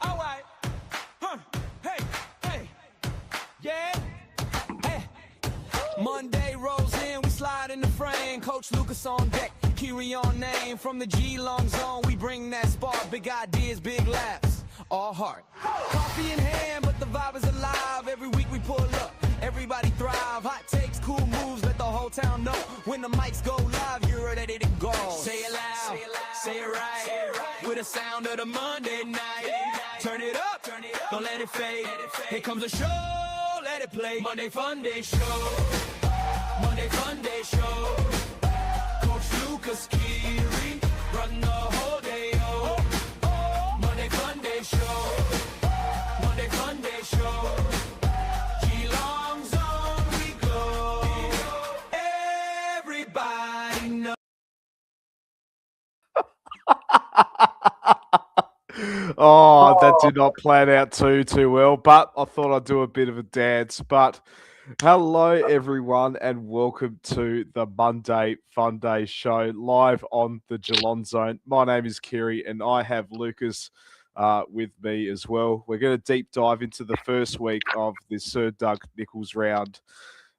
All right. Hey, hey. Yeah. Hey. Monday rolls in, we slide in the frame. Coach Lucas on deck, Kiri on name. From the G-Long zone, we bring that spark. Big ideas, big laughs, all heart. Coffee in hand, but the vibe is alive. Every week we pull up, everybody thrive. Hot takes, cool moves, let the whole town know. When the mics go live, you're ready to go. Say it loud, say it right. With the sound of the Monday night. Turn it up, don't let it fade. Here comes the show, let it play. Monday FUNDAY show. Monday FUNDAY show. Coach Lucas, Kiri, run the whole day, oh. Monday FUNDAY show. Monday FUNDAY show. G-Long zone we go. Everybody knows. Oh, that did not plan out too well, but I thought I'd do a bit of a dance. But hello, everyone, and welcome to the Monday FUNDAY show live on the Geelong Zone. My name is Kiri, and I have Lucas with me as well. We're going to deep dive into the first week of the Sir Doug Nicolls Round,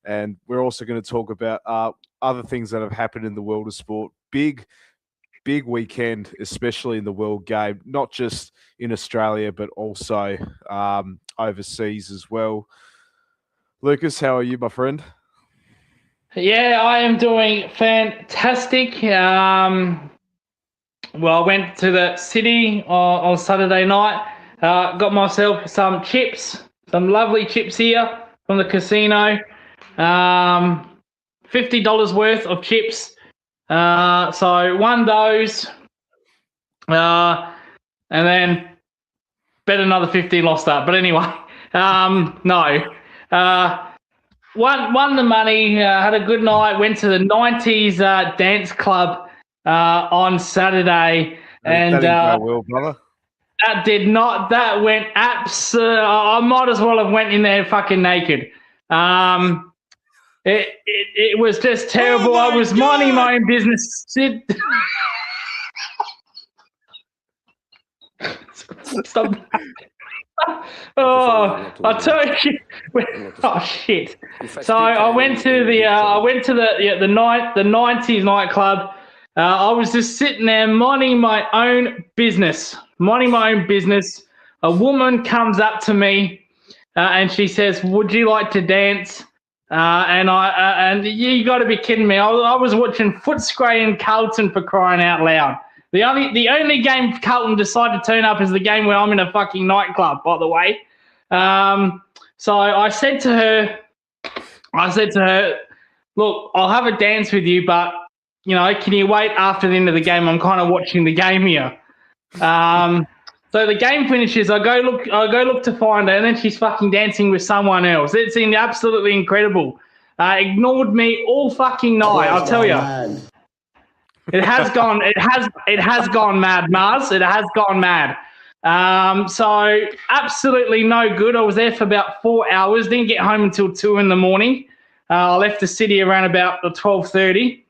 and we're also going to talk about other things that have happened in the world of sport. Big weekend, especially in the world game, not just in Australia, but also overseas as well. Lucas, how are you, my friend? Yeah, I am doing fantastic. Well, I went to the city on Saturday night, got myself some chips, some lovely chips here from the casino. $50 worth of chips. So won those, and then bet another 50, lost that. But anyway, no. Won the money, had a good night, went to the 90s dance club on Saturday. And that didn't go well, brother. That did not. That went absolutely. I might as well have went in there fucking naked. It was just terrible. I was minding my own business. Stop. Oh, I told you. Oh shit! So I went to the 90s nightclub. I was just sitting there minding my own business. A woman comes up to me and she says, "Would you like to dance?" And you got to be kidding me! I was watching Footscray and Carlton, for crying out loud. The only game Carlton decided to turn up is the game where I'm in a fucking nightclub, by the way. So I said to her, "Look, I'll have a dance with you, but can you wait after the end of the game? I'm kind of watching the game here." So the game finishes. I go look to find her, and then she's fucking dancing with someone else. It seemed absolutely incredible. Ignored me all fucking night. I'll tell you. It has gone mad, Mars. It has gone mad. So absolutely no good. I was there for about 4 hours. Didn't get home until 2 in the morning. I left the city around about 12:30.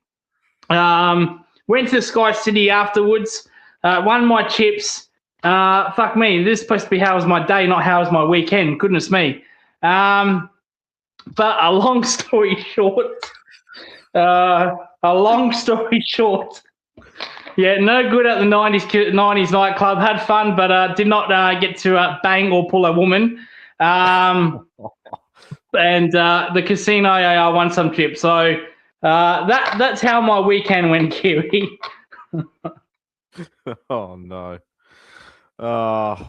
Went to Sky City afterwards. Won my chips. Fuck me. This is supposed to be how was my day, not how was my weekend. Goodness me. But a long story short. Yeah, no good at the 90s nightclub. Had fun, but did not get to bang or pull a woman. And the casino, I won some chips. So that's how my weekend went, Kiri. Oh, no.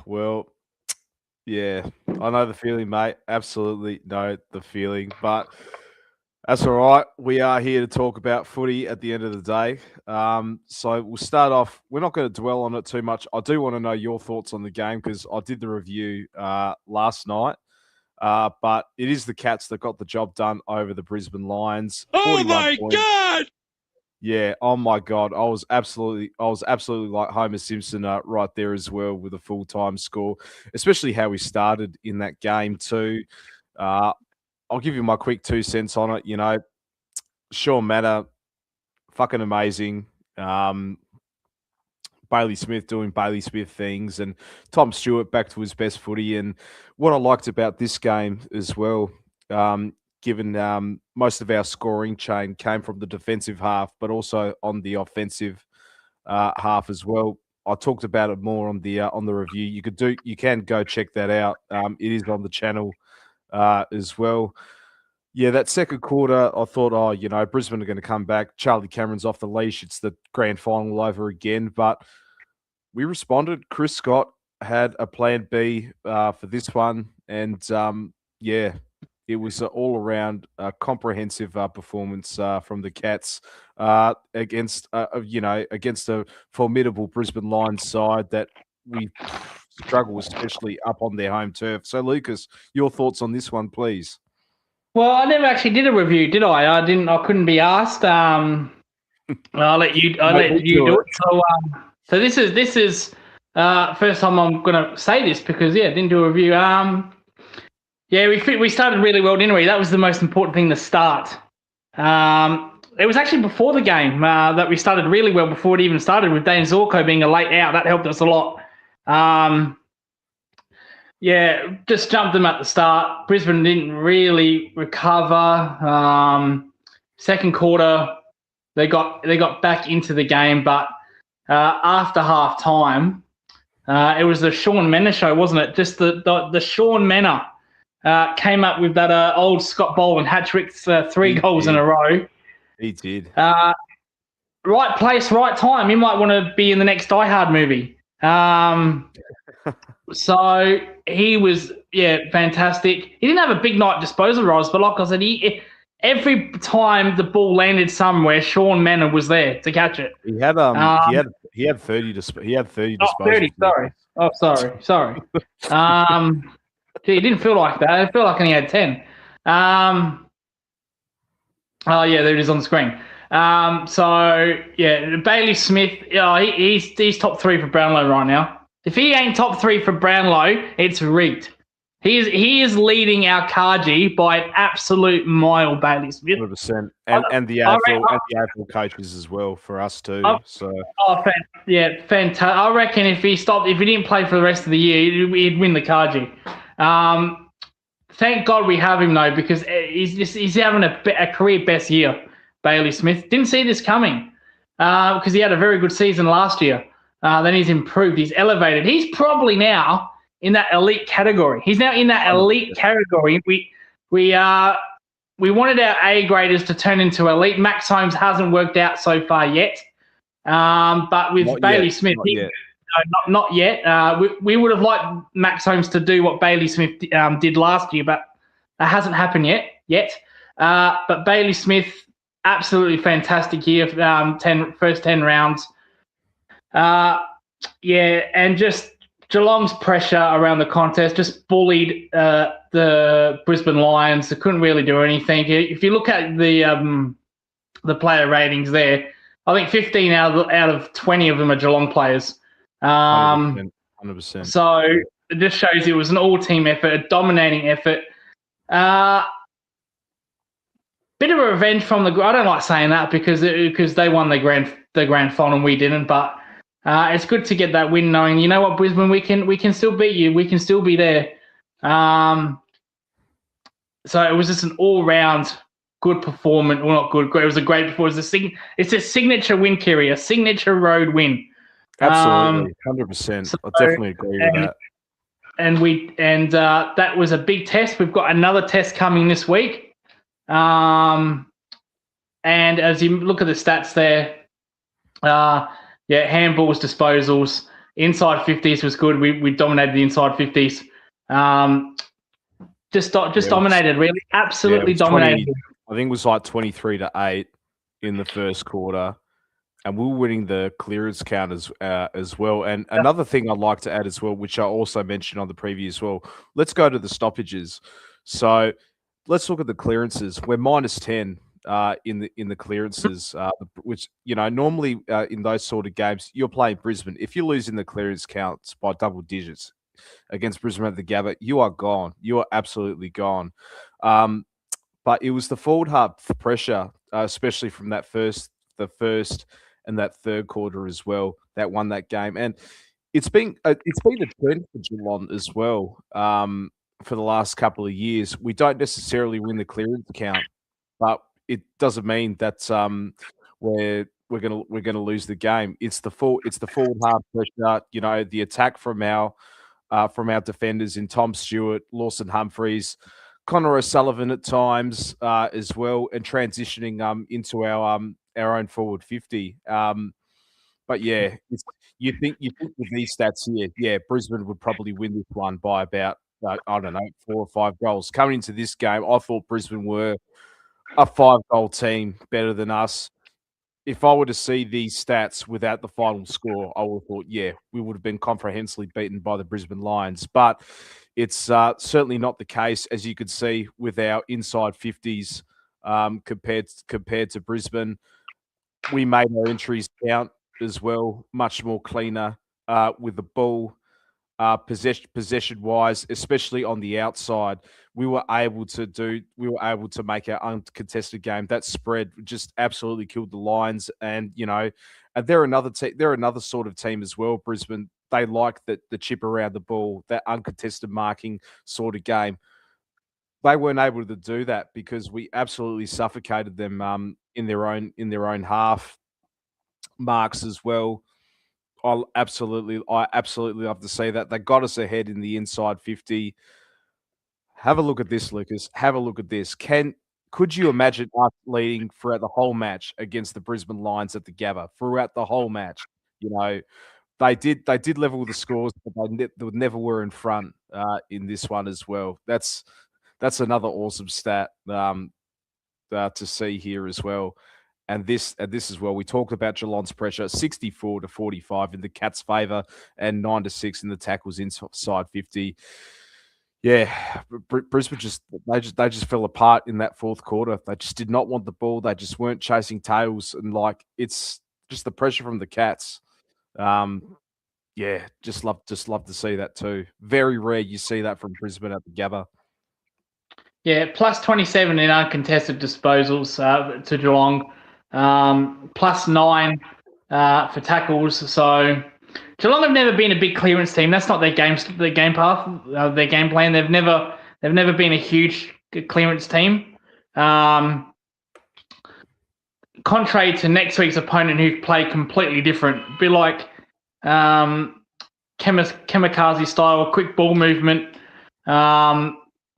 Well, yeah, I know the feeling, mate. Absolutely know the feeling, but that's all right. We are here to talk about footy at the end of the day. So we'll start off. We're not going to dwell on it too much. I do want to know your thoughts on the game because I did the review last night. But it is the Cats that got the job done over the Brisbane Lions. Oh my God! Yeah, oh my God. I was absolutely like Homer Simpson right there as well with a full-time score, especially how we started in that game too. I'll give you my quick 2 cents on it. Sean Matter, fucking amazing. Bailey Smith doing Bailey Smith things, and Tom Stewart back to his best footy. And what I liked about this game as well, given most of our scoring chain came from the defensive half, but also on the offensive half as well. I talked about it more on the review. You can go check that out. It is on the channel as well. Yeah, that second quarter, I thought, Brisbane are going to come back. Charlie Cameron's off the leash. It's the grand final over again. But we responded. Chris Scott had a plan B for this one. And, it was an all-around comprehensive performance from the Cats against a formidable Brisbane Lions side that we struggle, especially up on their home turf. So, Lucas, your thoughts on this one, please. Well, I never actually did a review, did I? I couldn't be asked. I'll let you do it. So this is first time I'm gonna say this because didn't do a review. We started really well, didn't we? That was the most important thing to start. It was actually before the game that we started really well before it even started, with Dane Zorko being a late out. That helped us a lot. Just jumped them at the start. Brisbane didn't really recover. Second quarter, they got back into the game, but after half time, it was the Sean Menna show, wasn't it? Just the Sean Menna came up with that old Scott Boland hat-trick, 3 goals in a row. He did. Right place, right time. He might want to be in the next Die Hard movie. So he was, fantastic. He didn't have a big night disposal, Roz, but like I said, every time the ball landed somewhere, Sean Menna was there to catch it. He had 30 disposals. 30. Sorry. It didn't feel like that. It felt like he only had 10. There it is on the screen. Bailey Smith, he's top 3 for Brownlow right now. If he ain't top 3 for Brownlow, it's rigged. He is leading our Kaji by an absolute mile, Bailey Smith. 100%. And the AFL coaches as well for us too. Fantastic. I reckon if he didn't play for the rest of the year, he'd win the Kaji. Thank God we have him though, because he's having a career best year, Bailey Smith. Didn't see this coming because he had a very good season last year. Then he's improved. He's elevated. He's probably now in that elite category. He's now in that elite category. We wanted our A graders to turn into elite. Max Holmes hasn't worked out so far yet. But with Bailey Smith, not yet. We would have liked Max Holmes to do what Bailey Smith did last year, but that hasn't happened yet. But Bailey Smith, absolutely fantastic year. First 10 rounds. And just Geelong's pressure around the contest just bullied the Brisbane Lions. They couldn't really do anything. If you look at the player ratings there, I think 15 out of 20 of them are Geelong players. 100%. So it just shows it was an all-team effort, a dominating effort. Bit of a revenge from I don't like saying that because they won the grand final and we didn't, but it's good to get that win, knowing, you know what, Brisbane, we can still beat you. We can still be there. So it was just an all-round good performance. Well, not good. It was a great performance. It's a signature win, Kiri, a signature road win. Absolutely, 100%. I definitely agree with that. And that was a big test. We've got another test coming this week. And as you look at the stats there, handballs, disposals, inside 50s was good. We dominated the inside 50s. Just dominated, really, absolutely dominated. I think it was like 23-8 in the first quarter, and we were winning the clearance count as well. And another thing I'd like to add as well, which I also mentioned on the preview as well, let's go to the stoppages. So let's look at the clearances. We're -10 in the clearances, which, normally in those sort of games, you're playing Brisbane. If you lose in the clearance counts by double digits against Brisbane at the Gabba, you are gone. You are absolutely gone. But it was the forward half pressure, especially from the first and that third quarter as well that won that game. And it's been a trend for Geelong as well. For the last couple of years, we don't necessarily win the clearance count, but it doesn't mean that we're gonna lose the game. It's the forward hard pressure. You know, the attack from our defenders in Tom Stewart, Lawson Humphreys, Connor O'Sullivan at times as well, and transitioning into our own forward 50. But yeah, you think with these stats here, yeah, Brisbane would probably win this one by about I don't know 4 or 5 goals. Coming into this game, I thought Brisbane were a 5-goal team better than us. If I were to see these stats without the final score, I would have thought, yeah, we would have been comprehensively beaten by the Brisbane Lions. But it's certainly not the case, as you could see with our inside 50s compared to Brisbane. We made our entries count as well, much more cleaner with the ball. Possession wise, especially on the outside, we were able to make our uncontested game. That spread just absolutely killed the Lions, and they're another sort of team as well. Brisbane, they like the chip around the ball, that uncontested marking sort of game. They weren't able to do that because we absolutely suffocated them in their own half marks as well. I absolutely love to see that. They got us ahead in the inside 50. Have a look at this, Lucas. Have a look at this. Could you imagine us leading throughout the whole match against the Brisbane Lions at the Gabba? Throughout the whole match, they did level the scores, but they never were in front in this one as well. That's another awesome stat to see here as well. And this as well. We talked about Geelong's pressure, 64-45 in the Cats' favour, and 9-6 in the tackles inside 50. Yeah, Brisbane just fell apart in that fourth quarter. They just did not want the ball. They just weren't chasing tails, and it's just the pressure from the Cats. Yeah, just love to see that too. Very rare you see that from Brisbane at the Gabba. Yeah, plus 27 in uncontested disposals to Geelong. Plus 9 for tackles. So Geelong have never been a big clearance team. That's not their game path, their game plan. They've never been a huge clearance team. Contrary to next week's opponent, who play completely different, a bit like kamikaze style, quick ball movement. A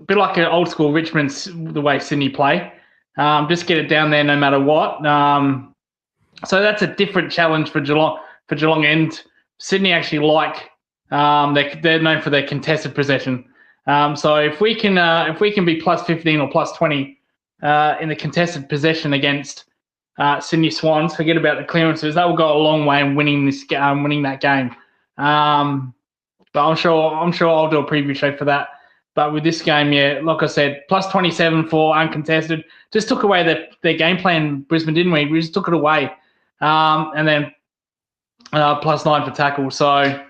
bit like an old school Richmond's the way Sydney play. Just get it down there no matter what. So that's a different challenge for Geelong. And Sydney actually they're known for their contested possession. So if we can be plus 15 or plus 20 in the contested possession against Sydney Swans, forget about the clearances. That will go a long way in winning that game. But I'm sure I'll do a preview show for that. But with this game, yeah, like I said, plus 27 for uncontested. Just took away their game plan, Brisbane, didn't we? We just took it away. And then plus 9 for tackle. So,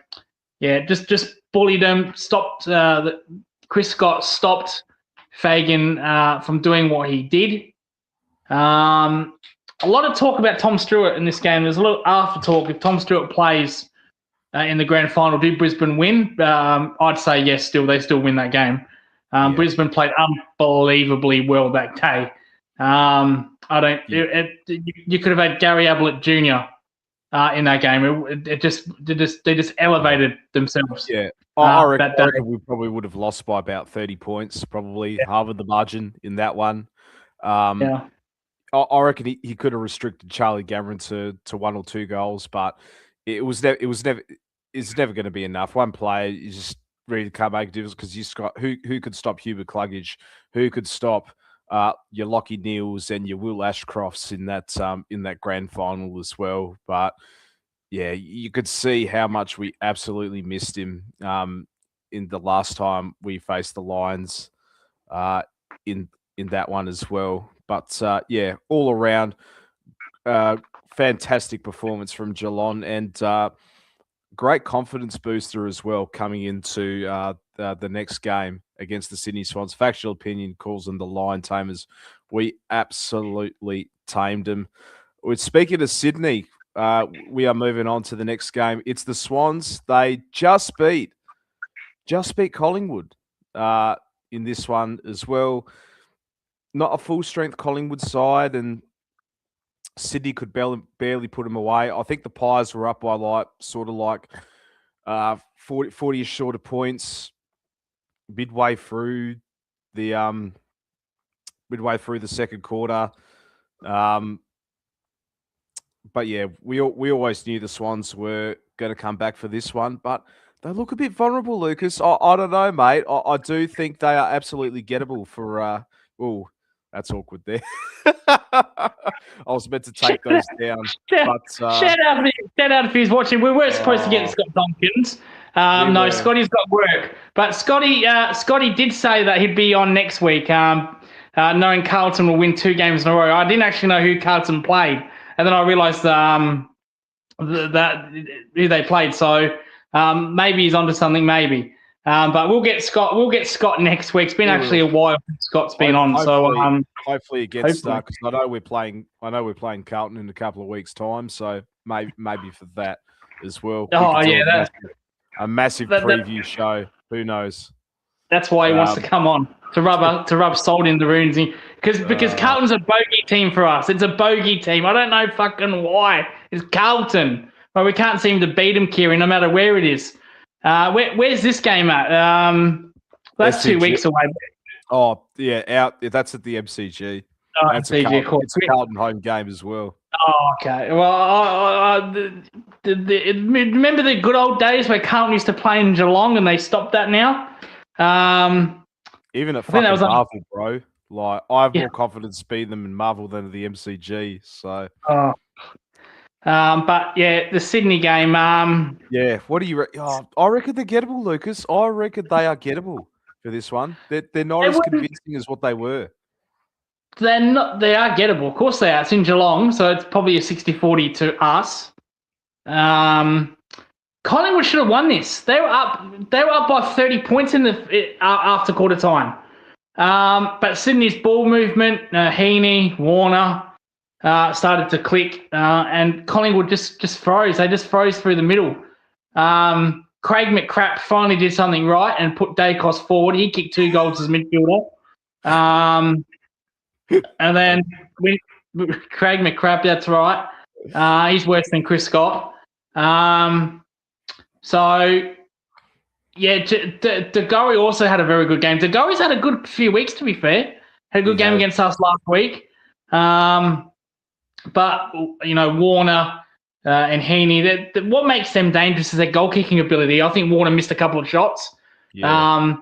yeah, just bullied them. Stopped. Chris Scott stopped Fagan from doing what he did. A lot of talk about Tom Stewart in this game. There's a lot of after talk. If Tom Stewart plays in the grand final, do Brisbane win? I'd say yes. They still win that game. Yeah. Brisbane played unbelievably well that day. You could have had Gary Ablett Jr. In that game. They just elevated themselves. Yeah, I reckon we probably would have lost by about 30 points, probably half of the margin in that one. Yeah. I reckon he could have restricted Charlie Cameron to 1 or 2 goals, but it's never going to be enough. One player is just ready to come make a difference because you got who could stop Hubert Cluggage, who could stop your Lockie Neals and your Will Ashcrofts in that grand final as well. But yeah, you could see how much we absolutely missed him in the last time we faced the Lions in that one as well. But yeah, all around fantastic performance from Geelong and great confidence booster as well coming into the next game against the Sydney Swans. Factual opinion calls them the Lion Tamers. We absolutely tamed them. Speaking of Sydney, we are moving on to the next game. It's the Swans. They just beat Collingwood in this one as well. Not a full strength Collingwood side, and Sydney could barely put them away. I think the Pies were up by 40 short of points midway through the second quarter. But yeah, we always knew the Swans were going to come back for this one, but they look a bit vulnerable, Lucas. I don't know, mate. I do think they are absolutely gettable for. Oh, that's awkward there. I was meant to take those down. Shout out if he's watching. We were supposed to get Scott Tompkins. No, Scotty's got work. But Scotty did say that he'd be on next week, knowing Carlton will win 2 games in a row. I didn't actually know who Carlton played. And then I realised that who they played. So maybe he's onto something, maybe. But we'll get Scott. We'll get Scott next week. It's been actually a while since Scott's been on. Hopefully it gets stuck, because I know we're playing Carlton in a couple of weeks' time. So maybe for that as well. A massive preview show. Who knows? That's why he wants to come on to rub salt in the wounds. Because Carlton's a bogey team for us. It's a bogey team. I don't know fucking why. It's Carlton. But we can't seem to beat them, Kieran, no matter where it is. Where's this game at? That's SCG. 2 weeks away. Oh, yeah, that's at the MCG. Oh, It's MCG, a of course. Carlton home game as well. Oh, okay. Well, remember the good old days where Carlton used to play in Geelong and they stopped that now? Even at fucking Marvel, bro. Like, I have more confidence beating them in Marvel than at the MCG. So. But yeah, the Sydney game. Yeah, what do you? I reckon they're gettable, Lucas. I reckon they are gettable for this one. They're not as convincing as what they were. They're not. They are gettable. Of course they are. It's in Geelong, so it's probably a 60-40 to us. Collingwood should have won this. They were up by 30 points in the after quarter time. But Sydney's ball movement, Heaney, Warner, started to click, and Collingwood just froze. They just froze through the middle. Craig McCrapp finally did something right and put Dacos forward. He kicked 2 goals as midfielder. And then Craig McCrapp, that's right. He's worse than Chris Scott. So, yeah, DeGoey also had a very good game. DeGoey's had a good few weeks, to be fair. Had a good game against us last week. But, Warner and Heaney, what makes them dangerous is their goal-kicking ability. I think Warner missed a couple of shots. Yeah.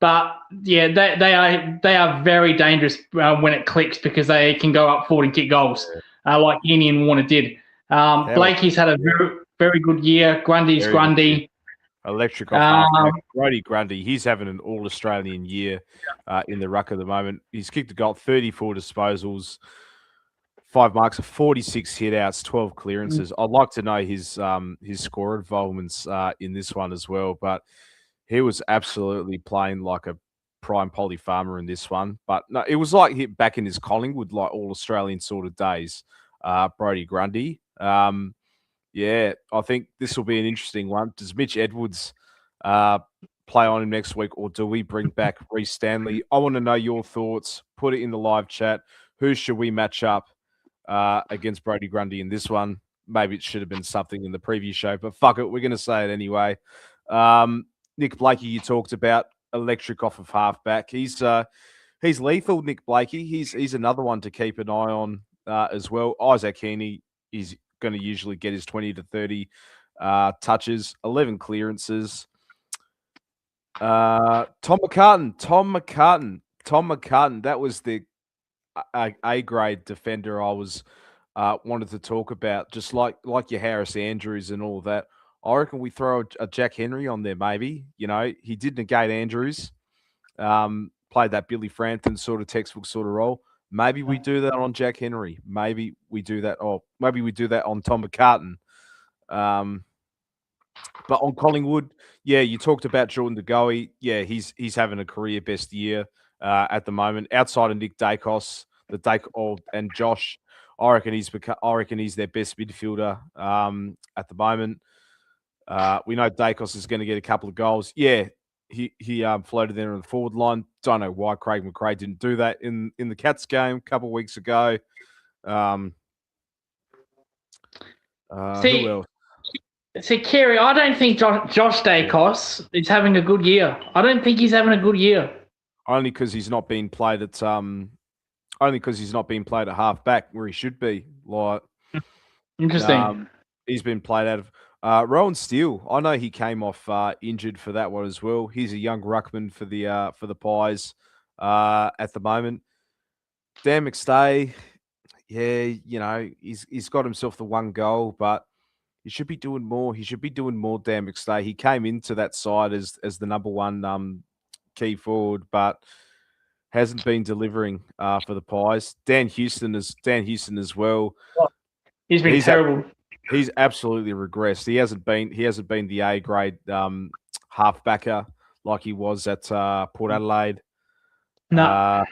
But, yeah, they are very dangerous when it clicks, because they can go up forward and kick goals, like Heaney and Warner did. Blakey's had a very, very good year. Grundy's Grundy. Electric off halfback. Brody Grundy, he's having an all-Australian year in the ruck at the moment. He's kicked a goal, 34 disposals, 5 marks, 46 hit-outs, 12 clearances. I'd like to know his score involvements in this one as well, but he was absolutely playing like a prime Polly Farmer in this one. But no, it was like hit back in his Collingwood, like all-Australian sort of days, Brody Grundy. Yeah, I think this will be an interesting one. Does Mitch Edwards play on him next week, or do we bring back Reece Stanley? I want to know your thoughts. Put it in the live chat. Who should we match up against Brody Grundy in this one? Maybe it should have been something in the preview show, but fuck it, we're going to say it anyway. Nick Blakey, you talked about, electric off of halfback. He's lethal, Nick Blakey. He's another one to keep an eye on as well. Isaac Heaney is going to usually get his 20 to 30 touches, 11 clearances. Tom McCartan. That was the A-grade defender I was wanted to talk about, just like your Harris Andrews and all of that. I reckon we throw a Jack Henry on there, maybe. He did negate Andrews, played that Billy Frampton sort of textbook sort of role. Maybe we do that on Jack Henry. Maybe we do that, or maybe we do that on Tom McCartan. But on Collingwood, yeah, you talked about Jordan DeGoey. Yeah, he's having a career best year at the moment. Outside of Nick Dacos, and Josh, I reckon he's their best midfielder at the moment. We know Dacos is going to get a couple of goals. Yeah, he floated there on the forward line. Don't know why Craig McRae didn't do that in the Cats game a couple of weeks ago. Who else? See, Kerry, I don't think Josh Dacos is having a good year. I don't think he's having a good year. Only because he's not being played at half back where he should be. Like, interesting. He's been played out of Rowan Steele. I know he came off injured for that one as well. He's a young ruckman for the Pies at the moment. Dan McStay, yeah, he's got himself the one goal, but he should be doing more. He should be doing more, Dan McStay. He came into that side as the number one key forward, but hasn't been delivering for the Pies. Dan Houston as well. He's been terrible. He's absolutely regressed. He hasn't been the A grade halfbacker like he was at Port Adelaide. No.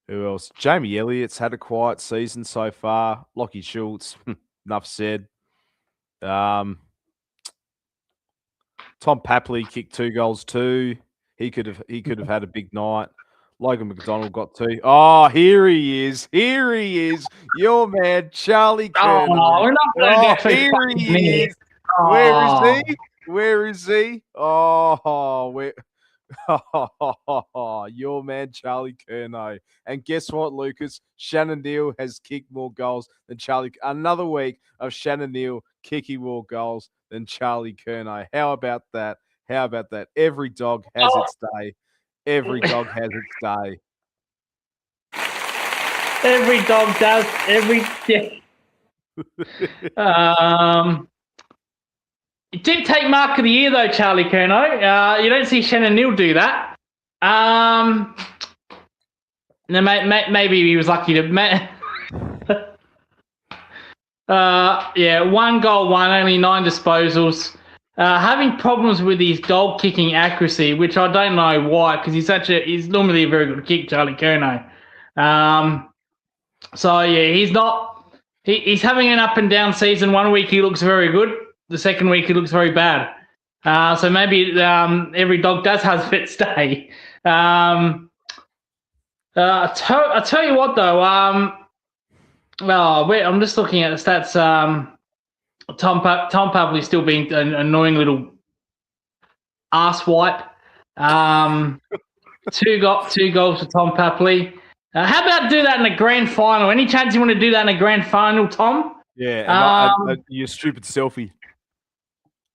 Who else? Jamie Elliott's had a quiet season so far. Lockie Schultz, enough said. Tom Papley kicked 2 goals too. He could have had a big night. Logan McDonald got 2. Oh, here he is. Your man, Charlie Kerno. Oh, we're not going to get here he is. Where is he? Your man, Charlie Kerno. And guess what, Lucas? Shannon Neal has kicked more goals than Charlie. Another week of Shannon Neal kicking more goals than Charlie Kerno. How about that? Every dog has its day. Every dog has its day. Every dog does. It did take Mark of the Year, though, Charlie Kerno. You don't see Shannon Neal do that. Maybe he was lucky to... 1 goal, 1, only 9 disposals. Having problems with his goal kicking accuracy, which I don't know why, because he's normally a very good kick, Charlie Kerno. He's having an up and down season. 1 week he looks very good. The second week he looks very bad. So maybe every dog does have its day. I tell you what though. I'm just looking at the stats. Tom Papley's still being an annoying little ass wipe. 2 goals for Tom Papley. How about do that in the grand final? Any chance you want to do that in a grand final, Tom? Yeah, your stupid selfie.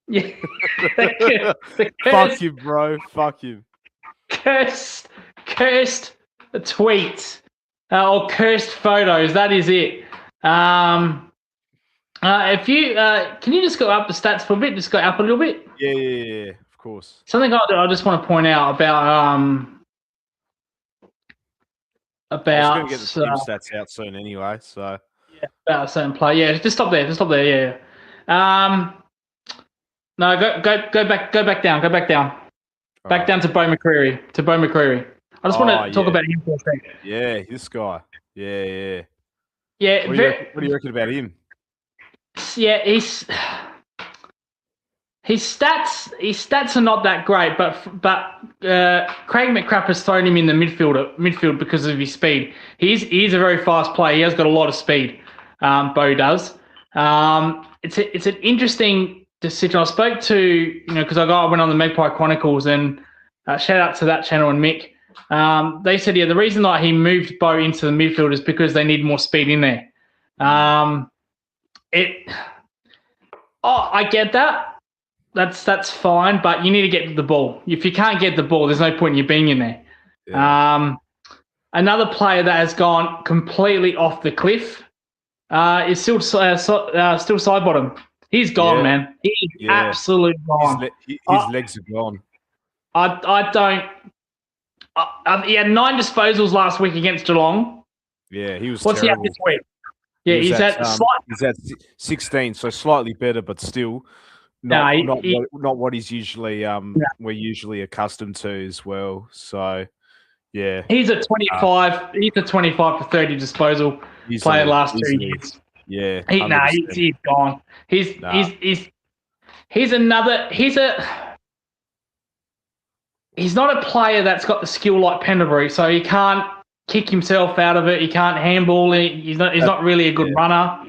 Yeah. Fuck you, bro. Fuck you. Cursed tweets or cursed photos. That is it. If you can you just go up the stats for a bit? Just go up a little bit. Yeah. Of course. Something I just want to point out about I was going to get the team stats out soon anyway. So yeah, about a certain player. Yeah, just stop there. Yeah. No, go back down. Back down to Bo McCreary. I just want to talk about him for a second. Yeah, this guy. Yeah. Yeah. What do you reckon about him? Yeah, his stats are not that great, but Craig McCrapp has thrown him in the midfield because of his speed. He's a very fast player. He has got a lot of speed. Bo does. It's an interesting decision. I spoke to because I went on the Magpie Chronicles and shout out to that channel and Mick. They said the reason that he moved Bo into the midfield is because they need more speed in there. I get that. That's fine, but you need to get the ball. If you can't get the ball, there's no point in you being in there. Yeah. Another player that has gone completely off the cliff is still Sidebottom. He's gone, man. He's absolutely gone. His legs are gone. He had 9 disposals last week against Geelong. Yeah, he was What's terrible. he at this week? Yeah, he's at 16, so slightly better, but still not what he's usually we're usually accustomed to as well. So yeah, he's a 25. He's a 25 to 30 disposal. player last 2 years. Yeah, He's gone. He's another. He's not a player that's got the skill like Pendlebury, so he can't kick himself out of it. He can't handball it. He's not really a good runner.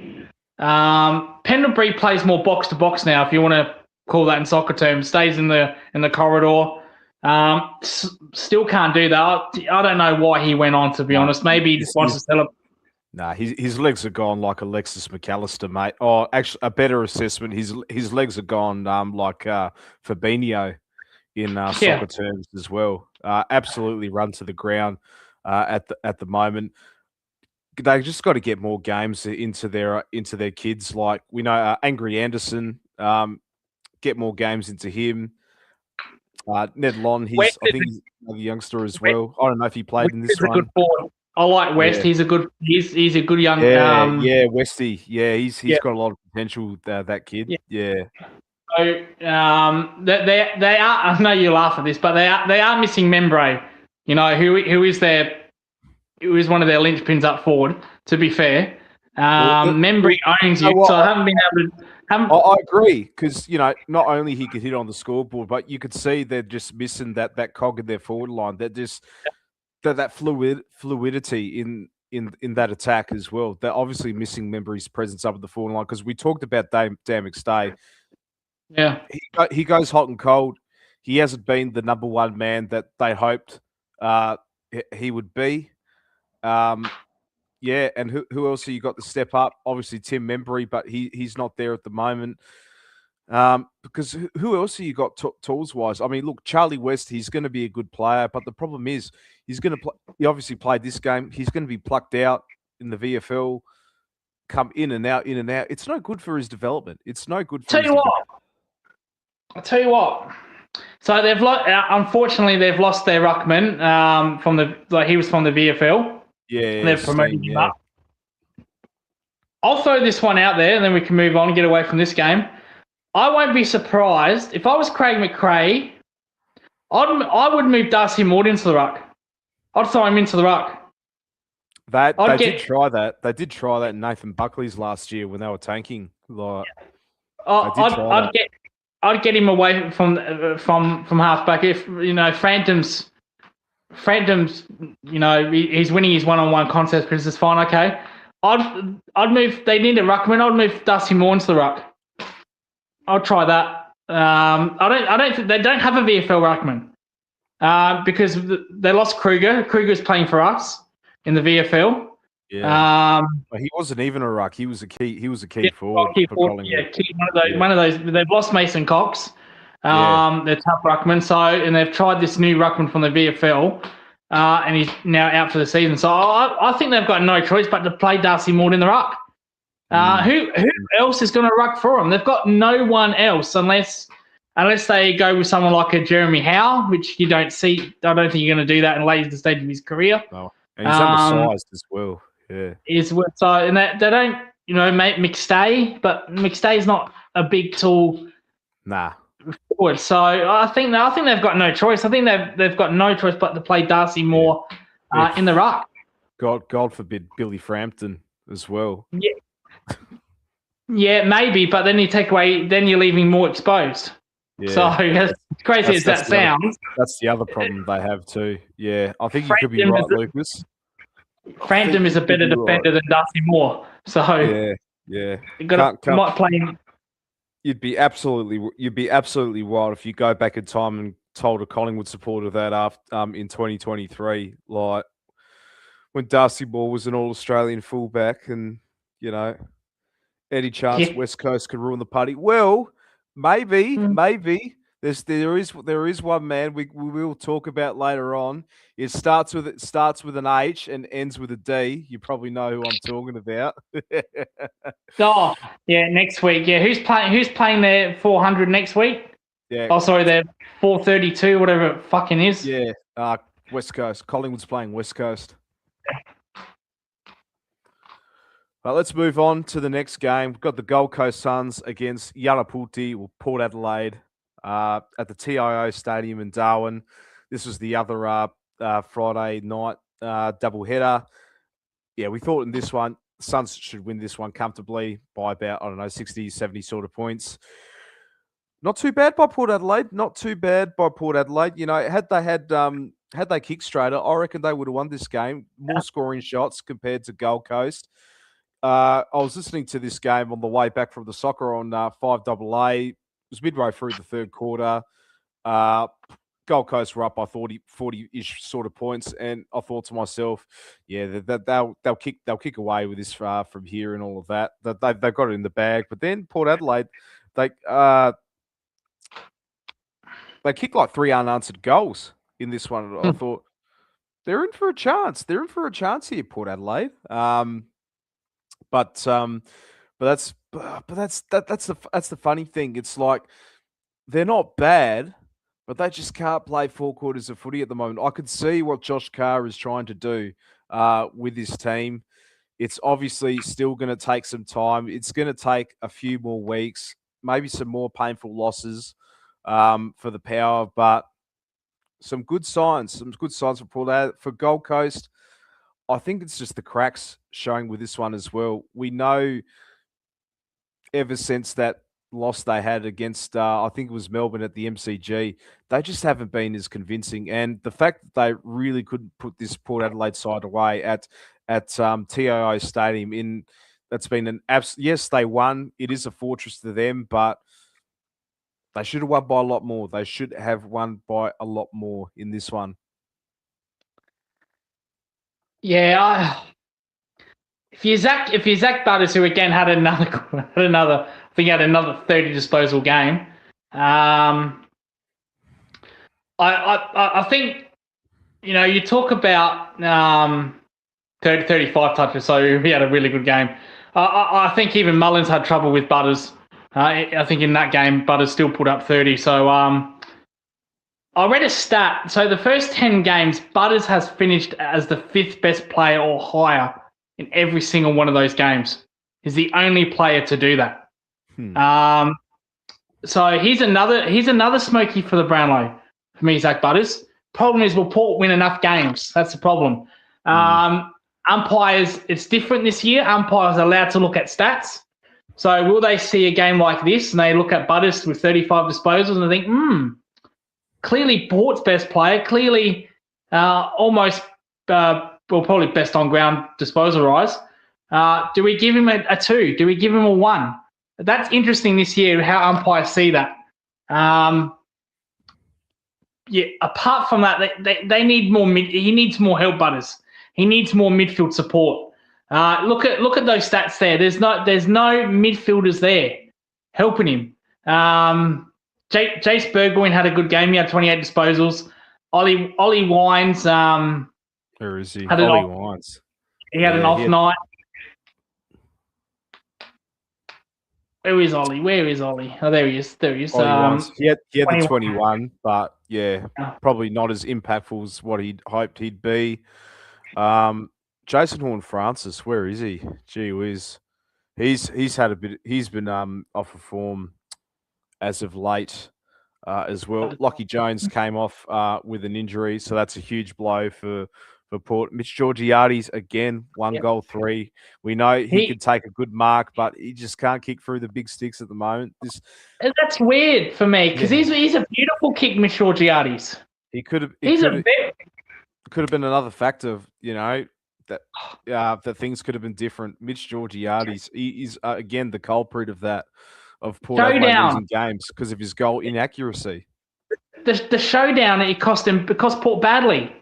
Pendlebury plays more box to box now, if you want to call that in soccer terms. Stays in the corridor. Still can't do that. I don't know why he went on, to be honest. Maybe he just wants to celebrate. Nah, his legs are gone like Alexis McAllister, mate. Oh, actually, a better assessment. His legs are gone like Fabinho in soccer terms as well. Absolutely run to the ground at the moment. They just got to get more games into their kids. Like we know, Angry Anderson, get more games into him. Ned Lon, I think he's a youngster as well. I don't know if he played in this one. Good forward. I like West. Yeah. He's a good young. Westy. Yeah, he's got a lot of potential. That kid. Yeah. So they are. I know you laugh at this, but they are missing Membre. You know who is one of their linchpins up forward. To be fair, Membre owns you, so I haven't been able to. I agree, because not only he could hit on the scoreboard, but you could see they're just missing that cog in their forward line. That just that fluidity in that attack as well. They're obviously missing Membre's presence up at the forward line, because we talked about Dan McStay. Yeah, he goes hot and cold. He hasn't been the number one man that they hoped he would be. Yeah, and who else have you got to step up? Obviously Tim Membrey, but he's not there at the moment. Because who else have you got tools wise? I mean, look, Charlie West, he's going to be a good player, but the problem is he obviously played this game. He's going to be plucked out in the VFL, come in and out. It's no good for his development. It's no good for I'll tell you what. So unfortunately they've lost their ruckman he was from the VFL. Yeah, they've promoted him up. I'll throw this one out there, and then we can move on and get away from this game. I won't be surprised if I was Craig McRae. I would move Darcy Moore into the ruck. I'd throw him into the ruck. They did try that. They did try that in Nathan Buckley's last year when they were tanking. I'd get him away from halfback. If Phantom's, he's winning his one-on-one contest because it's fine. Okay, I'd move. They need a ruckman. I'd move Dusty Moore into the ruck. I'll try that. I don't think they don't have a VFL ruckman because they lost Kruger. Kruger's playing for us in the VFL. Yeah. But he wasn't even a ruck. He was a key forward. One of those. They've lost Mason Cox. They're tough ruckman. And they've tried this new ruckman from the VFL, and he's now out for the season. So I think they've got no choice but to play Darcy Moore in the ruck. Who else is going to ruck for them? They've got no one else unless they go with someone like a Jeremy Howe, which you don't see. I don't think you're going to do that in later stage of his career. No. And he's undersized as well. Yeah. And they don't, make McStay, but McStay's not a big tool. Nah. Forward. So I think they've got no choice. I think they've got no choice but to play Darcy Moore in the ruck. God forbid Billy Frampton as well. Yeah. Yeah, maybe, but then you're leaving more exposed. Yeah. So as crazy as that sounds. That's the other problem they have too. Yeah. I think you could be right, Lucas. Frampton is a better defender than Darcy Moore. So yeah. Might play him. You'd be absolutely wild if you go back in time and told a Collingwood supporter that after in 2023, like when Darcy Moore was an All-Australian fullback, and any chance West Coast could ruin the party. Well, maybe there is one man we will talk about later on. It starts with an H and ends with a D. You probably know who I'm talking about. Oh, yeah, next week. Yeah, who's playing their 400 next week? Yeah. Oh, sorry, their 432, whatever it fucking is. Yeah, West Coast. Collingwood's playing West Coast. Well, let's move on to the next game. We've got the Gold Coast Suns against Yanaputi or Port Adelaide at the TIO Stadium in Darwin. This was the other Friday night doubleheader. Yeah, we thought in this one, Suns should win this one comfortably by about, 60, 70 sort of points. Not too bad by Port Adelaide. Not too bad by Port Adelaide. Had they kicked straighter, I reckon they would have won this game. More scoring shots compared to Gold Coast. I was listening to this game on the way back from the soccer on 5AA. It was midway through the third quarter. Gold Coast were up by 40-ish sort of points, and I thought to myself, yeah, they'll kick away with this from here and all of that. They've got it in the bag. But then Port Adelaide, they kicked like 3 unanswered goals in this one. I thought they're in for a chance. They're in for a chance here, Port Adelaide. But that's the funny thing. It's like they're not bad, but they just can't play 4 quarters of footy at the moment. I could see what Josh Carr is trying to do with his team. It's obviously still going to take some time. It's going to take a few more weeks, maybe some more painful losses for the Power, but some good signs for Gold Coast. I think it's just the cracks showing with this one as well. We know ever since that loss they had against, I think it was Melbourne at the MCG, they just haven't been as convincing. And the fact that they really couldn't put this Port Adelaide side away at TIO Stadium, that's been an absolute. Yes, they won. It is a fortress to them, but they should have won by a lot more. They should have won by a lot more in this one. Yeah, if you're Zach Butters, who again had another 30 disposal game, I think you talk about 35 touches, so he had a really good game. I think even Mullins had trouble with Butters. I think in that game, Butters still put up 30. So I read a stat. So the first 10 games, Butters has finished as the 5th best player or higher in every single one of those games. He's the only player to do that. So he's another smoky for the Brownlow. For me, Zach Butters. Problem is, will Port win enough games? That's the problem. Umpires, it's different this year. Umpires are allowed to look at stats. So will they see a game like this and they look at Butters with 35 disposals and think, clearly Port's best player, clearly almost, probably best on ground disposal-wise. Do we give him a 2? Do we give him a 1? That's interesting this year, how umpires see that. Apart from that, they need more. He needs more help, Butters. He needs more midfield support. Look at those stats there. There's no midfielders there helping him. Jace Burgoyne had a good game. He had 28 disposals. Ollie Wines. Where is he? Ollie Wines. He had an off night. Where is Ollie? Oh, there he is. Ollie Wines. He had the 21, but probably not as impactful as what he'd hoped he'd be. Jason Horne-Francis, where is he? Gee whiz. He's had a bit. He's been off of form as of late as well. Lockie Jones came off with an injury, so that's a huge blow for Port. Mitch Georgiades, again, 1 goal, 3. We know he could take a good mark, but he just can't kick through the big sticks at the moment. That's weird for me because he's a beautiful kick, Mitch Georgiades. He could have. Could have been another factor, that things could have been different. Mitch Georgiades, he is again the culprit of that, of Port Adelaide losing games because of his goal inaccuracy. The showdown, it cost Port badly.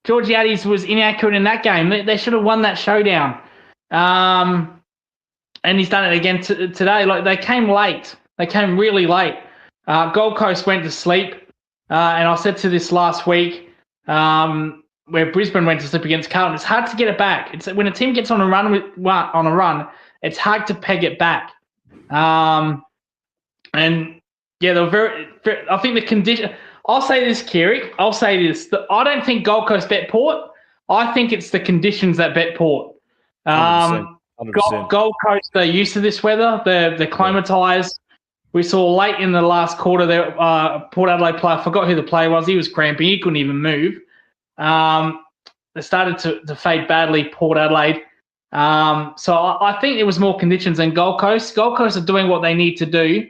Georgiades was inaccurate in that game. They should have won that showdown. And he's done it again today. Like they came late. They came really late. Gold Coast went to sleep. And I said to this last week, where Brisbane went to sleep against Carlton, it's hard to get it back. It's when a team gets on a run, it's hard to peg it back. And yeah, they were very. I think the condition. I'll say this, Kieran. I'll say this. I don't think Gold Coast bet Port. I think it's the conditions that bet Port. 100%. Gold Coast, they're used to this weather. They're acclimatised. We saw late in the last quarter there, Port Adelaide player, I forgot who the player was. He was cramping. He couldn't even move. They started to fade badly, Port Adelaide. So I think it was more conditions than Gold Coast. Gold Coast are doing what they need to do,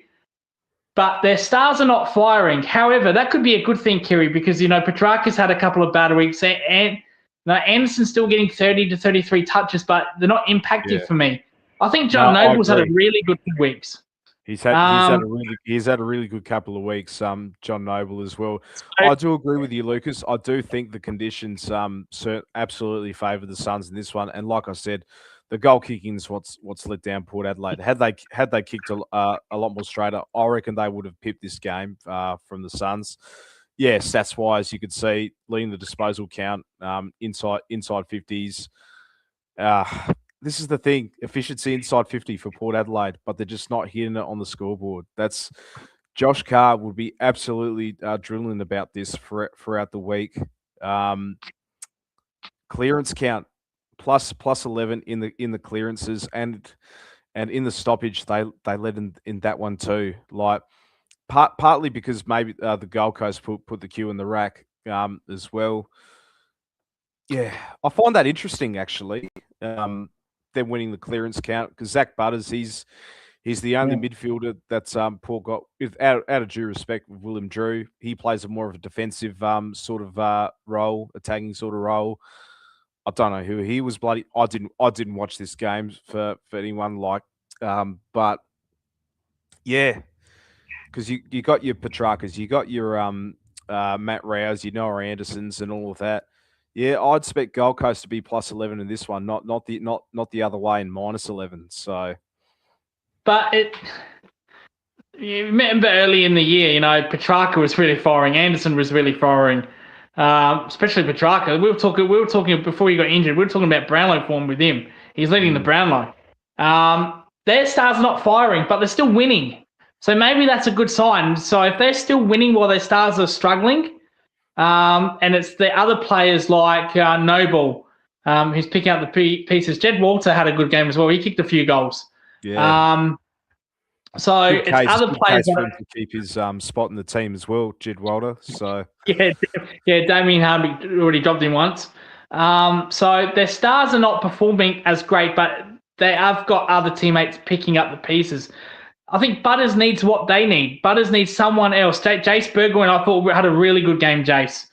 but their stars are not firing. However, that could be a good thing, Kiri, because, Petrarca's had a couple of bad weeks, and Anderson's still getting 30 to 33 touches, but they're not impactful for me. I think John No, I Noble's had a agree. really good 2 weeks. He's had a really good couple of weeks. John Noble as well. I do agree with you, Lucas. I do think the conditions absolutely favour the Suns in this one. And like I said, the goal kicking is what's let down Port Adelaide. Had they kicked a lot more straighter, I reckon they would have pipped this game from the Suns. Yeah, stats wise, you could see leading the disposal count inside 50s. This is the thing, efficiency inside 50 for Port Adelaide, but they're just not hitting it on the scoreboard. That's Josh Carr would be absolutely drilling about this throughout the week. Clearance count plus 11 in the clearances and in the stoppage they led in that one too. Like partly because maybe the Gold Coast put the Q in the rack as well. Yeah, I find that interesting actually. Them winning the clearance count because Zach Butters, he's the only midfielder that's Paul got. Out of due respect with William Drew, he plays a more of a defensive sort of role, attacking sort of role. I don't know who he was. Bloody, I didn't watch this game for anyone like, but yeah, because you got your Petrarcas, you got your Matt Rouse, you Noah Andersons, and all of that. Yeah, I'd expect Gold Coast to be plus 11 in this one, not the other way in minus 11. So, but you remember early in the year, Petrarca was really firing, Anderson was really firing, especially Petrarca. We were talking before he got injured. We were talking about Brownlow form with him. He's leading the Brownlow. Their stars are not firing, but they're still winning. So maybe that's a good sign. So if they're still winning while their stars are struggling. And it's the other players like Noble, who's picking up the pieces. Jed Walter had a good game as well. He kicked a few goals. Yeah. So good it's case, other good players case for him to keep his spot in the team as well, Jed Walter. So yeah, Damien Harvey already dropped him once. So their stars are not performing as great, but they have got other teammates picking up the pieces. I think Butters needs what they need. Butters needs someone else. Jace Burgoyne, I thought, had a really good game, Jace.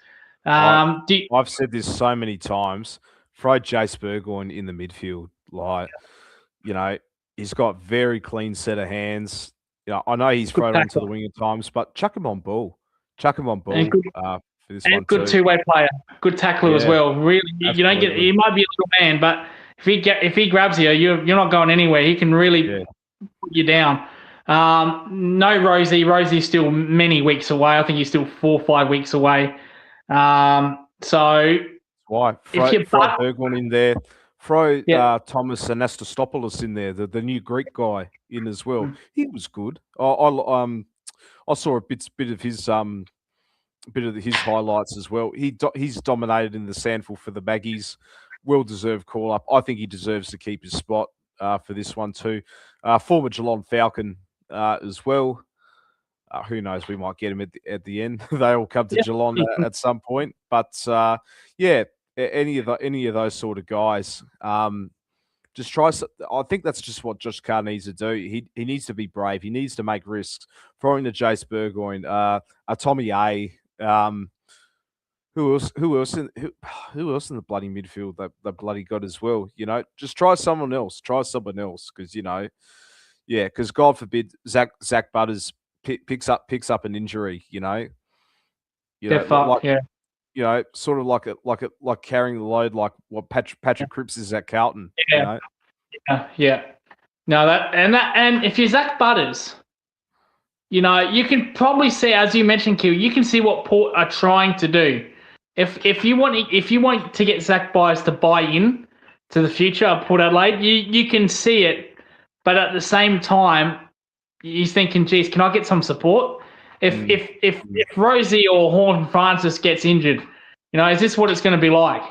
I've said this so many times. Throw Jace Burgoyne in the midfield. He's got very clean set of hands. I know he's thrown onto the wing at times, but chuck him on ball. Chuck him on ball for this one and good two-way player. Good tackler as well. Really, you don't get. He might be a little man, but if he grabs you, you're not going anywhere. He can really put you down. No Rosie. Rosie's still many weeks away. I think he's still 4 or 5 weeks away. So why throw Burgoyne in there? Throw Thomas Anastastopoulos in there, the new Greek guy in as well. He was good. I saw a bit of his highlights as well. He's dominated in the sandful for the Baggies. Well deserved call up. I think he deserves to keep his spot for this one too. Former Geelong Falcon as well. Who knows? We might get him at the end. They all come to Geelong at some point. But any of those sort of guys. Just try. I think that's just what Josh Carr needs to do. He needs to be brave. He needs to make risks. Throwing to Jace Burgoyne, Tommy A. Who else in the bloody midfield that bloody got as well? Just try someone else. Try someone else because because God forbid Zach Butters picks up an injury. Sort of like carrying the load, like what Patrick Cripps is at Carlton. Yeah. No, and if you're Zach Butters, you can probably see, as you mentioned, Q, you can see what Port are trying to do. If you want to get Zach Butters to buy in to the future of Port Adelaide, you can see it, but at the same time, he's thinking, geez, can I get some support? If Rosie or Horn Francis gets injured, is this what it's going to be like?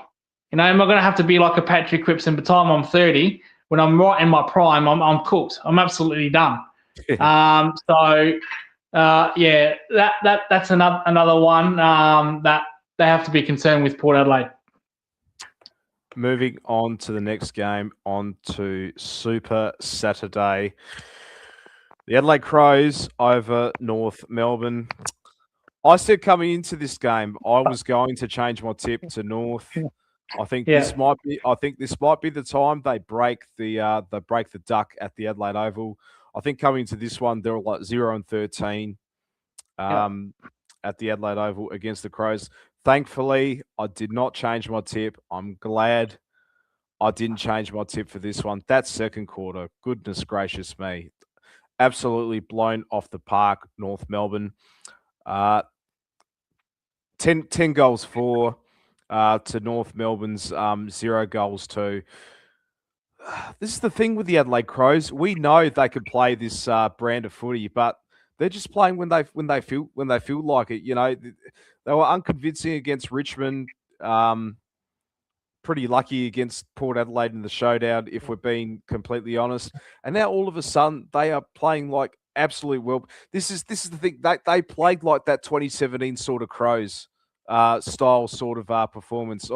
Am I going to have to be like a Patrick Cripps, and by the time I'm 30, when I'm right in my prime, I'm cooked. I'm absolutely done. That's another one that they have to be concerned with Port Adelaide. moving on to the next game, on to Super Saturday. The Adelaide Crows over North Melbourne. I said coming into this game, I was going to change my tip to North. I think this might be. I think this might be the time they break the duck at the Adelaide Oval. I think coming into this one, they're like 0-13 at the Adelaide Oval against the Crows. Thankfully, I did not change my tip. I'm glad I didn't change my tip for this one. That second quarter, goodness gracious me, absolutely blown off the park, North Melbourne. 10 goals for to North Melbourne's 0 goals to. This is the thing with the Adelaide Crows. We know they can play this brand of footy, but they're just playing when they feel like it. You know, they were unconvincing against Richmond. Pretty lucky against Port Adelaide in the showdown, if we're being completely honest. And now all of a sudden they are playing like absolute well. This is the thing. They played like that 2017 sort of Crows style sort of performance.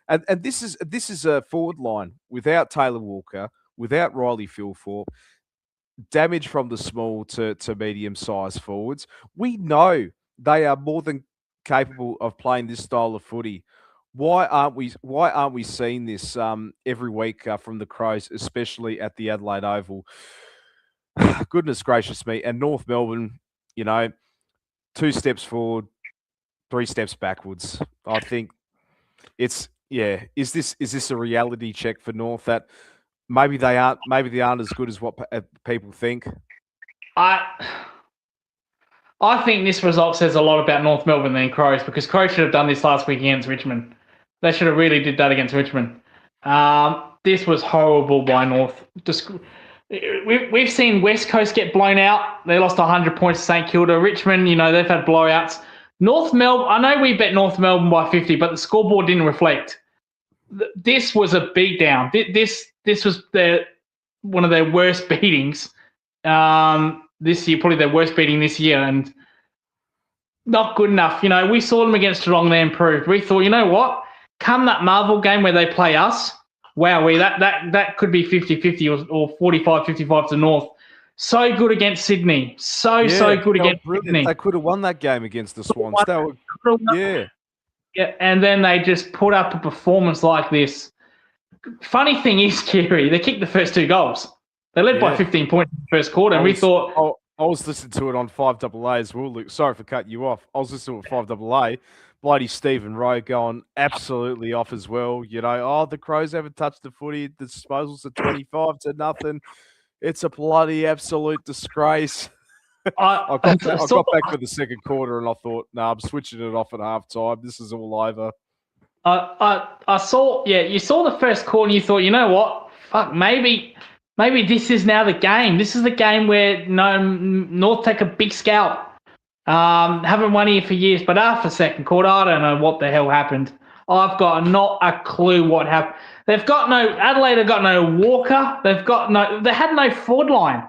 And this is a forward line without Taylor Walker, without Riley Philthorpe, damage from the small to medium-sized forwards. We know they are more than capable of playing this style of footy. Why aren't we seeing this every week from the Crows, especially at the Adelaide Oval? Goodness gracious me! And North Melbourne, you know, 2 steps forward, 3 steps backwards. I think it's Is this a reality check for North that maybe they aren't as good as what people think? I think this result says a lot about North Melbourne than Crows, because Crows should have done this last week against Richmond. They should have really did that against Richmond. This was horrible by North. We've seen West Coast get blown out. They lost 100 points to St Kilda. Richmond, you know, they've had blowouts. North Melbourne, I know we bet North Melbourne by 50, but the scoreboard didn't reflect. This was a beatdown. This was one of their worst beatings this year, probably their worst beating this year, and not good enough. You know, we saw them against Geelong, they improved. We thought, you know what? Come that Marvel game where they play us, that could be 50-50 or 45-55 to North. So good against Sydney. So good against Sydney. They could have won that game against the Swans. Yeah, and then they just put up a performance like this. Funny thing is, Kiri, they kicked the first 2 goals. They led by 15 points in the first quarter, and we thought... I was listening to it on 5AA as well, Luke. Sorry for cutting you off. I was listening to it on 5AA. Bloody Stephen Rowe going absolutely off as well. You know, the Crows haven't touched the footy. The disposals are 25-0. It's a bloody absolute disgrace. I got back for the second quarter and I thought, I'm switching it off at halftime. This is all over. I saw, you saw the first quarter and you thought, you know what? Fuck, maybe this is now the game. This is the game where North take a big scalp. Haven't won here for years, but after second quarter, I don't know what the hell happened. I've got not a clue what happened. Adelaide have got no Walker. They had no forward line.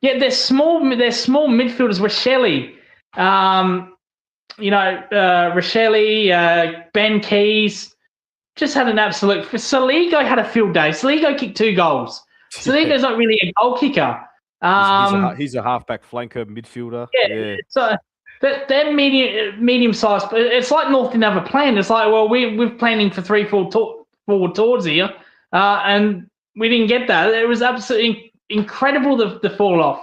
Yet they're small midfielders. Rochelle, Ben Keys, just had an absolute. Saligo had a field day. Saligo kicked 2 goals. Saligo's not really a goal kicker. He's a halfback flanker midfielder. Yeah. So they're medium-sized. It's like North didn't have a plan. It's like, well, we're planning for 3 forward towards here, and we didn't get that. It was absolutely incredible the fall off.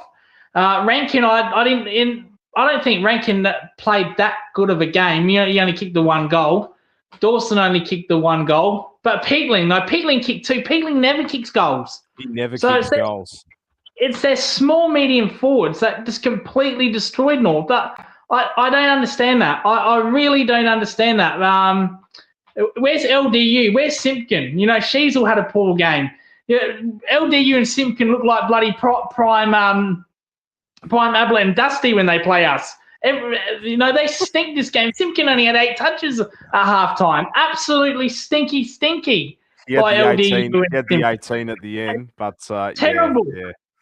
Rankin, I don't think Rankin played that good of a game. He only kicked the 1 goal. Dawson only kicked the 1 goal. But Peatling kicked 2. Peatling never kicks goals. He never kicks goals. It's their small medium forwards that just completely destroyed North. I don't understand that. I really don't understand that. Where's LDU? Where's Simpkin? You know, Sheasel had a poor game. LDU and Simpkin look like bloody prime Ablett and Dusty when they play us. They stink this game. Simpkin only had 8 touches at halftime. Absolutely stinky. He had the 18 at the end, but terrible.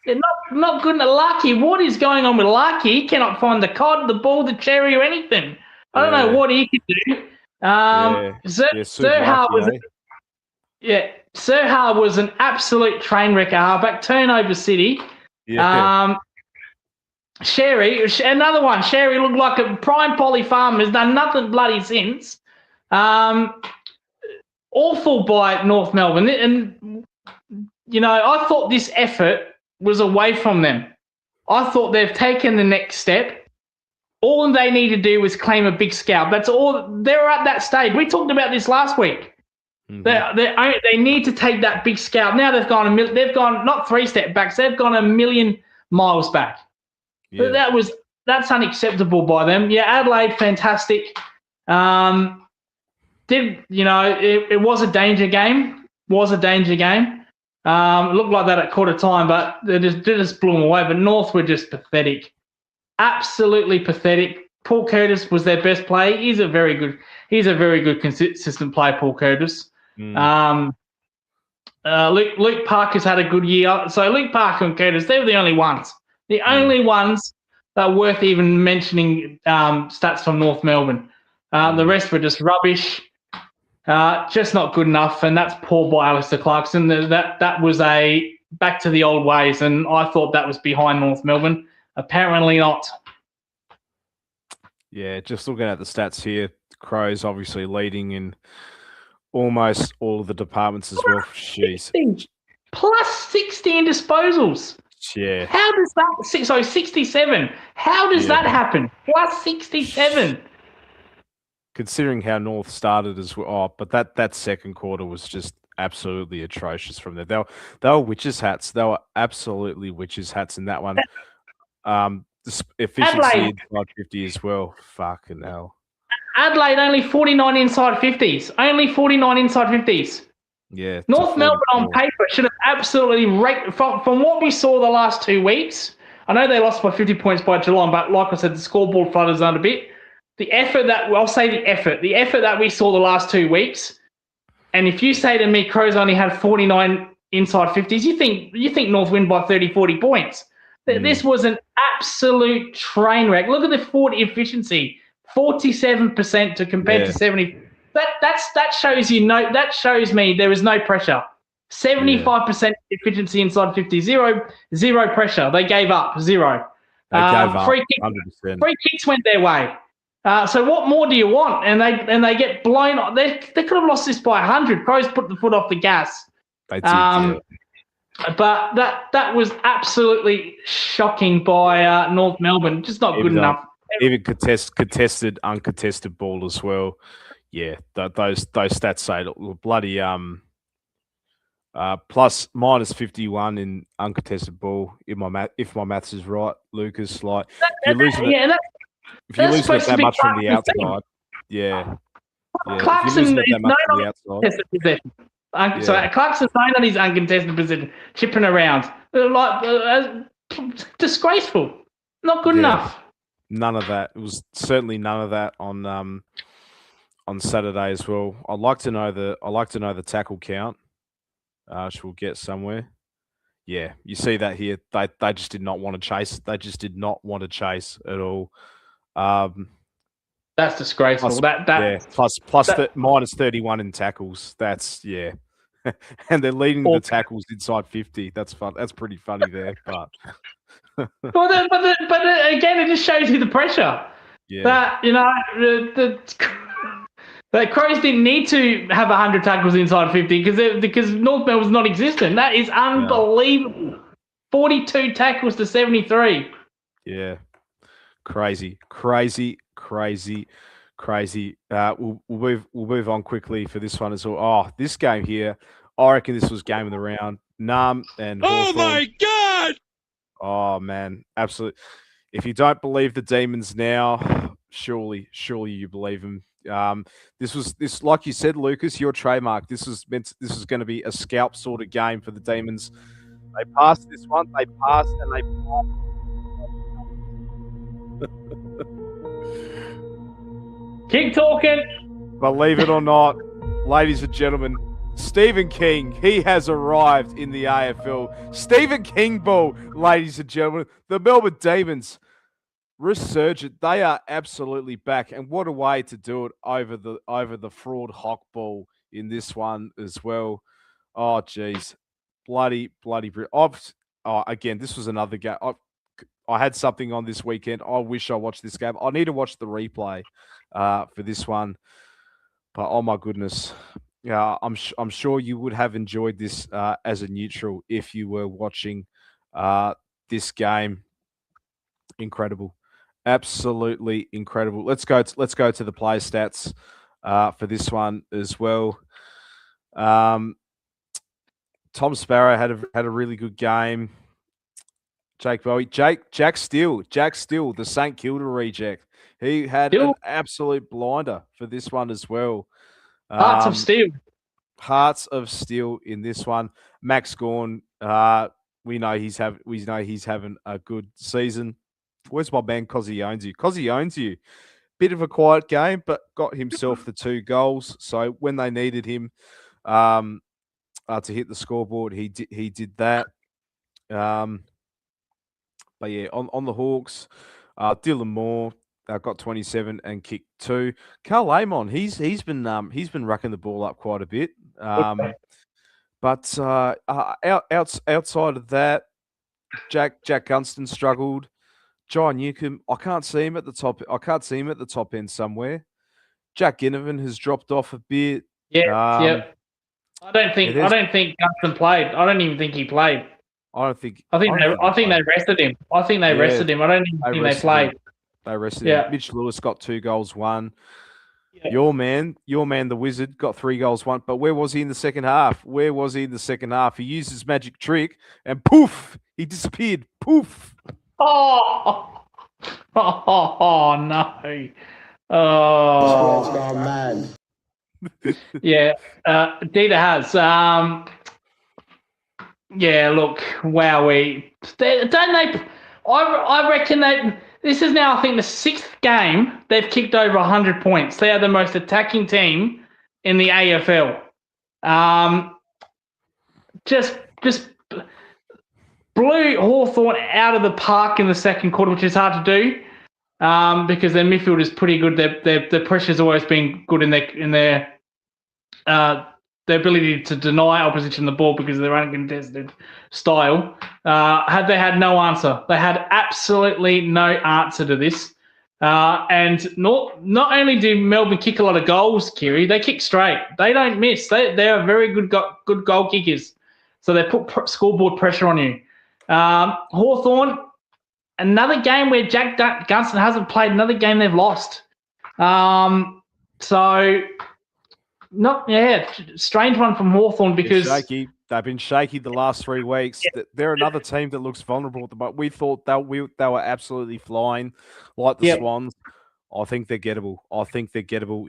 Yeah, not good enough. Lucky, what is going on with Lucky? He cannot find the cod, the ball, the cherry, or anything. I don't know what he can do. Zerha was Yeah, Serha was an absolute train wreck. Halfback, turnover city. Yeah. Sherry, another one. Sherry looked like a prime Polly farm. Has done nothing bloody since. Awful by North Melbourne. And, I thought this effort was away from them. I thought they've taken the next step. All they need to do is claim a big scalp. That's all. They're at that stage. We talked about this last week. Mm-hmm. They need to take that big scalp. Now they've gone not 3 step backs. They've gone 1,000,000 miles back. Yeah. But that's unacceptable by them. Yeah, Adelaide, fantastic. It was a danger game. It looked like that at quarter time, but they just blew them away. But North were just pathetic. Absolutely pathetic. Paul Curtis was their best player. He's a very good consistent player, Paul Curtis. Luke Parker's had a good year. So Luke Parker and Curtis, they were the only ones. The only ones that are worth even mentioning stats from North Melbourne. The rest were just rubbish. Just not good enough, and that's poor by Alistair Clarkson. That was a back to the old ways, and I thought that was behind North Melbourne. Apparently not. Yeah, just looking at the stats here, Crows obviously leading in almost all of the departments as well. Jeez. Plus 60 in disposals. Yeah. How does that... 67. How does that happen? Plus 67. Considering how North started as well. Oh, but that second quarter was just absolutely atrocious from there. They were witches' hats. They were absolutely witches' hats in that one. The efficiency inside 50 as well. Fucking hell. Adelaide only 49 inside 50s. Only 49 inside 50s. Yeah. North Melbourne on paper should have absolutely raked. From what we saw the last 2 weeks, I know they lost by 50 points by Geelong, but like I said, the scoreboard fluttered on a bit. The effort that we saw the last 2 weeks, and if you say to me Crows only had 49 inside 50s, you think North win by 30, 40 points. This was an absolute train wreck. Look at the 40 efficiency, 47% to compared to 70. That shows me there is no pressure. 75% efficiency inside 50, zero pressure. They gave up, zero. They gave up, free 100%. Free kicks went their way. So what more do you want? And they get blown off. They could have lost this by 100. Crows put the foot off the gas. They did, But that was absolutely shocking by North Melbourne. Just not good enough. Even contested, uncontested ball as well. Yeah, those stats say bloody plus minus 51 in uncontested ball. If my maths is right, Lucas. Like if you're losing that much from the outside, Clarkson is known on contested possession. Clarkson's known on his uncontested position, chipping around. Disgraceful. Not good enough. None of that. It was certainly none of that on Saturday as well. I'd like to know the tackle count. Which we'll get somewhere. Yeah, you see that here. They just did not want to chase. They just did not want to chase at all. That's disgraceful. Minus 31 in tackles. That's and they're leading the tackles inside 50. That's fun. That's pretty funny there. But but again, it just shows you the pressure. Yeah. The Crows didn't need to have 100 tackles inside 50 because North Melbourne was non-existent. That is unbelievable. Yeah. 42 tackles to 73. Yeah. Crazy. We'll move on quickly for this one as well. Oh, this game here, I reckon this was game of the round. Nam and Hawthorn. My God! Oh man, absolutely. If you don't believe the Demons now, surely you believe them. This like you said, Lucas, your trademark. This was going to be a scalp sort of game for the Demons. They passed this one. They passed and they passed. Keep talking. Believe it or not, ladies and gentlemen, Stephen King, he has arrived in the AFL. Stephen King ball, ladies and gentlemen. The Melbourne Demons, resurgent. They are absolutely back. And what a way to do it over the fraud Hawk ball in this one as well. Oh, geez. Bloody. Again, this was another game. I had something on this weekend. I wish I watched this game. I need to watch the replay for this one. But oh my goodness, yeah, I'm sure you would have enjoyed this as a neutral if you were watching this game. Incredible, absolutely incredible. Let's go to the play stats for this one as well. Tom Sparrow had a really good game. Jack Steele, the St Kilda reject. He had an absolute blinder for this one as well. Hearts of Steel. Hearts of Steel in this one. Max Gawn, we know he's having a good season. Where's my man Cozzy Owns You? Cozzy Owns You. Bit of a quiet game, but got himself the 2 goals. So when they needed him to hit the scoreboard, he did that. But yeah, on the Hawks, Dylan Moore got 27 and kicked 2. Carl Amon, he's been racking the ball up quite a bit. But outside of that, Jack Gunston struggled. John Newcomb, I can't see him at the top end somewhere. Jack Ginnivan has dropped off a bit. Yeah. I don't think Gunston played. I don't even think he played. I think they rested him. I think they rested him. I don't even think they played. They rested him. Mitch Lewis got 2 goals, 1. Yeah. Your man, the Wizard, got 3 goals, 1. But where was he in the second half? He used his magic trick and poof, he disappeared. Poof. Oh no. Oh, gone mad. Yeah, Dita has. Yeah, look, wowee. Don't they? I reckon that this is now, I think, the 6th game they've kicked over 100 points. They are the most attacking team in the AFL. Just blew Hawthorn out of the park in the second quarter, which is hard to do because their midfield is pretty good. Their pressure's always been good in their ability to deny opposition the ball because of their uncontested style. They had no answer. They had absolutely no answer to this. And not only do Melbourne kick a lot of goals, Kiri, they kick straight. They don't miss. They are very good goal kickers. So they put scoreboard pressure on you. Hawthorn, another game where Jack Gunston hasn't played, another game they've lost. Strange one from Hawthorn because they've been shaky the last 3 weeks. Yeah. They're another team that looks vulnerable at the moment. We thought they were absolutely flying like the Swans. I think they're gettable.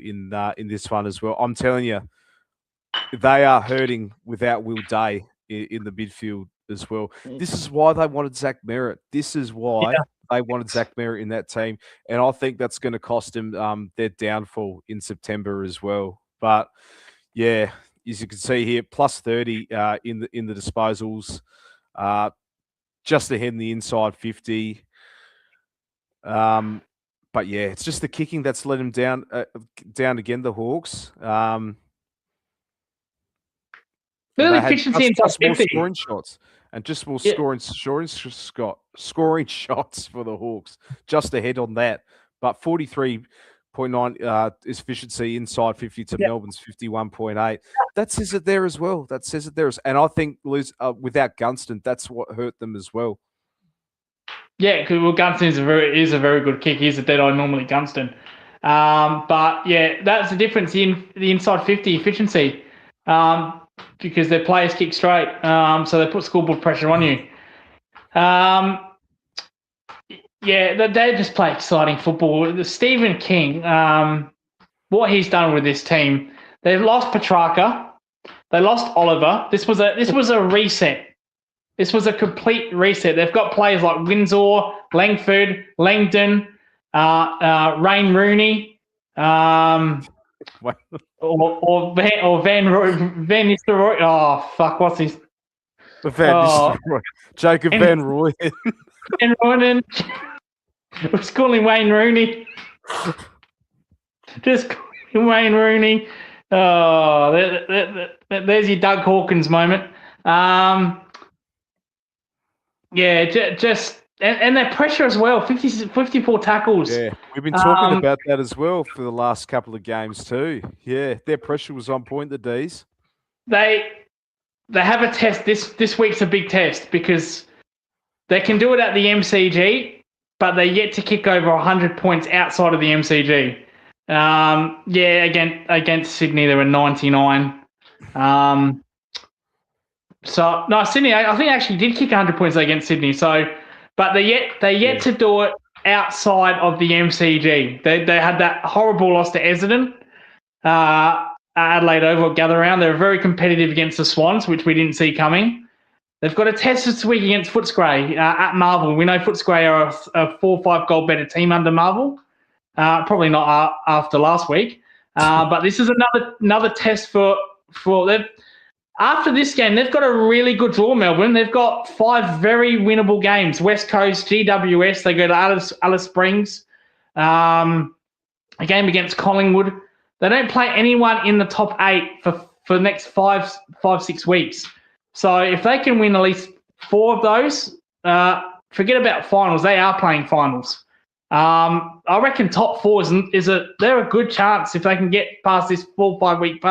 In this one as well. I'm telling you, they are hurting without Will Day in the midfield as well. This is why they wanted Zach Merritt. They wanted Zach Merritt in that team, and I think that's going to cost them their downfall in September as well. But yeah, as you can see here, plus 30 in the disposals, just ahead in the inside 50. But yeah, it's just the kicking that's let them down again. The Hawks. The efficiency in just more scoring shots and just more scoring shots for the Hawks. Just ahead on that, but 43.9 is efficiency inside 50 to Melbourne's 51.8. That says it there as well. And I think without Gunston, that's what hurt them as well. Yeah, because Gunston is a very good kick. He's a dead eye normally, Gunston. But yeah, that's the difference in the inside 50 efficiency. Because their players kick straight, so they put scoreboard pressure on you. They just play exciting football. Stephen King, what he's done with this team, they've lost Petrarca, they lost Oliver. This was a reset. This was a complete reset. They've got players like Windsor, Langford, Langdon, Rain Rooney. Or Van Nistelrooy. Oh fuck! What's his? Nistelrooy. Jacob Van Rooyen. Van Rooyen. Let's call him Wayne Rooney. Just call him Wayne Rooney. Oh, there's your Doug Hawkins moment. Just and their pressure as well. 54 tackles. Yeah, we've been talking about that as well for the last couple of games too. Yeah, their pressure was on point, the D's. They have a test. This week's a big test because they can do it at the MCG, but they're yet to kick over 100 points outside of the MCG. Against Sydney, they were 99. Sydney, I think actually did kick 100 points against Sydney. So, but they're yet to do it outside of the MCG. They had that horrible loss to Essendon, Adelaide Oval Gather Round. They were very competitive against the Swans, which we didn't see coming. They've got a test this week against Footscray at Marvel. We know Footscray are a 4 or 5 goal better team under Marvel. Probably not after last week, but this is another test for them. After this game, they've got a really good draw, Melbourne. They've got 5 very winnable games. West Coast, GWS, they go to Alice Springs. A game against Collingwood. They don't play anyone in the top 8 for the next 5-6 weeks. So if they can win at least 4 of those, forget about finals. They are playing finals. I reckon top 4 they're a good chance if they can get past this 4-5 week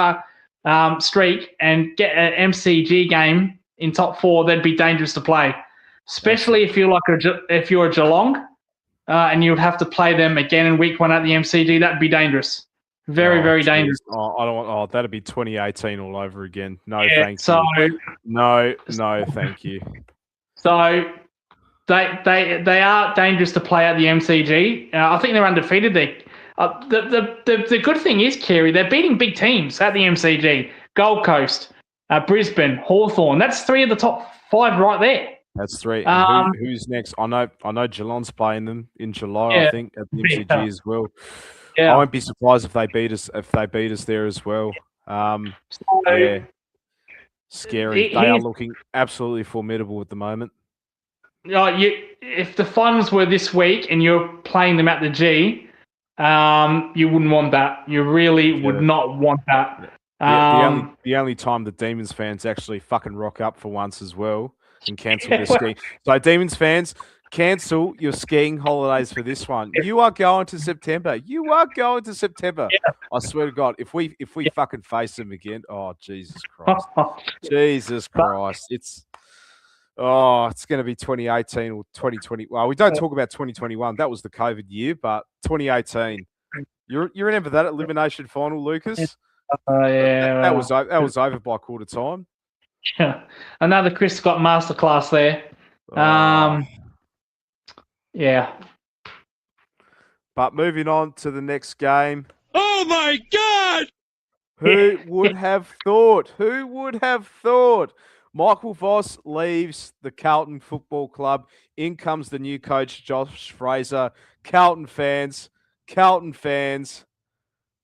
streak and get an MCG game in top 4. They'd be dangerous to play, especially if you're a Geelong, and you would have to play them again in week 1 at the MCG. That'd be dangerous, very dangerous. I don't want. Oh, that'd be 2018 all over again. No, thank you. No, thank you. So they are dangerous to play at the MCG. I think they're undefeated there. The good thing is, Kerry, they're beating big teams at the MCG. Gold Coast, Brisbane, Hawthorn. That's 3 of the top 5 right there. That's 3. And who's next? I know Geelong's playing them in July. I think at the MCG as well. Yeah. I won't be surprised if they beat us there as well. Scary. They are looking absolutely formidable at the moment. If the finals were this week and you're playing them at the G, you wouldn't want that. You really would not want that. The only time the Demons fans actually fucking rock up for once as well and cancel their skiing. So Demons fans, cancel your skiing holidays for this one. You are going to September. I swear to God, if we fucking face them again, oh Jesus Christ, Jesus Christ, it's going to be 2018 or 2020. Well, we don't talk about 2021. That was the COVID year, but 2018. You remember that elimination final, Lucas? That was over by quarter time. Another Chris Scott masterclass there. But moving on to the next game. Oh my God! Who would have thought? Michael Voss leaves the Carlton Football Club. In comes the new coach, Josh Fraser. Carlton fans,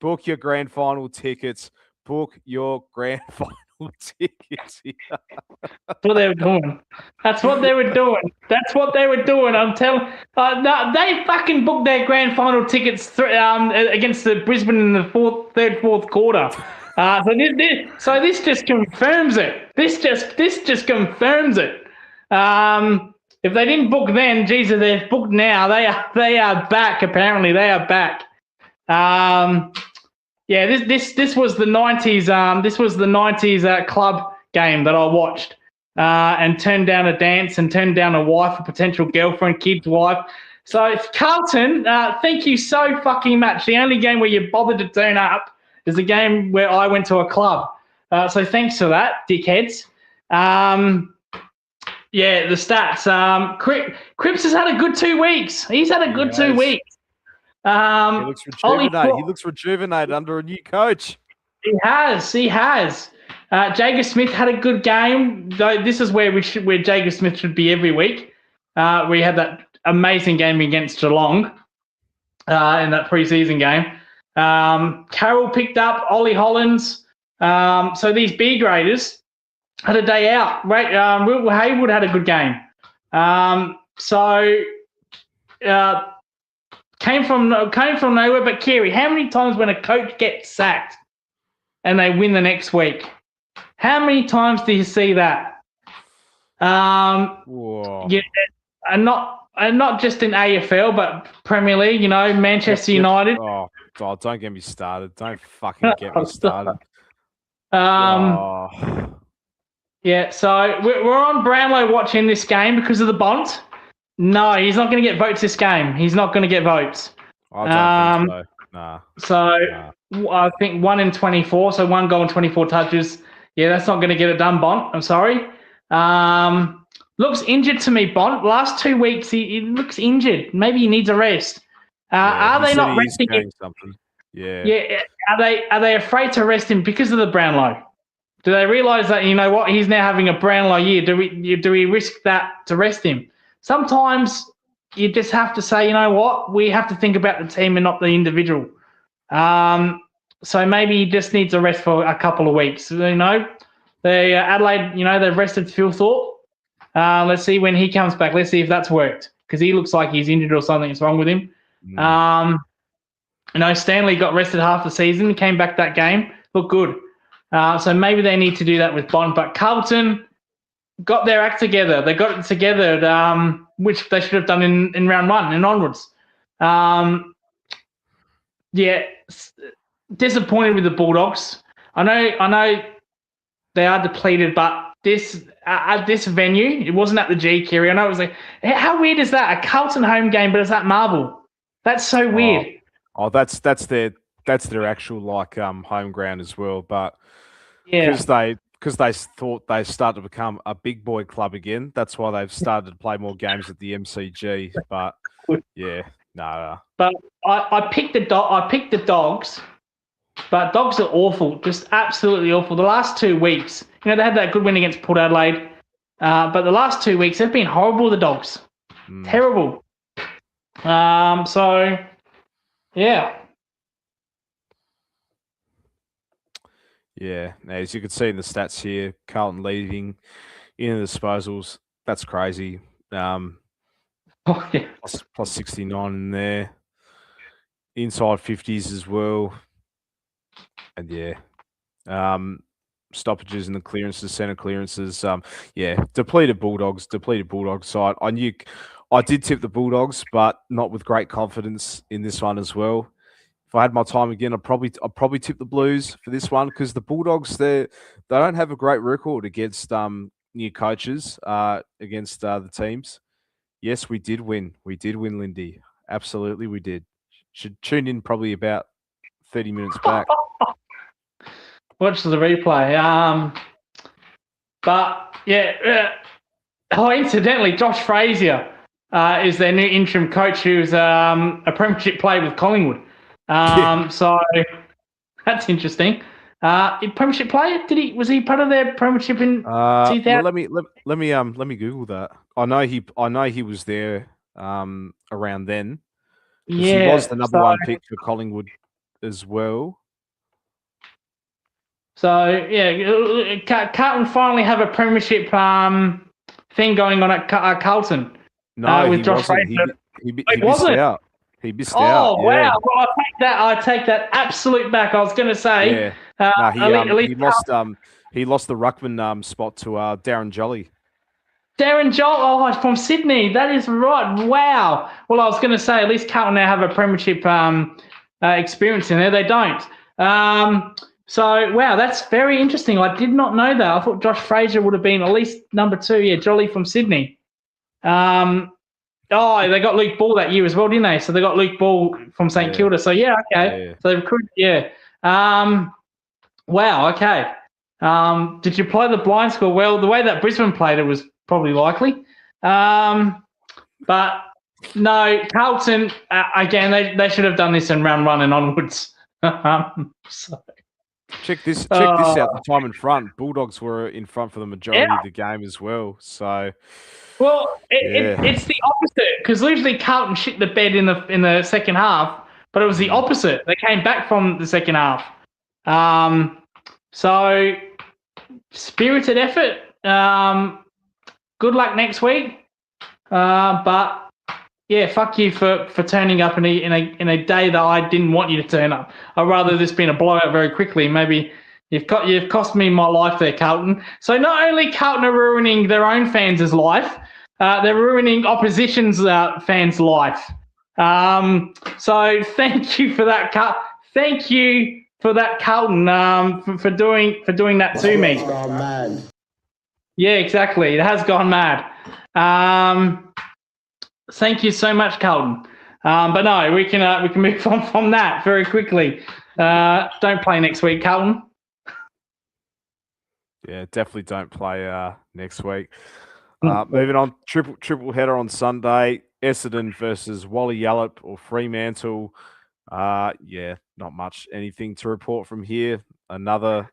book your grand final tickets. That's what they were doing. That's what they were doing. I'm telling. They fucking booked their grand final tickets against the Brisbane in the fourth quarter. So this just confirms it. This just confirms it. If they didn't book then, Jesus, they've booked now. They are back. Apparently, they are back. This was the 90s. This was the 90s club game that I watched and turned down a dance and turned down a wife, a potential girlfriend, kid's wife. So Carlton, thank you so fucking much. The only game where you bothered to turn up is the game where I went to a club. So thanks for that, dickheads. The stats. Cripps has had a good 2 weeks. He's had a good 2 weeks. He looks rejuvenated. He looks rejuvenated under a new coach. He has. Jager Smith had a good game. Though this is where Jager Smith should be every week. We had that amazing game against Geelong in that preseason game. Carroll picked up Ollie Hollins. So these B graders had a day out. Will Haywood had a good game. Came from nowhere. But Kerry, how many times when a coach gets sacked, and they win the next week. How many times do you see that? Whoa. Yeah, and not just in AFL, but Premier League. Manchester United. Oh, don't get me started. Don't fucking get me started. Yeah, so we're on Brownlow watching this game because of the Bont. No, he's not going to get votes this game. He's not going to get votes. I don't think so. Nah. So I think 1 in 24, so 1 goal and 24 touches. Yeah, that's not going to get it done, Bont. I'm sorry. Looks injured to me, Bont. Last 2 weeks, he looks injured. Maybe he needs a rest. Are they not resting him? Something. Yeah. Yeah. Are they afraid to rest him because of the Brownlow? Do they realise that, he's now having a Brownlow year? Do we risk that to rest him? Sometimes you just have to say, we have to think about the team and not the individual. So maybe he just needs a rest for a couple of weeks. Adelaide, they've rested Phil Thorpe. Let's see when he comes back. Let's see if that's worked, because he looks like he's injured or something's wrong with him. Stanley got rested half the season, came back that game, looked good. So maybe they need to do that with Bond. But Carlton got their act together. They got it together, which they should have done in round 1 and onwards. Disappointed with the Bulldogs. I know they are depleted, but this at this venue, it wasn't at the G, Kiri. I know it was like, how weird is that? A Carlton home game, but it's at Marvel. That's so weird. That's their actual home ground as well, but yeah, because they thought they started to become a big boy club again. That's why they've started to play more games at the MCG. But yeah, no. But I picked the Dogs, but Dogs are awful, just absolutely awful. The last 2 weeks, they had that good win against Port Adelaide, but the last 2 weeks they've been horrible. The Dogs, terrible. So yeah. Yeah, now, as you can see in the stats here, Carlton leading in the disposals. That's crazy. Plus 69 in there. Inside 50s as well. And stoppages in the clearances, centre clearances. Depleted Bulldogs side. I did tip the Bulldogs, but not with great confidence in this one as well. If I had my time again, I'd probably tip the Blues for this one, because the Bulldogs, they don't have a great record against new coaches against the teams. Yes, we did win. We did win, Lindy. Absolutely, we did. Should tune in probably about 30 minutes back. Watch the replay. But yeah. Incidentally, Josh Frazier is their new interim coach, who's a premiership player with Collingwood. So that's interesting. Premiership player? Was he part of their premiership in 2000? Let me Google that. I know he was there around then. Yeah, he was the number 1 pick for Collingwood as well. So yeah, Carlton finally have a premiership thing going on at Carlton. No, with Josh Fraser. He missed out. He missed out. Oh wow! Well, I take that absolute back. I was going to say, he lost the ruckman spot to Darren Jolly. Darren Jolly, from Sydney. That is right. Wow. Well, I was going to say, at least Carlton now have a premiership experience in there. They don't. So wow, that's very interesting. I did not know that. I thought Josh Fraser would have been at least number 2. Yeah, Jolly from Sydney. They got Luke Ball that year as well, didn't they? So they got Luke Ball from St Kilda. So okay. Yeah. So they recruited. Yeah. Wow. Okay. Did you play the blind score? Well, the way that Brisbane played it was probably likely. But no, Carlton again. They should have done this in round 1 and onwards. Check this out. The time in front, Bulldogs were in front for the majority of the game as well. So. Well, it's the opposite, because usually Carlton shit the bed in the second half, but it was the opposite. They came back from the second half. So spirited effort. Good luck next week. But yeah, fuck you for turning up in a day that I didn't want you to turn up. I'd rather this been a blowout very quickly. Maybe You've cost me my life there, Carlton. So not only Carlton are ruining their own fans' life, they're ruining opposition's fans' life. So thank you for that, thank you for that, Carlton, for doing that to me. It's gone mad. Yeah, exactly. It has gone mad. Thank you so much, Carlton. But no, we can move on from that very quickly. Don't play next week, Carlton. Yeah, definitely don't play next week. Moving on, triple header on Sunday. Essendon versus Wally Yallop or Fremantle. Yeah, not much anything to report from here. Another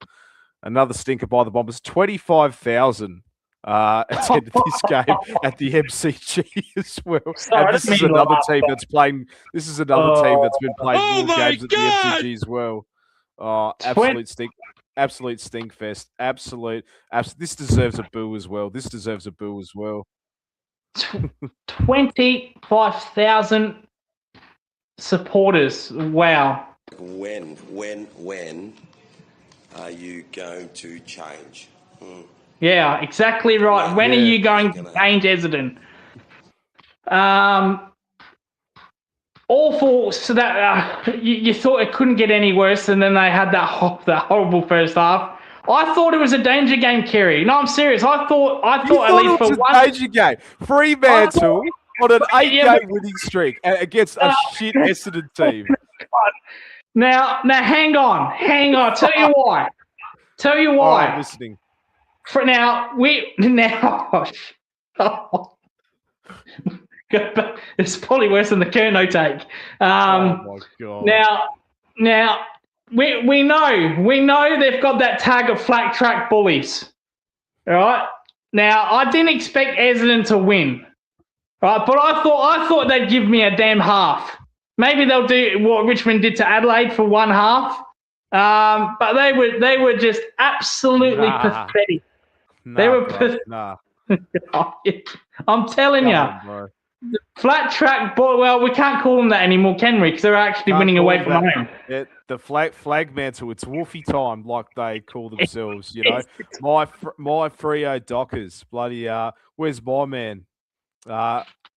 stinker by the Bombers. 25,000 attended this game at the MCG as well. Sorry, and this is another team that's playing. This is another team that's been playing more games at the MCG as well. Oh, absolute stink. Absolute stink fest. This deserves a boo as well. 25,000 supporters. Wow. When are you going to change? Yeah, exactly right. When are you going to change Essendon? Awful. So that you thought it couldn't get any worse, and then they had that horrible first half. I thought it was a danger game, Kerry. No, I'm serious. I thought at least it was a danger game. Fremantle on an 8-game winning streak against a shit Essendon team. Now, hang on. Tell you why. Oh, I'm listening. It's probably worse than the Kerno take. Oh my god! Now we know they've got that tag of flat track bullies. All right. Now I didn't expect Essendon to win, right? But I thought they'd give me a damn half. Maybe they'll do what Richmond did to Adelaide for one half. But they were just absolutely pathetic. I'm telling you. Flat track, well, we can't call them that anymore, can we? Because they're actually winning away from home. Yeah, the flag mantle, it's Wolfie time, like they call themselves. You know, my Freo Dockers, bloody. Where's my man?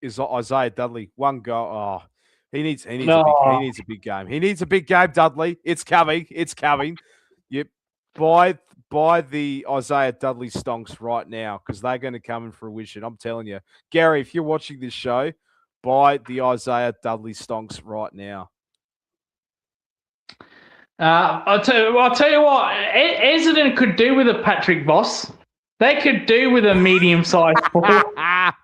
Is Isaiah Dudley? One goal. Oh, he needs a big game. He needs a big game, Dudley. It's coming. Yep. Buy the Isaiah Dudley stonks right now because they're going to come in fruition. I'm telling you. Gary, if you're watching this show, buy the Isaiah Dudley stonks right now. I'll tell you what, Essendon could do with a Patrick Voss. They could do with a medium-sized ball. How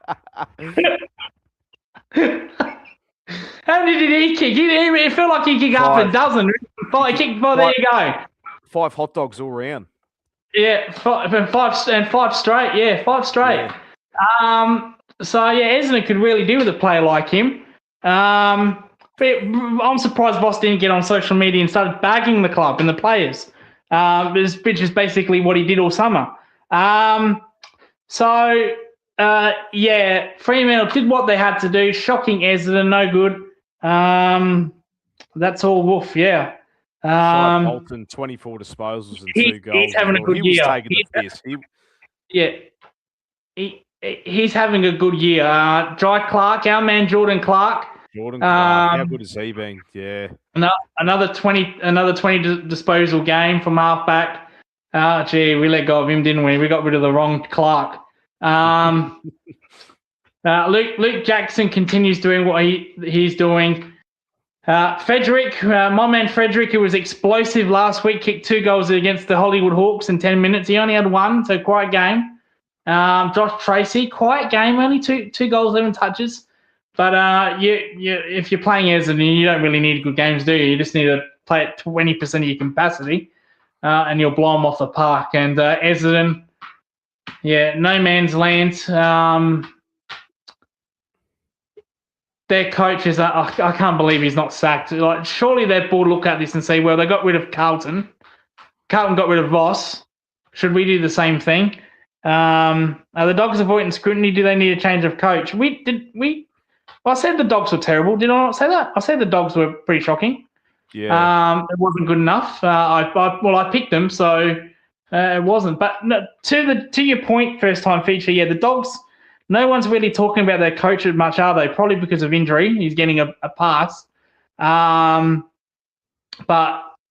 many did he kick? It felt like he kicked half a dozen. There you go. 5 hot dogs all round. Yeah, five straight. Yeah, 5 straight. Yeah. So yeah, Essendon could really do with a player like him. But I'm surprised Voss didn't get on social media and started bagging the club and the players, which is basically what he did all summer. Fremantle did what they had to do. Shocking Essendon, no good. That's all woof, yeah. Bolton, 24 disposals and 2 goals. He's having a good year. Was taking the piss. He's having a good year. Jai Clark, our man Jordan Clark. How good has he been? Yeah. Another 20 disposal game from halfback. We let go of him, didn't we? We got rid of the wrong Clark. Luke Jackson continues doing what he's doing. Frederick, my man Frederick, who was explosive last week, kicked 2 goals against the Hollywood Hawks in 10 minutes. He only had 1, so quiet game. Josh Tracy, quiet game, only two goals, 11 touches. But if you're playing Essendon, you don't really need good games, do you? You just need to play at 20% of your capacity, and you'll blow them off the park. And Essendon, no man's land. Their coach is, I can't believe he's not sacked. Like, surely their board look at this and say, well, they got rid of Carlton. Carlton got rid of Voss. Should we do the same thing? Are the Dogs avoiding scrutiny? Do they need a change of coach? I said the Dogs were terrible. Did I not say that? I said the Dogs were pretty shocking. Yeah. It wasn't good enough. I picked them, so it wasn't. But no, to your point, first time feature. Yeah, the Dogs. No one's really talking about their coach much, are they? Probably because of injury. He's getting a pass. But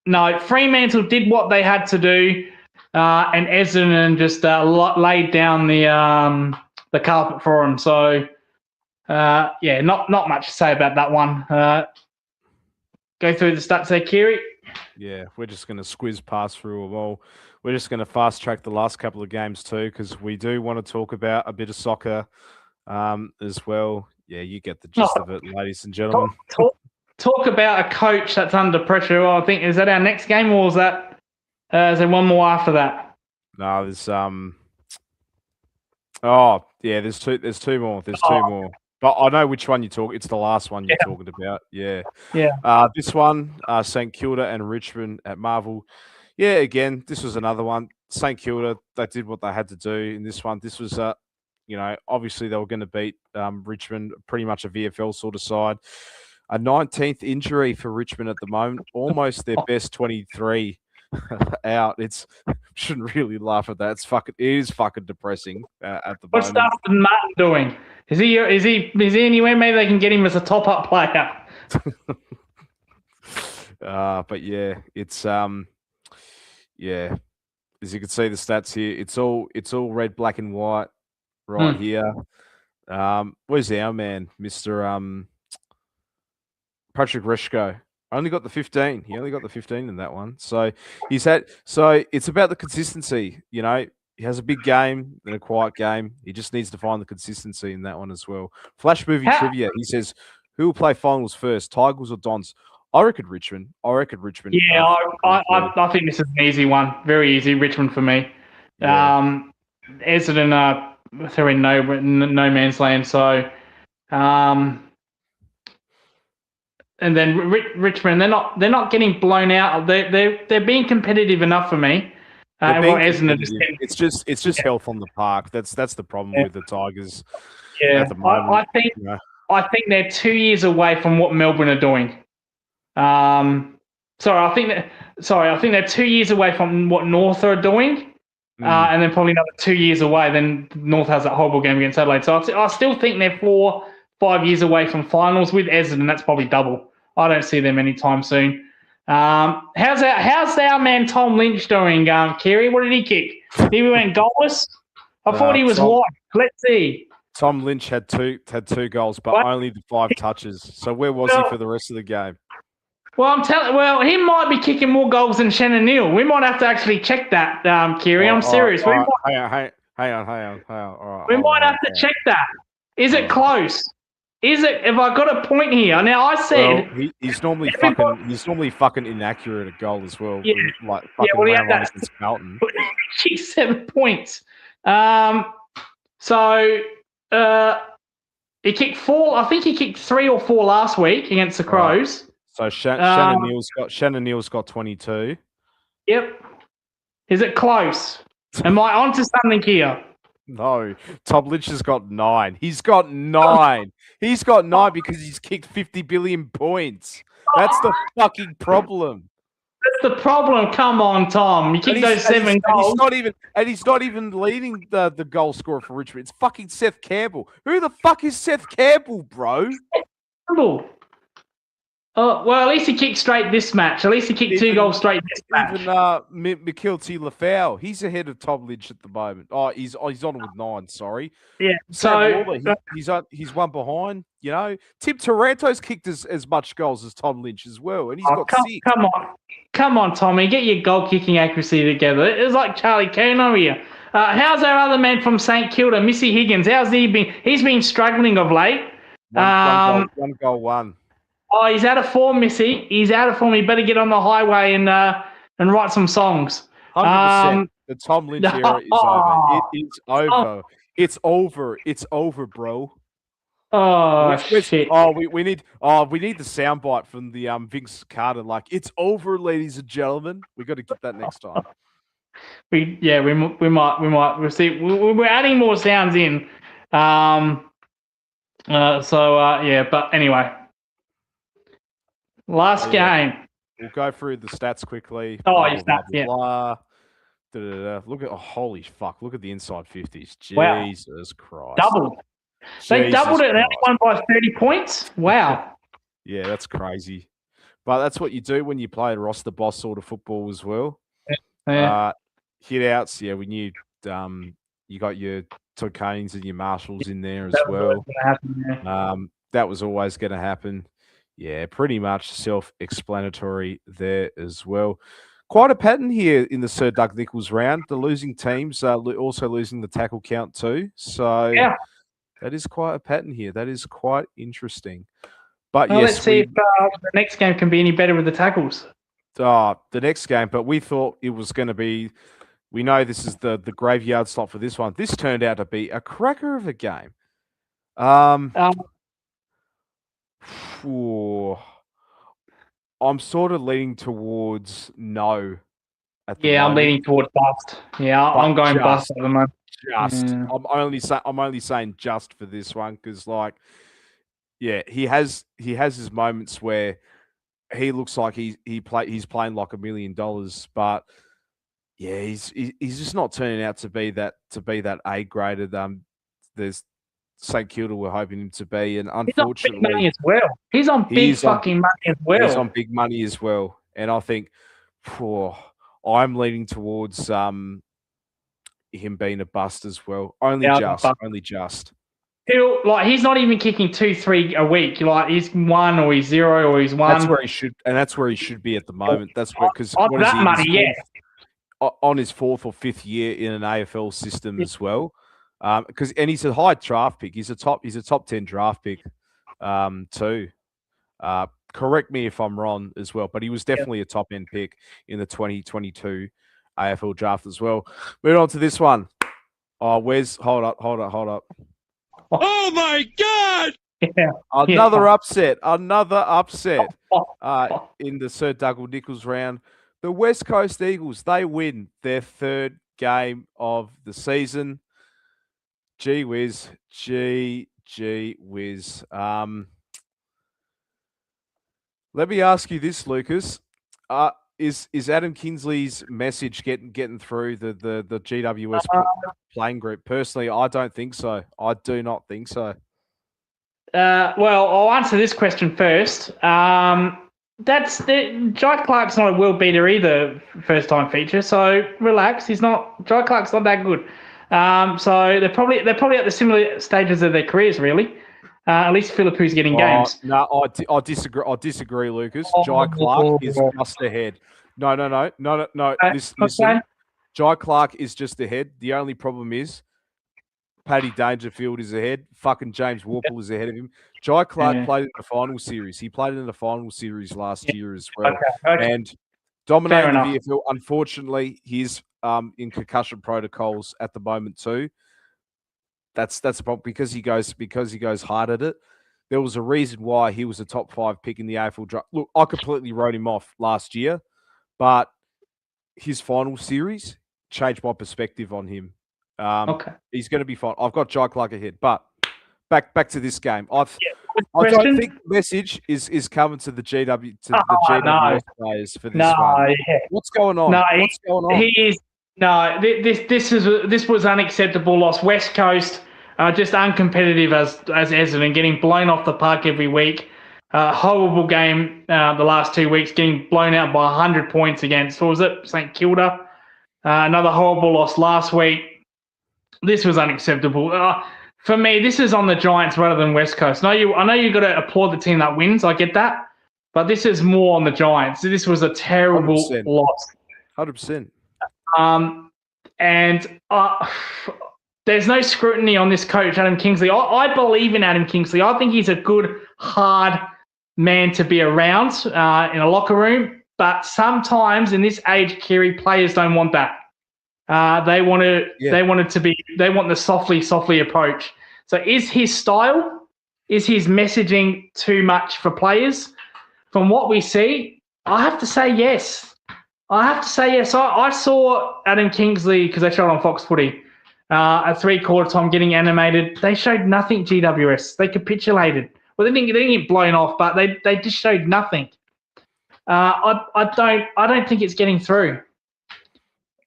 no, Fremantle did what they had to do, and Essendon just laid down the carpet for him. So not much to say about that one. Go through the stats there, Kiri. Yeah, we're just going to squiz past through them all. We're just going to fast track the last couple of games too, because we do want to talk about a bit of soccer as well. Yeah, you get the gist of it, ladies and gentlemen. Talk about a coach that's under pressure. Well, I think, is that our next game, or is that is there one more after that? No, there's oh yeah, there's two more. There's two more. But I know which one you talk. It's the last one you're talking about. Yeah. Yeah. This one, St Kilda and Richmond at Marvel. Yeah, again, this was another one. St Kilda, they did what they had to do in this one. This was, obviously they were going to beat Richmond, pretty much a VFL sort of side. A 19th injury for Richmond at the moment, almost their best 23 out. Shouldn't really laugh at that. It is fucking depressing at the moment. What's Dustin Martin doing? Is he anywhere? Maybe they can get him as a top up player. But yeah, it's yeah. As you can see the stats here, it's all red, black, and white right here. Where's our man, Mr. Patrick Reshko? Only got the 15. He only got the 15 in that one. So it's about the consistency, you know. He has a big game and a quiet game. He just needs to find the consistency in that one as well. Flash movie trivia. He says, who will play finals first, Tigers or Dons? I reckon Richmond. Yeah, I think this is an easy one. Very easy. Richmond for me. Yeah. Essendon, they're in no man's land. So, and then Richmond, they're not getting blown out. They're being competitive enough for me. It's just health on the park. That's the problem with the Tigers. Yeah, at the moment. I think they're 2 years away from what Melbourne are doing. I think they're 2 years away from what North are doing, and then probably another 2 years away. Then North has that horrible game against Adelaide. So I still think they're 4-5 years away from finals with Essendon. That's probably double. I don't see them anytime soon. How's our man Tom Lynch doing, Kiri? What did he kick? He went goalless. I thought he was white. Let's see. Tom Lynch had two goals, but only the 5 touches. So where was he for the rest of the game? Well, he might be kicking more goals than Shannon Neal. We might have to actually check that, Kiri. I'm serious. Hang on. All right, we might have to check that. Is it close? Have I got a point here? Now I said he's normally fucking inaccurate at goal as well. Yeah, he had that against Carlton. Geez, 7 points. He kicked 4. I think he kicked 3 or 4 last week against the Crows. Right. So Shannon Neal's got 22. Yep. Is it close? Am I onto something here? No. Tom Lynch has got 9. He's got 9. He's got 9 because he's kicked 50 billion points. That's the fucking problem. That's the problem. Come on, Tom. You kicked those 7 goals. He's not even leading the goal scorer for Richmond. It's fucking Seth Campbell. Who the fuck is Seth Campbell, bro? Campbell. Oh, well, at least he kicked straight this match. At least he kicked 2 goals straight this match. Even Mikilti Lafau, he's ahead of Tom Lynch at the moment. Oh, he's on with 9, sorry. Yeah, so he's one behind, you know. Tim Taranto's kicked as much goals as Tom Lynch as well, and he's got 6. Come on, Tommy, get your goal-kicking accuracy together. It's like Charlie Curnow here. How's our other man from St Kilda, Missy Higgins? How's he been? He's been struggling of late. One goal. Oh, he's out of form, Missy. He's out of form. He better get on the highway and write some songs. 100%. The Tom Lynch era is over. It is over. It's over. It's over, bro. Oh shit! We need the soundbite from the Vince Carter. Like, it's over, ladies and gentlemen. We got to get that next time. We might. We'll see. We're adding more sounds in. But anyway. Last game. We'll go through the stats quickly. Oh, Blah, your blah, stats, blah, yeah. blah. Da-da-da. Look at holy fuck! Look at the inside 50s. Wow. Jesus Christ! Doubled. They doubled it and they won by 30 points. Wow. Yeah, that's crazy. But that's what you do when you play roster boss sort of football as well. Yeah. Hit outs, yeah. We knew you got your Tocanes and your Marshalls in there as That was well. always gonna happen, yeah. That was always going to happen. Yeah, pretty much self-explanatory there as well. Quite a pattern here in the Sir Doug Nicolls round. The losing teams are also losing the tackle count too. So Yeah. that is quite a pattern here. That is quite interesting. But Well, yes, let's see if the next game can be any better with the tackles. the next game, but we thought it was going to be. We know this is the graveyard slot for this one. This turned out to be a cracker of a game. I'm sort of leaning towards no. At the Yeah, moment. I'm leaning towards bust. Yeah, I'm going bust at the moment. Just, Yeah. I'm only saying just for this one because, like, yeah, he has his moments where he looks like he's playing like $1 million, but yeah, he's just not turning out to be that A graded. There's St Kilda were hoping him to be, and unfortunately, he's on big money as well. He's on big fucking money as well. He's on big money as well, and I think, I'm leaning towards him being a bust as well. Only just. He's not even kicking 2-3 a week. Like he's 1 or he's 0 or he's 1. That's where he should be at the moment. That's where because on that money, yeah. On his 4th or 5th year in an AFL system as well, because he's a high draft pick. He's a top 10 draft pick, too. Correct me if I'm wrong as well, but he was definitely a top end pick in the 2022 AFL draft as well. Moving on to this one. Oh, hold up. Oh my God! Yeah. Another upset in the Sir Doug Nicolls round. The West Coast Eagles, they win their 3rd game of the season. Gee whiz. Let me ask you this, Lucas. Is Adam Kingsley's message getting through the GWS playing group? Personally, I don't think so. I do not think so. Well, I'll answer this question first. Jai Clark's not a world beater either, first time feature. So relax. Jai Clark's not that good. So they're probably at the similar stages of their careers, really. At least Philippu's getting games. No, I disagree, Lucas. Jai Clark is just ahead. No. Listen. Jai Clark is just ahead. The only problem is Paddy Dangerfield is ahead. Fucking James Warple is ahead of him. Jai Clark played in the final series. He played in the final series last year as well. Okay. And dominating the VFL. Unfortunately, he's in concussion protocols at the moment too. That's a problem because he goes hard at it. There was a reason why he was a top 5 pick in the AFL draft. Look, I completely wrote him off last year, but his final series changed my perspective on him. He's going to be fine. I've got Jai Clark ahead, but back to this game. I don't think the message is coming to the GWS players for this one. Yeah. What's going on? What's going on? He is. No, this was unacceptable loss. West Coast just uncompetitive as Essendon, getting blown off the park every week. Horrible game the last 2 weeks, getting blown out by 100 points against, what was it, St Kilda? Another horrible loss last week. This was unacceptable. For me, this is on the Giants rather than West Coast. I know you've got to applaud the team that wins. I get that. But this is more on the Giants. This was a terrible 100%. loss. 100%. And there's no scrutiny on this coach, Adam Kingsley. I believe in Adam Kingsley. I think he's a good, hard man to be around in a locker room. But sometimes in this age, Kiri, players don't want that. They want the softly approach. So is his style, is his messaging too much for players? From what we see, I have to say yes. I saw Adam Kingsley, because they showed on Fox Footy, at 3/4 time getting animated. They showed nothing, GWS. They capitulated. Well, they didn't get blown off, but they just showed nothing. I don't think it's getting through.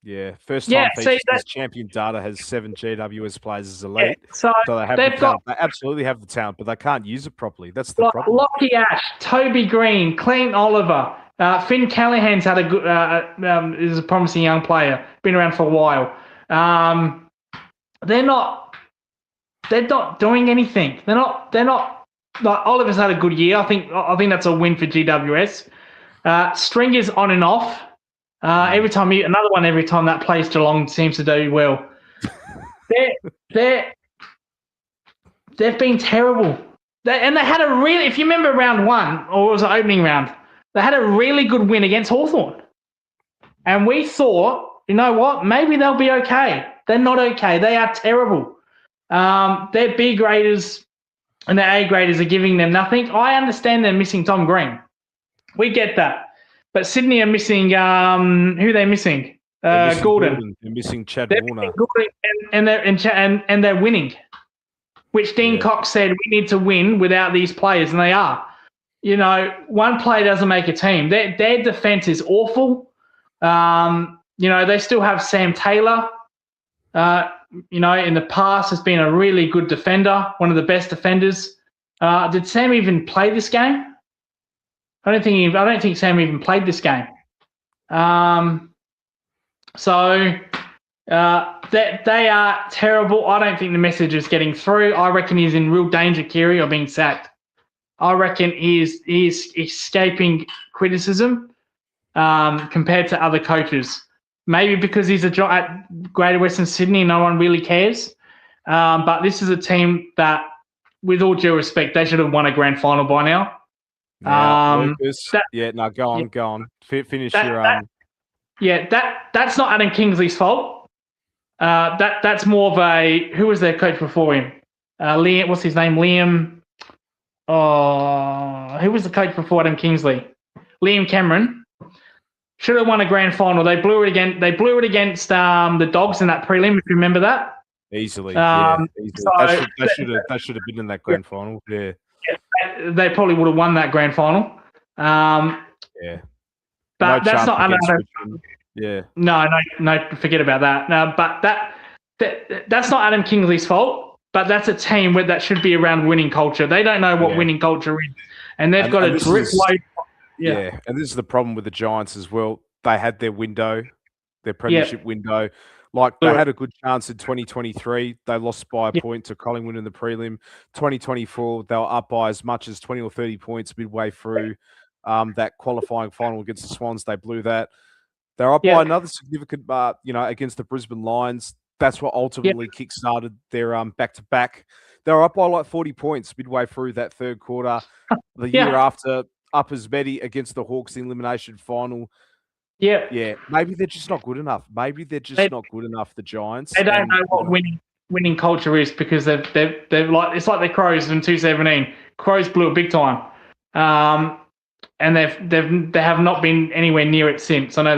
Yeah, first Yeah, time see, features this champion data has 7 GWS players as elite. so So they have the they've got talent. They absolutely have the talent, but they can't use it properly. That's the problem. Lockie Ash, Toby Green, Clean Oliver, Finn Callahan's had a good is a promising young player, been around for a while. They're not doing anything. They're not like Oliver's had a good year. I think that's a win for GWS. Stringer's on and off. Every time that plays Geelong seems to do well. They've been terrible. They had a really, if you remember round one, or it was the opening round, they had a really good win against Hawthorn. And we thought, you know what, maybe they'll be okay. They're not okay. They are terrible. Their B graders and their A graders are giving them nothing. I understand they're missing Tom Green. We get that. But Sydney are missing, who are they missing? Gordon. They're missing Chad Warner. And they're winning. Which Dean Cox said, we need to win without these players, and they are. You know, one player doesn't make a team. Their defense is awful. They still have Sam Taylor. In the past has been a really good defender, one of the best defenders. Did Sam even play this game? I don't think Sam even played this game. They are terrible. I don't think the message is getting through. I reckon he's in real danger, Kiri, of being sacked. I reckon he's escaping criticism compared to other coaches. Maybe because he's at Greater Western Sydney, no one really cares. But this is a team that, with all due respect, they should have won a grand final by now. Lucas. Go on. Finish your. That's not Adam Kingsley's fault. That's more of a, who was their coach before him? Liam. What's his name? Liam. Oh, who was the coach before Adam Kingsley? Liam Cameron. Should have won a grand final. They blew it again. They blew it against the Dogs in that prelim. If you remember that. Easily. Easily. So, they should have been in that grand final. Yeah. They probably would have won that grand final. But that's not under. Yeah. No, forget about that. No, but that's not Adam Kingsley's fault. But that's a team that should be around winning culture. They don't know what winning culture is, and they've got a drip load. Yeah, and this is the problem with the Giants as well. They had their window, their premiership window. Like, they had a good chance in 2023. They lost by a point to Collingwood in the prelim. 2024, they were up by as much as 20 or 30 points midway through that qualifying final against the Swans. They blew that. They're up by another significant, against the Brisbane Lions. That's what ultimately kickstarted their back-to-back. They were up by like 40 points midway through that third quarter. The year after, up as many against the Hawks in the elimination final. Yeah. Maybe they're just not good enough. The Giants. They don't know what winning culture is, because they're like, it's like the Crows in 2017. Crows blew it big time, and they have not been anywhere near it since. I know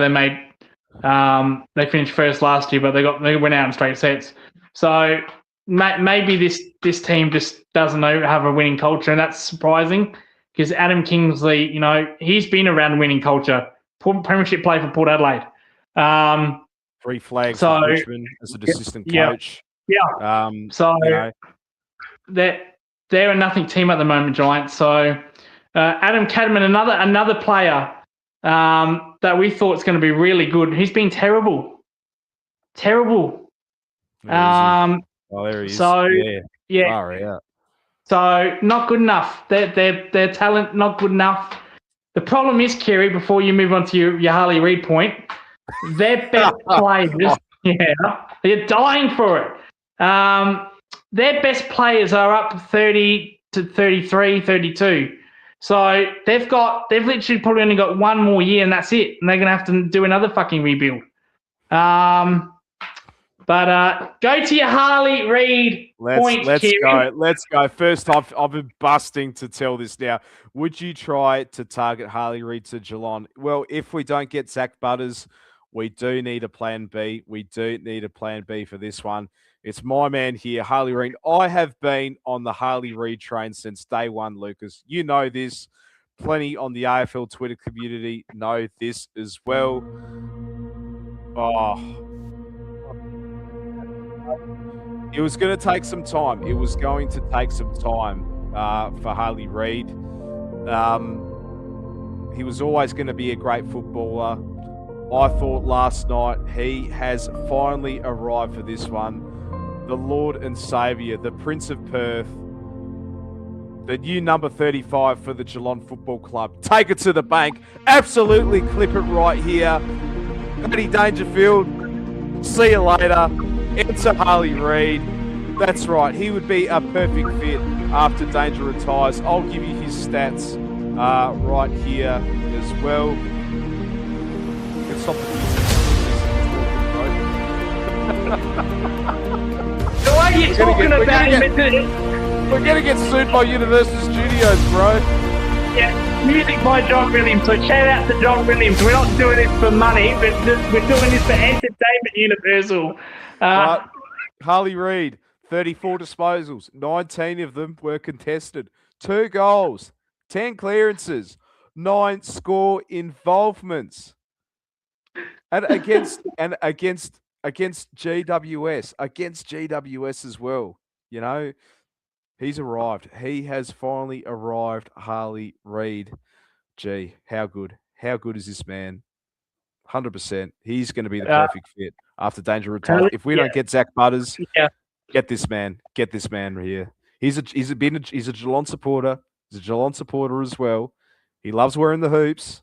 they finished first last year, but they went out in straight sets. So maybe this team just doesn't have a winning culture, and that's surprising. Because Adam Kingsley, he's been around winning culture. Premiership play for Port Adelaide. 3 flags for Richmond as an assistant coach. They're a nothing team at the moment, Giants. So Adam Cadman, another player that we thought is going to be really good. He's been terrible. Terrible. There he is. So yeah. So not good enough. Their talent not good enough. The problem is, Kerry, before you move on to your Harley Reid point, their best players, they're dying for it. Their best players are up 30 to 33, 32. So they've literally probably only got one more year, and that's it. And they're going to have to do another fucking rebuild. But go to your Harley Reid point, Kieran. Let's go. First off, I've been busting to tell this now. Would you try to target Harley Reid to Geelong? Well, if we don't get Zach Butters, we do need a plan B. We do need a plan B for this one. It's my man here, Harley Reid. I have been on the Harley Reid train since day one, Lucas. You know this. plenty on the AFL Twitter community know this as well. Oh, it was going to take some time. It was going to take some time for Harley Reid. He was always going to be a great footballer. I thought last night he has finally arrived for this one. The Lord and Saviour, the Prince of Perth, the new number 35 for the Geelong Football Club. Take it to the bank. Absolutely clip it right here. Paddy Dangerfield, see you later. Enter Harley Reid. That's right. He would be a perfect fit after Danger retires. I'll give you his stats right here as well. Let's stop the music. The way you're talking about him, we're going to get sued by Universal Studios, bro. Yeah, music by John Williams. So shout out to John Williams. We're not doing this for money, but we're doing this for entertainment, Universal. Harley Reid, 34 disposals. 19 of them were contested. 2 goals, 10 clearances, 9 score involvements. And against GWS as well. You know, he's arrived. He has finally arrived, Harley Reid. Gee, how good. How good is this man? 100%. He's going to be the perfect fit after Danger retires. If we don't get Zach Butters, get this man. Get this man here. He's a Geelong supporter. He's a Geelong supporter as well. He loves wearing the hoops.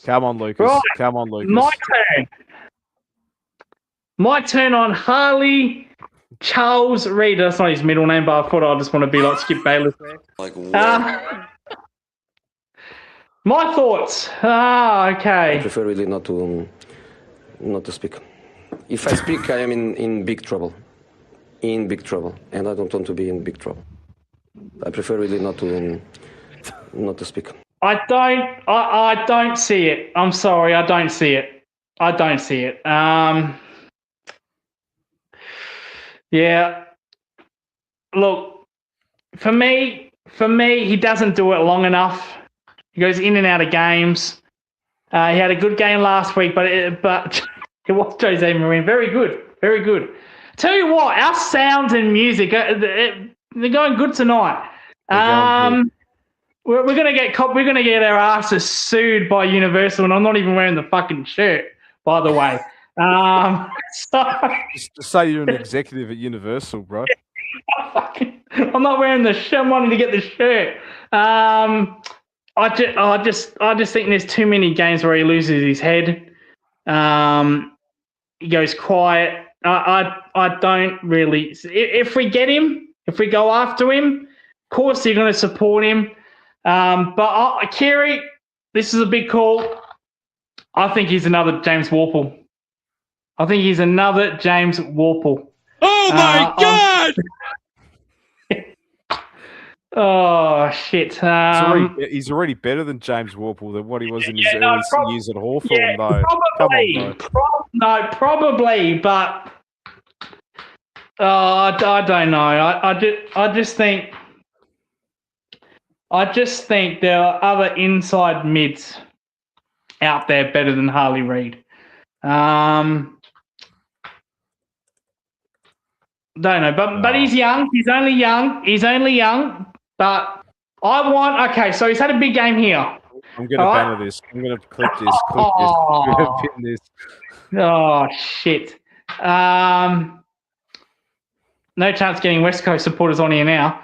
Come on, Lucas. Right. Come on, Lucas. My turn on Harley Charles Reid. That's not his middle name, but I thought I just want to be like Skip Bayless there. Like what? My thoughts. I Okay. prefer really not to speak. If I speak, I am in big trouble. In big trouble. And I don't want to be in big trouble. I prefer really not to speak. I don't see it. I'm sorry, I don't see it. Yeah. Look, for me, he doesn't do it long enough. He goes in and out of games. He had a good game last week, but it was Jose Marine. Very good. Very good. Tell you what, our sounds and music, they're going good tonight. We're gonna get our asses sued by Universal, and I'm not even wearing the fucking shirt, by the way. Just say you're an executive at Universal, bro. I'm not wearing the shirt. I'm wanting to get the shirt. I just think there's too many games where he loses his head. He goes quiet. I don't really. If we get him, if we go after him, of course you're going to support him. But Kiri, this is a big call. I think he's another James Warple. Oh my God! Oh shit! He's already better than James Warple than what he was in his early years at Hawthorn, though. Probably. Come on, bro. Probably, but I don't know. I just think there are other inside mids out there better than Harley Reid. Don't know, but he's young. He's only young. But so he's had a big game here. I'm going to banner this. I'm going to clip this. I'm going to pin this. Oh, shit. No chance getting West Coast supporters on here now.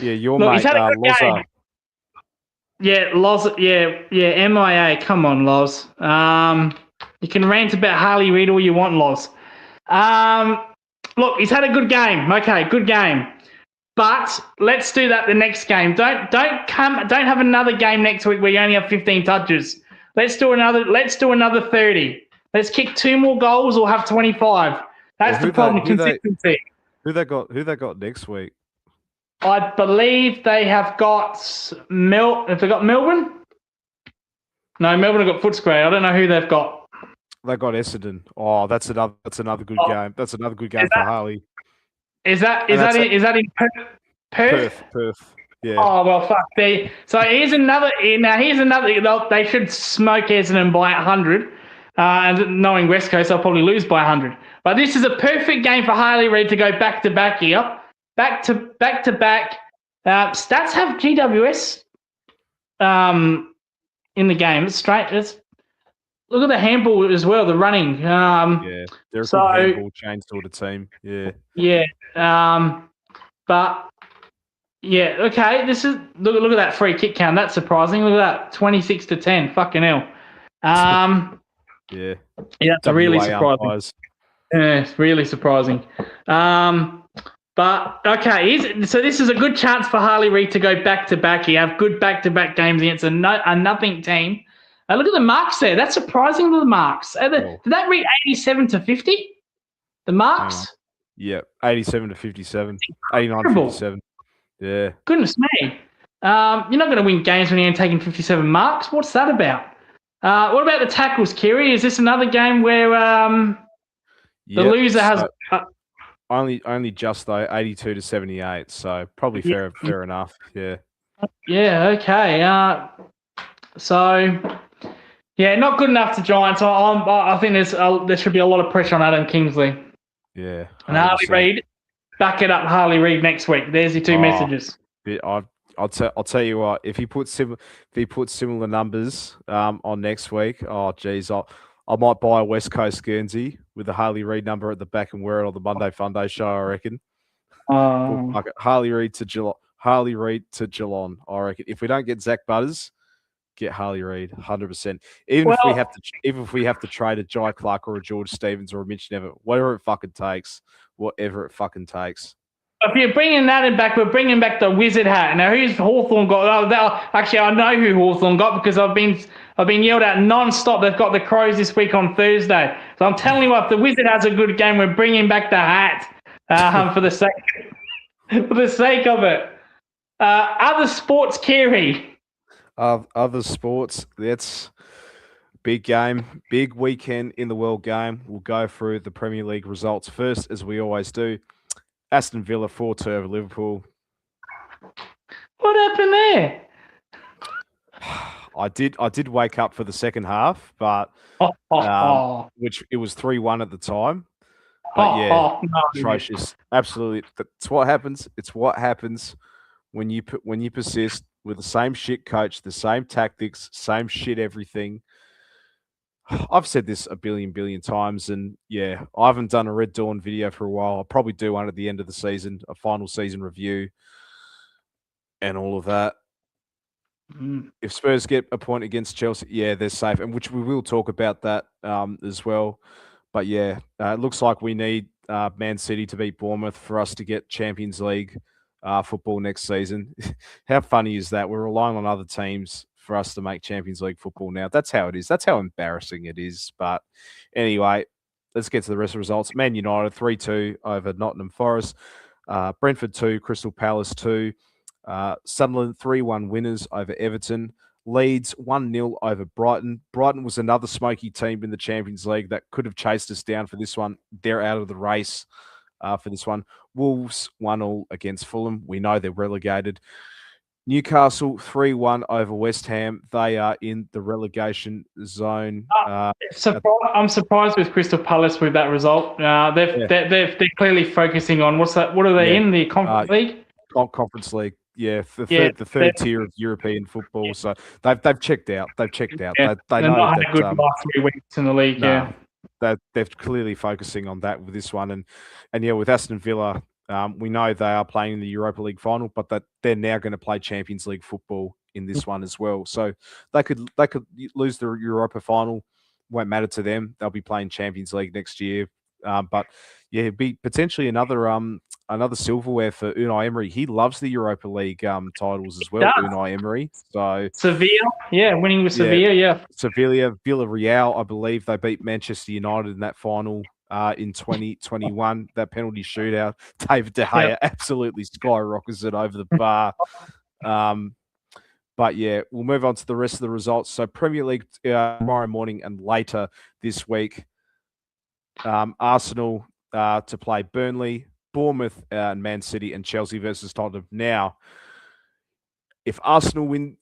Yeah, your mate, Loza. Yeah, Loz. Yeah, MIA. Come on, Loz. You can rant about Harley Reid all you want, Loz. Look, he's had a good game. Okay, good game. But let's do that the next game. Don't have another game next week where you only have 15 touches. Let's do another 30. Let's kick 2 more goals or have 25. That's the problem. Consistency. Who they got next week? I believe they have got Have they got Melbourne? No, Melbourne have got Footscray. I don't know who they've got. They got Essendon. Oh, that's another good game. That's another good game for Harley. Is that in Perth? Perth. Yeah. Oh well, fuck. So here's another. Now here's another. They should smoke Essendon by 100. And knowing West Coast, they'll probably lose by 100. But this is a perfect game for Harley Reid to go back to back here, back to back. Stats have GWS in the game. It's straight. Look at the handball as well. The running. Yeah, they're a good handball chain sort of team. Yeah. Yeah. But. Yeah, okay. This is look at that free kick count. That's surprising. Look at that, 26-10. Fucking hell. Yeah, that's really surprising. Yeah, it's really surprising. But okay, so this is a good chance for Harley Reid to go back to back. You have good back to back games against a nothing team. Look at the marks there. That's surprising. The marks. Did that read 87-50? The marks. Yeah, 87-57, 89-57. Yeah. Goodness me. You're not going to win games when you're taking 57 marks. What's that about? What about the tackles, Kiri? Is this another game where the loser has only just though 82-78? So probably fair enough. Yeah. Yeah. Okay. So not good enough to Giants. I think there should be a lot of pressure on Adam Kingsley. Yeah. 100%. And Harley Reid. Back it up, Harley Reid, next week. There's your two messages. I'll tell you what. If he puts similar numbers on next week, oh geez, I might buy a West Coast Guernsey with the Harley Reid number at the back and wear it on the Monday FUNDAY show. I reckon. Harley Reid to Geelong. I reckon. If we don't get Zach Butters, get Harley Reid 100%. Even if we have to trade a Jai Clark or a George Stevens or a Mitch Nevitt, whatever it fucking takes. If you're bringing that back, we're bringing back the wizard hat. Now, who's Hawthorn got? Actually, I know who Hawthorn got because I've been yelled at non-stop. They've got the Crows this week on Thursday. So I'm telling you what, if the wizard has a good game, we're bringing back the hat for the sake of it. Other sports, Kiri. Other sports, that's big game, big weekend in the World Game. We'll go through the Premier League results first, as we always do. Aston Villa 4-2 over Liverpool. What happened there? I did wake up for the second half, but which it was 3-1 at the time. But atrocious. Absolutely, that's what happens. It's what happens when you persist with the same shit coach, the same tactics, same shit everything. I've said this a billion times, and I haven't done a Red Dawn video for a while. I'll probably do one at the end of the season, a final season review, and all of that. If Spurs get a point against Chelsea, they're safe, and which we will talk about that as well. But it looks like we need Man City to beat Bournemouth for us to get Champions League football next season. How funny is that? We're relying on other teams for us to make Champions League football now. That's how it is. That's how embarrassing it is. But anyway, let's get to the rest of the results. Man United 3-2 over Nottingham Forest. Brentford 2, Crystal Palace 2. Sunderland 3-1 winners over Everton. Leeds 1-0 over Brighton. Brighton was another smoky team in the Champions League that could have chased us down for this one. They're out of the race for this one. Wolves 1-0 against Fulham. We know they're relegated. Newcastle 3-1 over West Ham. They are in the relegation zone. I'm surprised with Crystal Palace with that result. They're clearly focusing on what's that? What are they in the Conference League? Conference League. Yeah, the third tier of European football. So they've checked out. They've checked out. Yeah, they know not that. Had a good last 3 weeks in the league. They're clearly focusing on that with this one, and with Aston Villa. We know they are playing in the Europa League final, but that they're now going to play Champions League football in this one as well. So they could lose the Europa final. Won't matter to them. They'll be playing Champions League next year. But it'd be potentially another silverware for Unai Emery. He loves the Europa League titles as well. Unai Emery. So Sevilla, winning with Sevilla. Sevilla, Villarreal. I believe they beat Manchester United in that final. In 2021, that penalty shootout, David De Gea absolutely skyrockets it over the bar. But we'll move on to the rest of the results. So Premier League tomorrow morning and later this week. Arsenal to play Burnley. Bournemouth and Man City, and Chelsea versus Tottenham. Now, if Arsenal win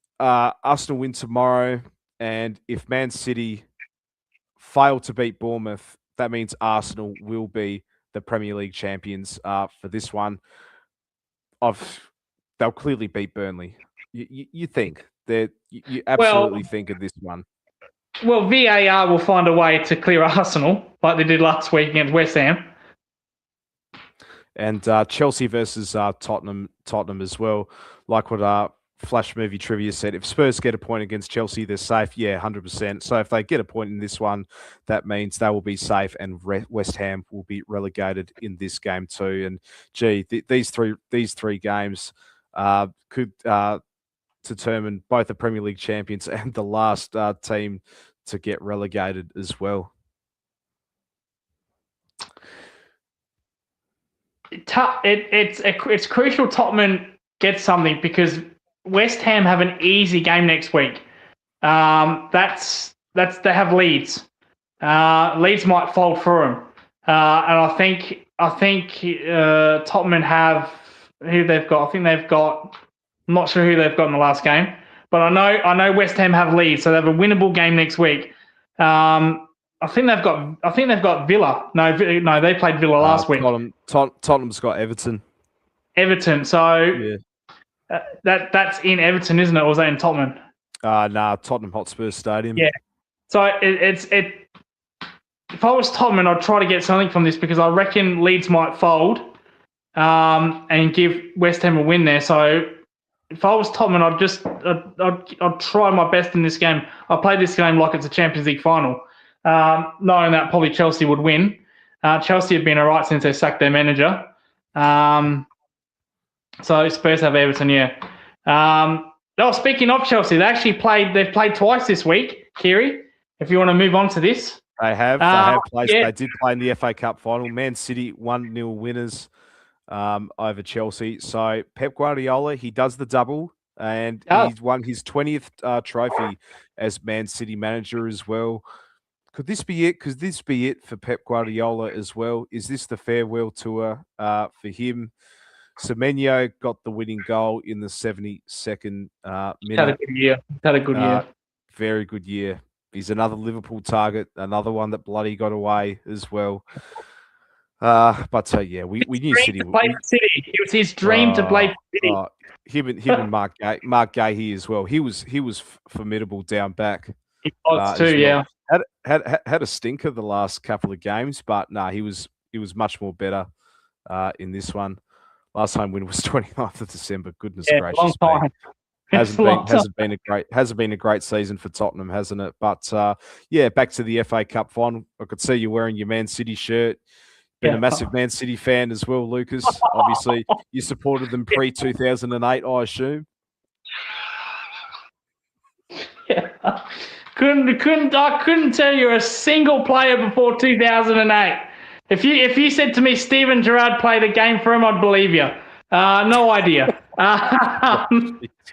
tomorrow, and if Man City fail to beat Bournemouth, that means Arsenal will be the Premier League champions for this one. They'll clearly beat Burnley. You think that you absolutely think of this one? Well, VAR will find a way to clear Arsenal like they did last week against West Ham. And Chelsea versus Tottenham as well. Like what Flash Movie Trivia said, if Spurs get a point against Chelsea, they're safe. Yeah, 100%. So if they get a point in this one, that means they will be safe, and West Ham will be relegated in this game too. And gee, these three games could determine both the Premier League champions and the last team to get relegated as well. It's crucial Tottenham gets something, because West Ham have an easy game next week. They have Leeds. Leeds might fold for them, and I think Tottenham have who they've got. I think they've got. I'm not sure who they've got in the last game, but I know West Ham have Leeds, so they have a winnable game next week. I think they've got Villa. No, they played Villa last week. Tottenham's got Everton. So yeah. That's in Everton, isn't it? Or was that in Tottenham? Tottenham Hotspur Stadium. Yeah. So if I was Tottenham, I'd try to get something from this, because I reckon Leeds might fold and give West Ham a win there. So if I was Tottenham, I'd try my best in this game. I'll play this game like it's a Champions League final, knowing that probably Chelsea would win. Chelsea have been all right since they sacked their manager. So Spurs have Everton, yeah. Speaking of Chelsea, they've played twice this week, Kiri, if you want to move on to this. They have played. Yeah. They did play in the FA Cup final. Man City 1-0 winners over Chelsea. So Pep Guardiola, he does the double, and he's won his 20th trophy as Man City manager as well. Could this be it? Could this be it for Pep Guardiola as well? Is this the farewell tour for him? Semenyo got the winning goal in the 72nd minute. Had a good year. Very good year. He's another Liverpool target, another one that bloody got away as well. But yeah, we knew City. It was his dream to play City. Him and Mark Gahey as well. He was formidable down back. He was too, yeah. Had a stinker the last couple of games, but he was much more better in this one. Last time win was 29th of December. Goodness gracious, long time. Hasn't been a great season for Tottenham, hasn't it? But yeah, back to the FA Cup final. I could see you wearing your Man City shirt. Been a massive Man City fan as well, Lucas. Obviously, you supported them pre-2008, I assume. Yeah. I couldn't tell you a single player before 2008. If you said to me Steven Gerrard played a game for him, I'd believe you. No idea.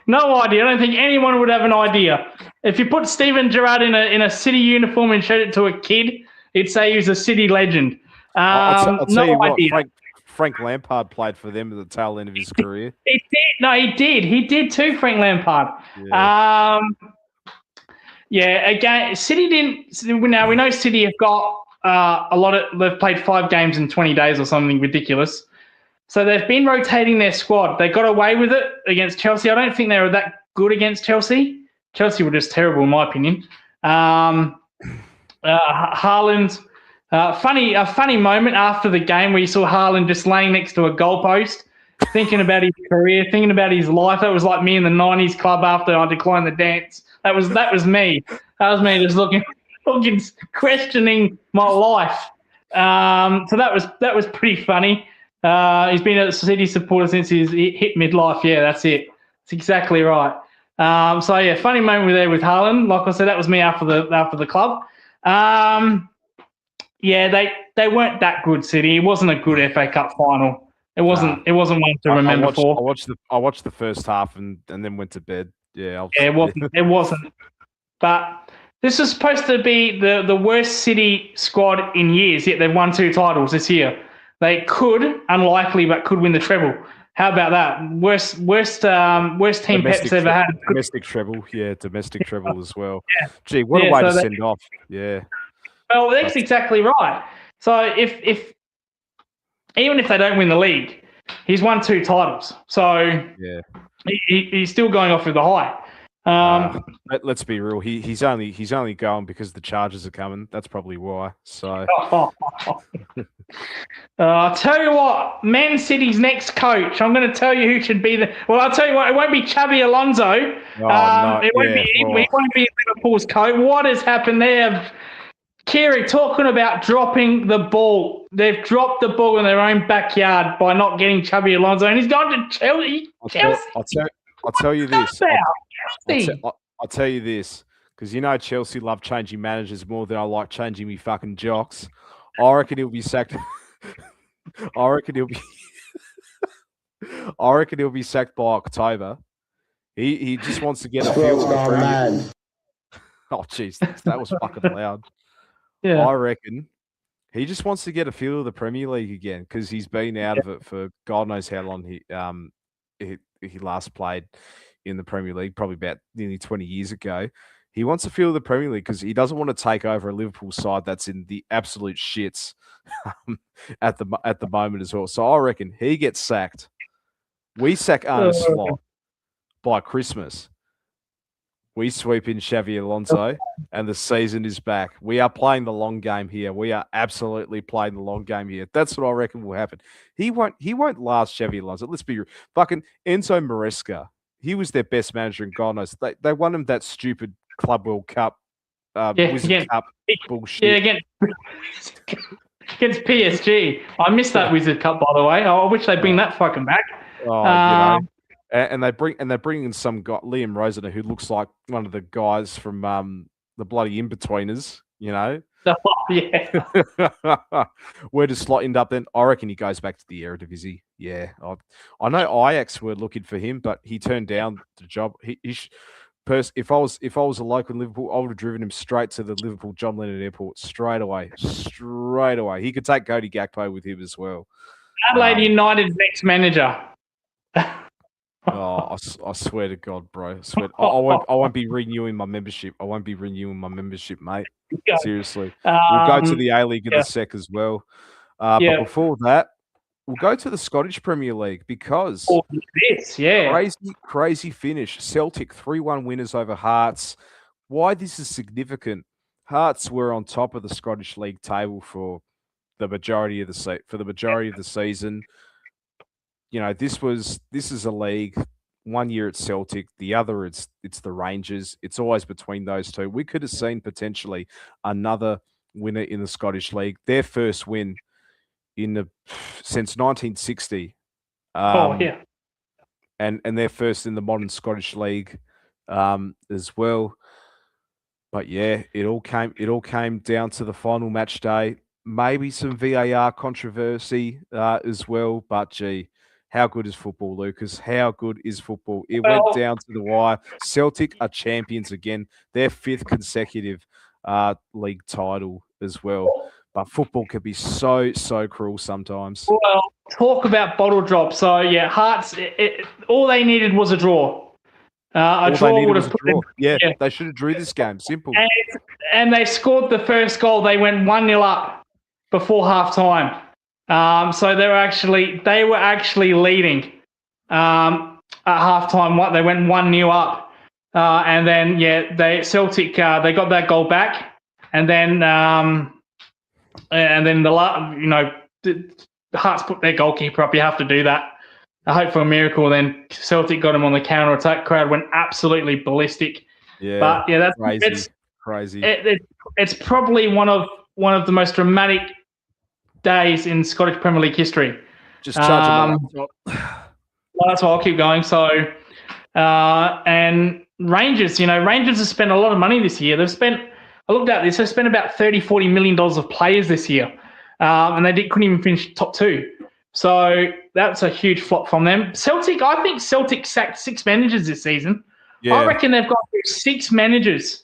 No idea. I don't think anyone would have an idea. If you put Steven Gerrard in a City uniform and showed it to a kid, he'd say he was a City legend. I'll tell you what, Frank Lampard played for them at the tail end of his career. He did. No, he did. He did too, Frank Lampard. Yeah. Again, City didn't. Now we know City have got they've played 5 games in 20 days or something ridiculous. So they've been rotating their squad. They got away with it against Chelsea. I don't think they were that good against Chelsea. Chelsea were just terrible, in my opinion. Haaland, a funny moment after the game where you saw Haaland just laying next to a goalpost, thinking about his career, thinking about his life. That was like me in the 90s club after I declined the dance. That was me. That was me just looking, questioning my life. So that was pretty funny. He's been a City supporter since he hit midlife. Yeah, that's it. That's exactly right. So yeah, funny moment there with Haaland. Like I said, that was me after the club. Yeah, they weren't that good, City. It wasn't a good FA Cup final. It wasn't one to remember for. I watched the first half and then went to bed. Yeah, it wasn't. But this is supposed to be the worst City squad in years, yet they've won 2 titles this year. They could, unlikely, but could win the treble. How about that? Worst team Pep's ever had. Domestic treble, yeah, domestic treble as well. Yeah. Gee, what a way to send off. Yeah. Well, that's exactly right. So if even if they don't win the league, he's won 2 titles. So yeah, he's still going off with the high. Let's be real. He's only going because the Chargers are coming. That's probably why. So I'll tell you what, Man City's next coach. I'm going to tell you who should be the. Well, I'll tell you what. It won't be Xabi Alonso. It won't be. He won't be Liverpool's coach. What has happened there? Kiri, talking about dropping the ball. They've dropped the ball in their own backyard by not getting Xabi Alonso, and he's gone to Chelsea. I'll tell you this. I'll tell you this, because you know Chelsea love changing managers more than I like changing me fucking jocks. I reckon he'll be sacked. I reckon he'll be sacked by October. He just wants to get a feel of the Premier League. Oh jeez, that was fucking loud. Yeah. I reckon he just wants to get a feel of the Premier League again, because he's been out of it for God knows how long. He last played in the Premier League, probably about nearly 20 years ago. He wants to feel the Premier League because he doesn't want to take over a Liverpool side that's in the absolute shits at the moment as well. So I reckon he gets sacked. We sack Arne Slot by Christmas. We sweep in Xavi Alonso, and the season is back. We are playing the long game here. We are absolutely playing the long game here. That's what I reckon will happen. He won't last Xavi Alonso. Let's be real. Fucking Enzo Maresca. He was their best manager, and God knows they won him that stupid Club World Cup, Wizard Cup bullshit. Yeah, against PSG. I missed that Wizard Cup, by the way. I wish they'd bring that fucking back. Oh, you know. And they bring in some guy, Liam Rosener, who looks like one of the guys from the bloody In-Betweeners, you know. Oh, yeah. Where does Slot end up then? I reckon he goes back to the Eredivisie. Yeah, I know Ajax were looking for him, but he turned down the job. If I was a local in Liverpool, I would have driven him straight to the Liverpool John Lennon Airport straight away. He could take Cody Gakpo with him as well. Adelaide United's next manager. Oh, I swear to God, bro. I won't be renewing my membership. I won't be renewing my membership, mate. Seriously. We'll go to the A-League in a sec as well. But before that, we'll go to the Scottish Premier League because crazy finish. Celtic 3-1 winners over Hearts. Why this is significant? Hearts were on top of the Scottish League table for the majority of the season. You know, this is a league. 1 year it's Celtic, the other it's the Rangers. It's always between those two. We could have seen potentially another winner in the Scottish League. Their first win since 1960. And they're first in the modern Scottish League as well. But yeah, it all came down to the final match day. Maybe some VAR controversy as well, but gee. How good is football, Lucas? How good is football? It went down to the wire. Celtic are champions again. Their 5th consecutive league title as well. But football can be so cruel sometimes. Well, talk about bottle drop. So, yeah, Hearts, all they needed was a draw. A draw would have put them. Yeah, they should have drew this game. Simple. And they scored the first goal. They went 1-0 up before half-time. So they were actually leading at halftime. They went 1-0 up, and then Celtic they got that goal back, and then the Hearts put their goalkeeper up. You have to do that. I hope for a miracle. Then Celtic got him on the counter attack. Crowd went absolutely ballistic. Yeah, but yeah, that's crazy. It's probably one of the most dramatic days in Scottish Premier League history. Just charge well, that's why I'll keep going. So, and Rangers, Rangers have spent a lot of money this year. I looked at this, they've spent about $30-40 million of players this year. And they couldn't even finish top 2. So that's a huge flop from them. I think Celtic sacked 6 managers this season. Yeah. I reckon they've got 6 managers.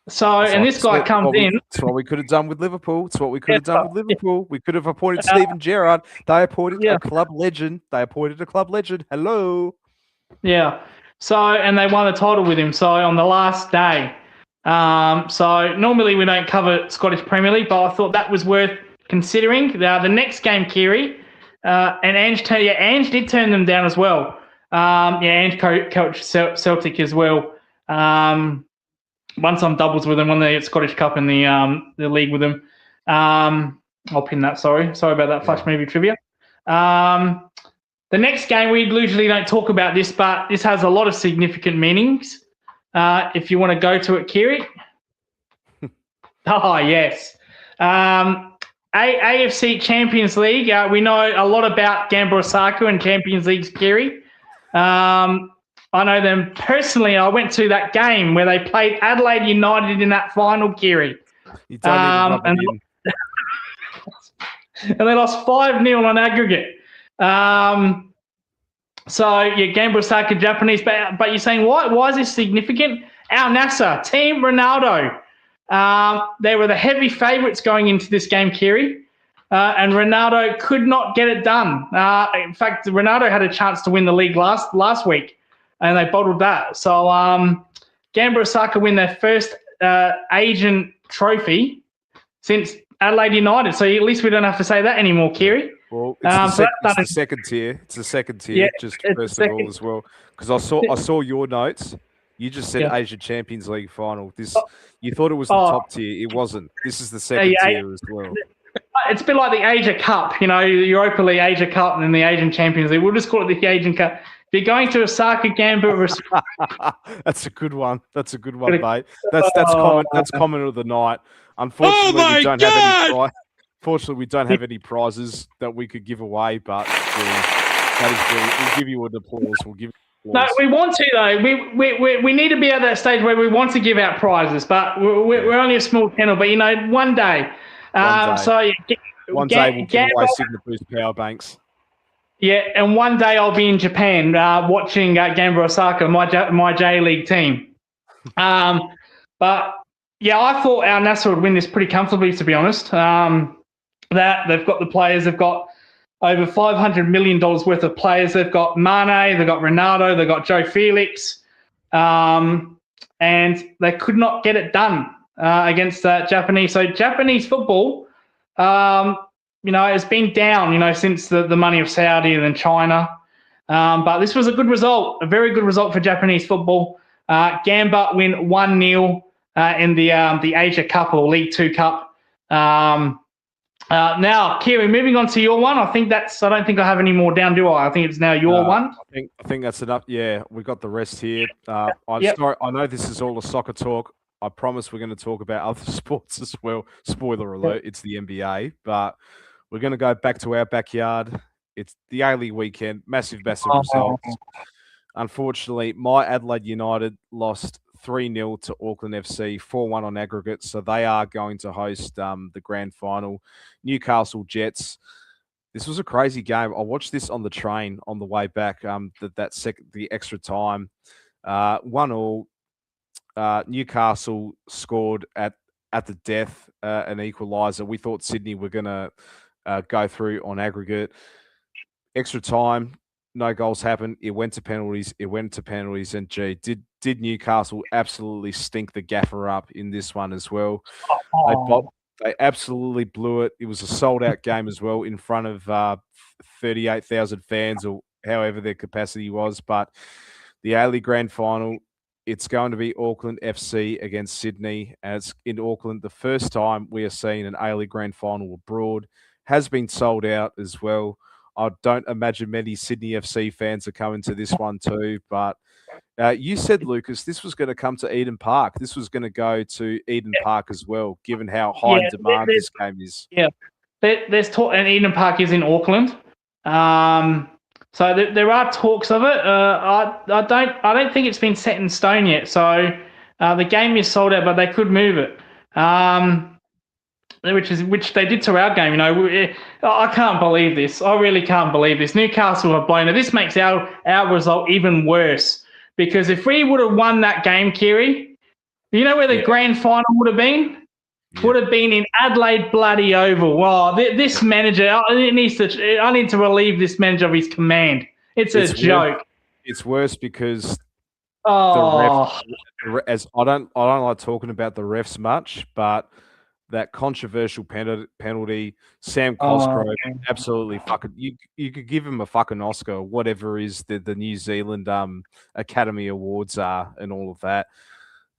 So, It's and like this guy comes in. It's what we could have done with Liverpool. It's what we could have done with Liverpool. We could have appointed Steven Gerrard. They appointed a club legend. Hello. Yeah. So, and they won the title with him. So, on the last day. So, normally we don't cover Scottish Premier League, but I thought that was worth considering. The next game, Kiri, and Ange did turn them down as well. Ange coached Celtic as well. Won some doubles with them, won the Scottish Cup and the league with them. I'll pin that. Sorry about that. Flash movie trivia. The next game, we usually don't talk about this, but this has a lot of significant meanings. If you want to go to it, Kiri. Oh, yes. AFC Champions League. We know a lot about Gamba Osaka and Champions League's Kiri. I know them personally. I went to that game where they played Adelaide United in that final, Kiri. You don't even and they lost 5-0 on aggregate. Gamba Osaka, Japanese, but you're saying why is this significant? Al Nassr, Team Ronaldo. They were the heavy favourites going into this game, Kiri. And Ronaldo could not get it done. In fact, Ronaldo had a chance to win the league last week, and they bottled that. So Gamba Osaka win their first Asian trophy since Adelaide United. So at least we don't have to say that anymore, Kiri. Well, it's the second tier. It's the second tier, just first of all as well. Because I saw your notes. You just said Asia Champions League final. You thought it was the top tier. It wasn't. This is the second tier as well. It's a bit like the Asia Cup, the Europa League Asia Cup and then the Asian Champions League. We'll just call it the Asian Cup. If you're going to Osaka, Gamba, that's a good one. That's a good one, mate. That's common. That's common of the night. Unfortunately, we don't have any prizes that we could give away. But that is brilliant. We'll give you an applause. No, we want to though. We need to be at that stage where we want to give out prizes, but we're only a small channel. But one day. One day we'll give away Signal Boost power banks. Yeah, and one day I'll be in Japan watching Gamba Osaka, my J League team. But yeah, I thought Al Nassr would win this pretty comfortably, to be honest. That they've got the players, they've got over $500 million worth of players. They've got Mane, they've got Ronaldo, they've got Joe Felix, and they could not get it done against Japanese. So Japanese football, has been down, since the money of Saudi and then China. But this was a good result, a very good result for Japanese football. Gamba win 1-0 in the Asia Cup or League 2 Cup. Now, Kiri, moving on to your one. I don't think I have any more down, do I? I think it's now your one. I think that's enough. Yeah, we got the rest here. I know this is all the soccer talk. I promise we're going to talk about other sports as well. Spoiler alert, it's the NBA. But we're going to go back to our backyard. It's the A-League weekend. Massive results. Unfortunately, my Adelaide United lost 3-0 to Auckland FC, 4-1 on aggregate. So they are going to host the grand final. Newcastle Jets. This was a crazy game. I watched this on the train on the way back. The extra time, 1-1. Newcastle scored at the death, an equaliser. We thought Sydney were going to go through on aggregate. Extra time, no goals happened. It went to penalties. And did Newcastle absolutely stink the gaffer up in this one as well? They absolutely blew it. It was a sold-out game as well in front of 38,000 fans or however their capacity was. But the A-League Grand Final, it's going to be Auckland FC against Sydney. And it's in Auckland. The first time we are seeing an A-League Grand Final abroad. Has been sold out as well. I don't imagine many Sydney FC fans are coming to this one too. But you said, Lucas, this was going to come to Eden Park. This was going to go to Eden Park as well, given how high in demand this game is. Yeah, there's talk, and Eden Park is in Auckland. So there are talks of it. I don't think it's been set in stone yet. So the game is sold out, but they could move it. Which they did to our game. I can't believe this. I really can't believe this. Newcastle have blown it. This makes our result even worse, because if we would have won that game, Kiri, You know where the grand final would have been? Yeah. Would have been in Adelaide bloody Oval. Wow, this manager, I need to relieve this manager of his command. It's a joke. It's worse because Oh, the ref, as I don't like talking about the refs much, but that controversial penalty, Sam Cosgrove, absolutely fucking. You could give him a fucking Oscar, whatever is the New Zealand Academy Awards are, and all of that.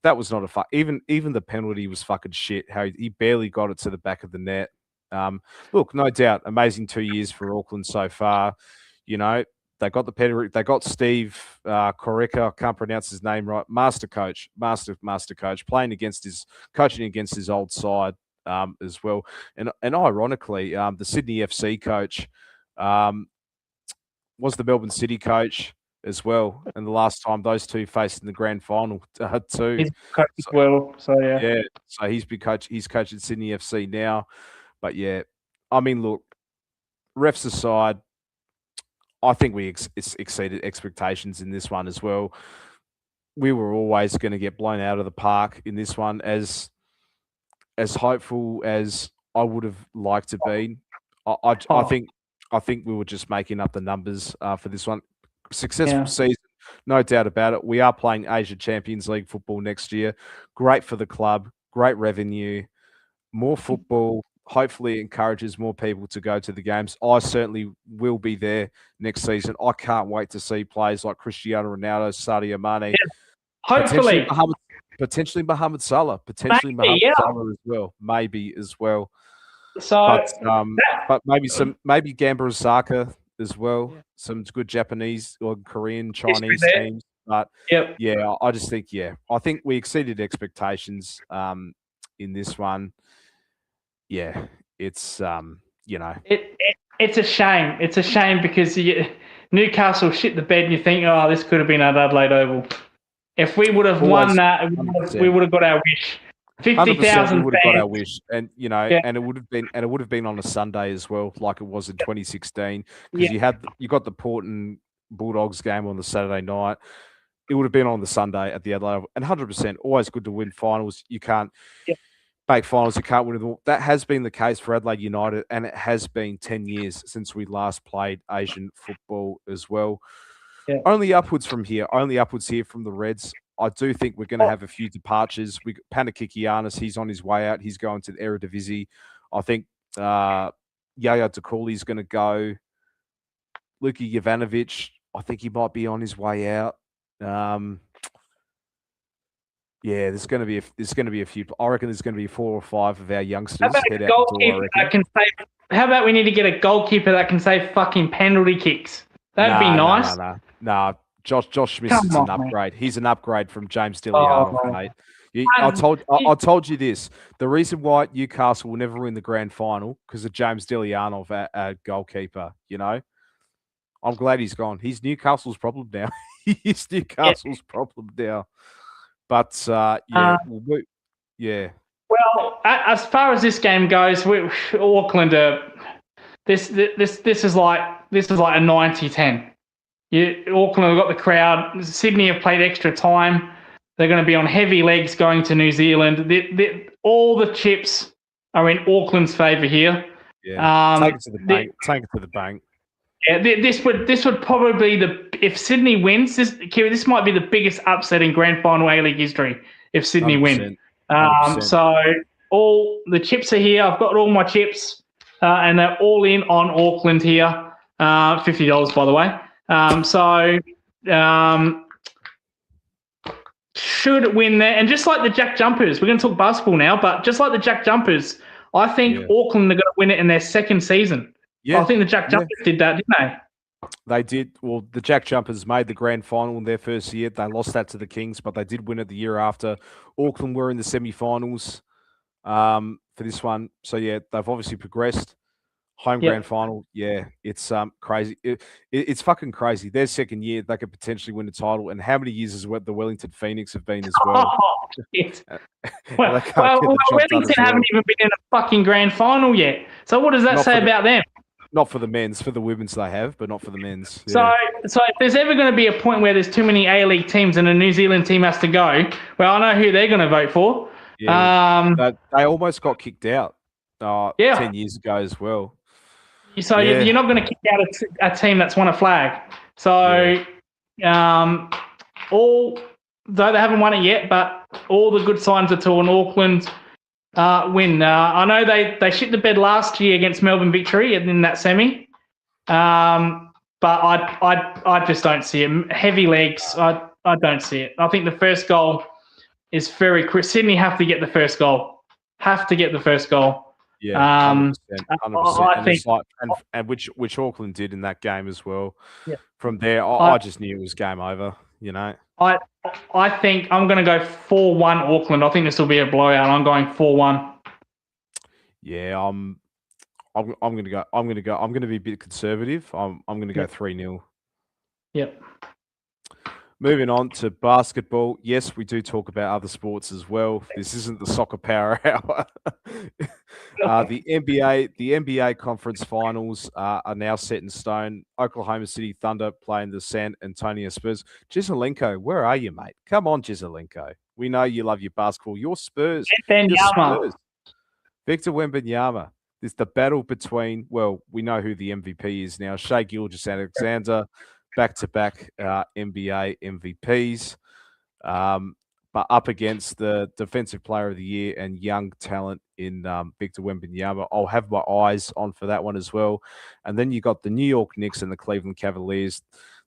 That was not a even the penalty was fucking shit. How he barely got it to the back of the net. Look, no doubt, amazing 2 years for Auckland so far. You know, they got the pedigree. They got Steve Corica. I can't pronounce his name right. Master coach, coaching against his old side as well. And ironically, the Sydney FC coach was the Melbourne City coach as well. And the last time those two faced in the grand final too. he's coached as well. So yeah. Yeah. So he's coaching Sydney FC now. But yeah, I mean, look, refs aside, I think we exceeded expectations in this one as well. We were always going to get blown out of the park in this one, as hopeful as I would have liked to be. I think we were just making up the numbers for this one. Successful season, no doubt about it. We are playing Asia Champions League football next year. Great for the club, great revenue, more football. Hopefully encourages more people to go to the games. I certainly will be there next season. I can't wait to see players like Cristiano Ronaldo, Sadio Mane. Yeah. Hopefully. Potentially Mohamed Salah. Potentially Mohamed Salah as well. Maybe as well. So, but maybe Gamba Osaka as well. Yeah. Some good Japanese or Korean, Chinese teams. But yeah, I just think, I think we exceeded expectations in this one. Yeah, it's it's a shame. It's a shame because Newcastle shit the bed and you think, oh, this could have been at Adelaide Oval. If we would have won that, we would have got our wish. 50,000 we would have got our wish, and and it would have been on a Sunday as well, like it was in 2016, because you got the Port and Bulldogs game on the Saturday night. It would have been on the Sunday at the Adelaide Oval, and 100% always good to win finals. You can't make finals, you can't win them all. That has been the case for Adelaide United, and it has been 10 years since we last played Asian football as well. Yeah. Only upwards from here. Only upwards here from the Reds. I do think we're going to have a few departures. Panakikianis, he's on his way out. He's going to the Eredivisie. I think Yaya Dakuli is going to go. Luka Jovanovic, I think he might be on his way out. Yeah, there's going to be a few. I reckon there's going to be 4 or 5 of our youngsters head out the door. How about we need to get a goalkeeper that can save fucking penalty kicks? That'd be nice. Nah. Josh Smith is an upgrade. Mate. He's an upgrade from James Dilliard, mate. I told you this. The reason why Newcastle will never win the grand final because of James Dillianov at goalkeeper. You know, I'm glad he's gone. He's Newcastle's problem now. He's Newcastle's problem now. But yeah. Well, as far as this game goes, Auckland this is like a 90-10. Auckland have got the crowd. Sydney have played extra time. They're going to be on heavy legs going to New Zealand. All the chips are in Auckland's favour here. Yeah, take it to the bank. Take it to the bank. Yeah, this would probably be if Sydney wins. This might be the biggest upset in Grand Final A-League history if Sydney 100%, win. 100%. So all the chips are here. I've got all my chips, and they're all in on Auckland here. $50 by the way. Should win there. And just like the Jack Jumpers, we're going to talk basketball now, but just like the Jack Jumpers, I think Auckland are going to win it in their second season. Yeah. I think the Jack Jumpers did that, didn't they? They did. Well, the Jack Jumpers made the grand final in their first year. They lost that to the Kings, but they did win it the year after. Auckland were in the semi-finals for this one. So, yeah, they've obviously progressed. Home grand final, it's crazy. It's fucking crazy. Their second year, they could potentially win the title. And how many years has the Wellington Phoenix have been as well? Well, Wellington haven't even been in a fucking grand final yet. So what does that say about them? not for the men's. For the women's, they have, but not for the men's. So, Yeah. so if there's ever going to be a point where there's too many A-League teams and a New Zealand team has to go, well, I know who they're going to vote for. Yeah, they almost got kicked out 10 years ago as well. So you're not going to kick out a team that's won a flag. So, though they haven't won it yet, but all the good signs are to an Auckland win. I know they shit the bed last year against Melbourne Victory in that semi, but I just don't see it. Heavy legs, I don't see it. I think the first goal is very quick. Sydney have to get the first goal. Yeah, 100%. I think, and which Auckland did in that game as well. Yeah. From there, I just knew it was game over. You know. I think I'm going to go 4-1 Auckland. I think this will be a blowout. I'm going 4-1. Yeah, I'm going to go. I'm going to be a bit conservative. I'm going to go 3-0. Yep. Moving on to basketball. Yes, we do talk about other sports as well. This isn't the soccer power hour. The NBA conference finals are now set in stone. Oklahoma City Thunder playing the San Antonio Spurs. Giselenko, where are you, mate? Come on, Giselenko. We know you love your basketball. Your Spurs. Your Spurs. Victor Wembanyama. It's the battle between, well, we know who the MVP is now. Shai Gilgeous-Alexander. Back-to-back NBA MVPs, but up against the Defensive Player of the Year and young talent in Victor Wembanyama. I'll have my eyes on for that one as well. And then you got the New York Knicks and the Cleveland Cavaliers.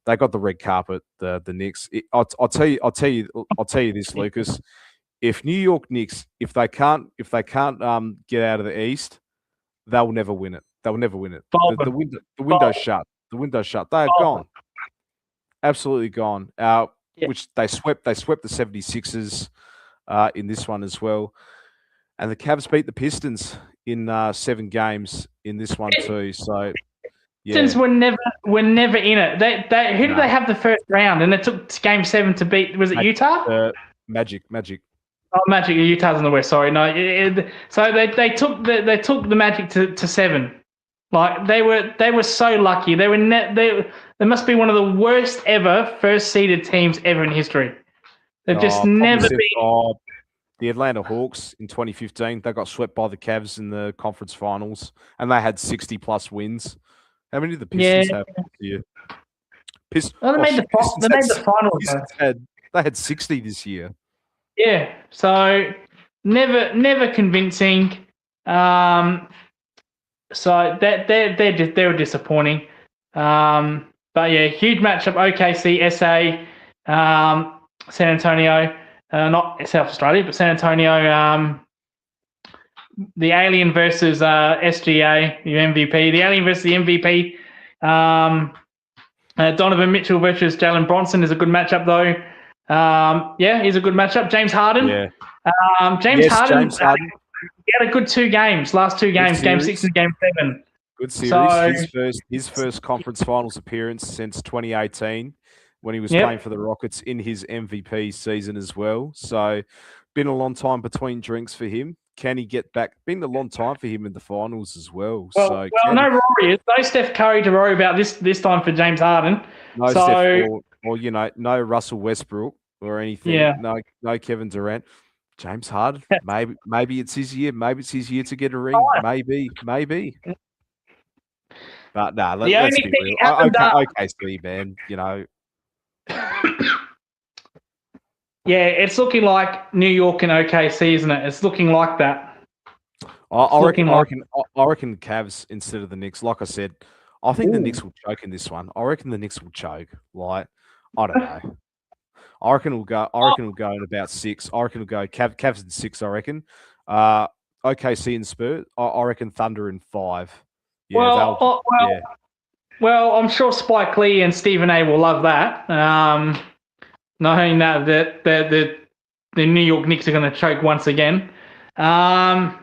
They got the red carpet. The Knicks. I'll tell you this, Lucas. If New York Knicks, if they can't get out of the East, they'll never win it. They'll never win it. The window's shut. The window's shut. They are gone. Absolutely gone. Which they swept the 76ers in this one as well. And the Cavs beat the Pistons in 7 games in this one too. So Pistons were never in it. Who did they have the first round? And it took game 7 to beat, was it Utah? Magic. Oh, Magic. Utah's in the West. Sorry, no. So they took the Magic to 7. Like they were so lucky. They must be one of the worst ever first seeded teams ever in history. They've just never been. The Atlanta Hawks in 2015, they got swept by the Cavs in the conference finals, and they had 60+ wins. How many did the Pistons have this year? They made the finals. They had 60 this year. Yeah, so never convincing. So they were disappointing. But yeah, huge matchup. OKC, SA, San Antonio, not South Australia, but San Antonio. The Alien versus SGA, the MVP. The Alien versus the MVP. Donovan Mitchell versus Jalen Bronson is a good matchup, though. He's a good matchup. James Harden. Yeah. James Harden. He had a good 2 games, last 2 games, game 6 and game 7. Good series. His first conference finals appearance since 2018 when he was playing for the Rockets in his MVP season as well. So been a long time between drinks for him. Can he get back? Been a long time for him in the finals as well. No Warriors. No Steph Curry to worry about this time for James Harden. No Steph or no Russell Westbrook or anything. Yeah. No Kevin Durant. James Harden. Maybe it's his year. Maybe it's his year to get a ring. Maybe. But let's be real. OKC, man. You know. Yeah, it's looking like New York and OKC, isn't it? It's looking like that. I reckon Cavs instead of the Knicks. Like I said, I think the Knicks will choke in this one. I reckon the Knicks will choke. Like, I don't know. I reckon we'll go in about 6. I reckon we'll go Cavs in 6. I reckon. OKC and Spurs. I reckon Thunder in 5. Yeah, well, I'm sure Spike Lee and Stephen A will love that. Knowing that the New York Knicks are going to choke once again. Don't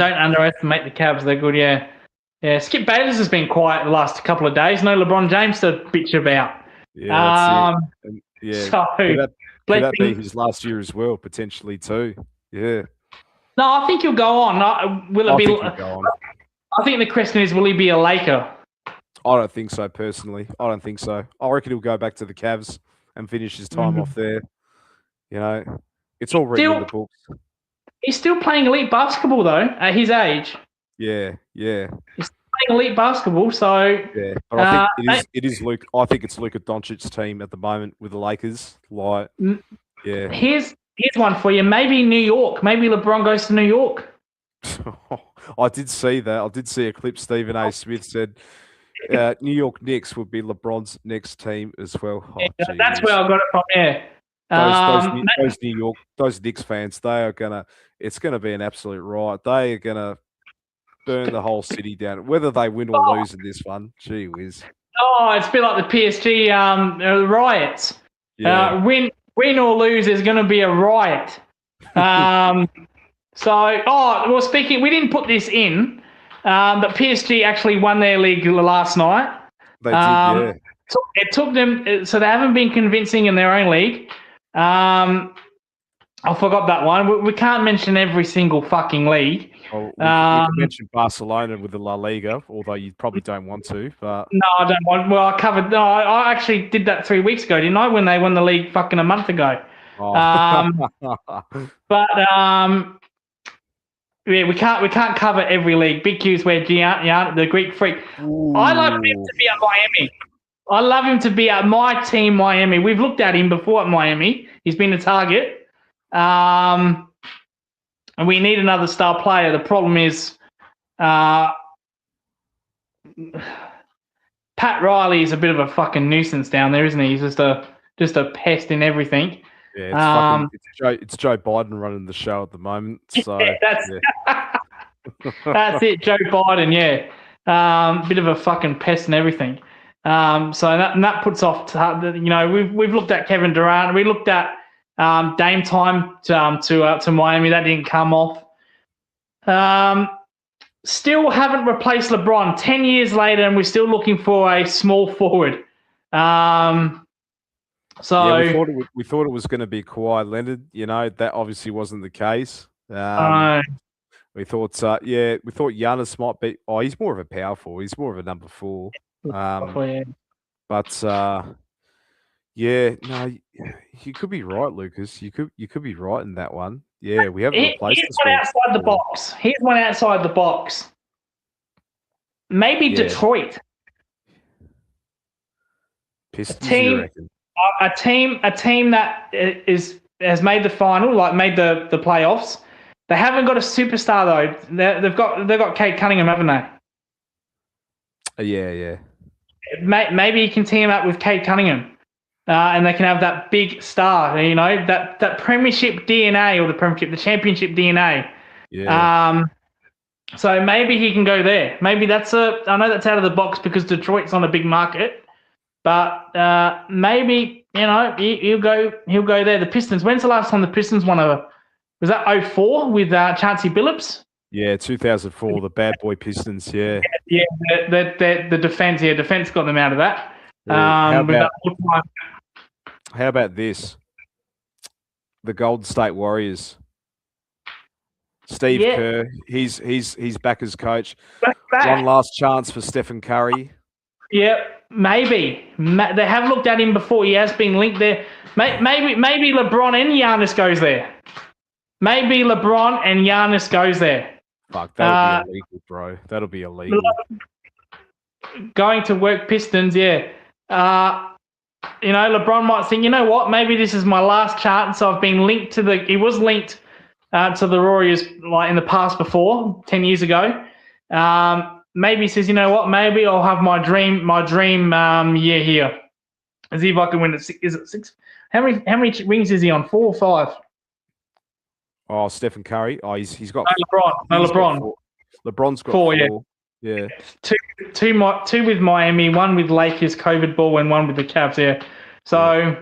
underestimate the Cavs. They're good. Yeah. Skip Bayless has been quiet the last couple of days. No LeBron James to bitch about. Yeah, that's it. Yeah, could that be his last year as well, potentially too? Yeah. No, I think he'll go on. Will it be? I think the question is, will he be a Laker? I don't think so, personally. I don't think so. I reckon he'll go back to the Cavs and finish his time off there. You know, it's all written in the books. He's still playing elite basketball, though, at his age. Yeah. He's still playing elite basketball, so... Yeah, but I think it is Luke. I think it's Luka Doncic's team at the moment with the Lakers. Like, yeah. Here's one for you. Maybe New York. Maybe LeBron goes to New York. I did see that. I did see a clip. Stephen A. Smith said New York Knicks would be LeBron's next team as well. Oh, that's where I got it from. Yeah. Those Knicks fans, it's gonna be an absolute riot. They are gonna burn the whole city down, whether they win or lose in this one. Gee whiz. Oh, it's a bit like the PSG riots. Yeah. Win or lose, there's going to be a riot. Speaking, we didn't put this in, but PSG actually won their league last night. They did, yeah. It took them, so they haven't been convincing in their own league. I forgot that one. We can't mention every single fucking league. Well, we can mention Barcelona with the La Liga, although you probably don't want to. But no, I don't want. Well, I actually did that 3 weeks ago, didn't I? When they won the league fucking a month ago. Oh. Yeah, we can't cover every league. Big Q's where Gian, the Greek freak. Ooh. I love him to be at Miami. I love him to be at my team, Miami. We've looked at him before at Miami. He's been a target. And we need another star player. The problem is Pat Riley is a bit of a fucking nuisance down there, isn't he? He's just a pest in everything. Yeah, it's Joe Biden running the show at the moment. So that's it, Joe Biden. Yeah, bit of a fucking pest and everything. So that puts off. We've looked at Kevin Durant. We looked at Dame time to Miami. That didn't come off. Still haven't replaced LeBron 10 years later, and we're still looking for a small forward. We thought it was going to be Kawhi Leonard. That obviously wasn't the case. We thought, we thought Giannis might be. Oh, he's more of a power forward. He's more of a number 4. But you could be right, Lucas. You could be right in that one. Yeah, we haven't replaced. Here's one outside the box. Here's one outside the box. Maybe Detroit. Pistons, you reckon? A team that has made the final, like made the playoffs. They haven't got a superstar though. They've got Kate Cunningham, haven't they? Yeah. Maybe you can team up with Kate Cunningham, and they can have that big star. That premiership DNA or the championship DNA. Yeah. So maybe he can go there. Maybe I know that's out of the box because Detroit's on a big market. But maybe he'll go there. The Pistons. When's the last time the Pistons won was that 2004 with Chauncey Billups? Yeah, 2004. The bad boy Pistons. Yeah. Yeah. The defense. Yeah, defense got them out of that. How about this? The Golden State Warriors. Steve Kerr. He's back as coach. Back. One last chance for Stephen Curry. Yeah. Maybe they have looked at him before. He has been linked there. Maybe LeBron and Giannis goes there. Fuck, that'll be illegal, bro. That'll be illegal. Going to work Pistons, yeah. LeBron might think, you know what? Maybe this is my last chance. I've been linked he was linked to the Warriors like in the past before, 10 years ago. Maybe he says, you know what? Maybe I'll have my dream year here. And see if I can win it. Is it 6? How many rings is he on? 4 or 5? Oh, Stephen Curry. Oh, he's got. LeBron. LeBron's got 4. Yeah. Two with Miami, 1 with Lakers COVID ball, and 1 with the Cavs. Yeah. So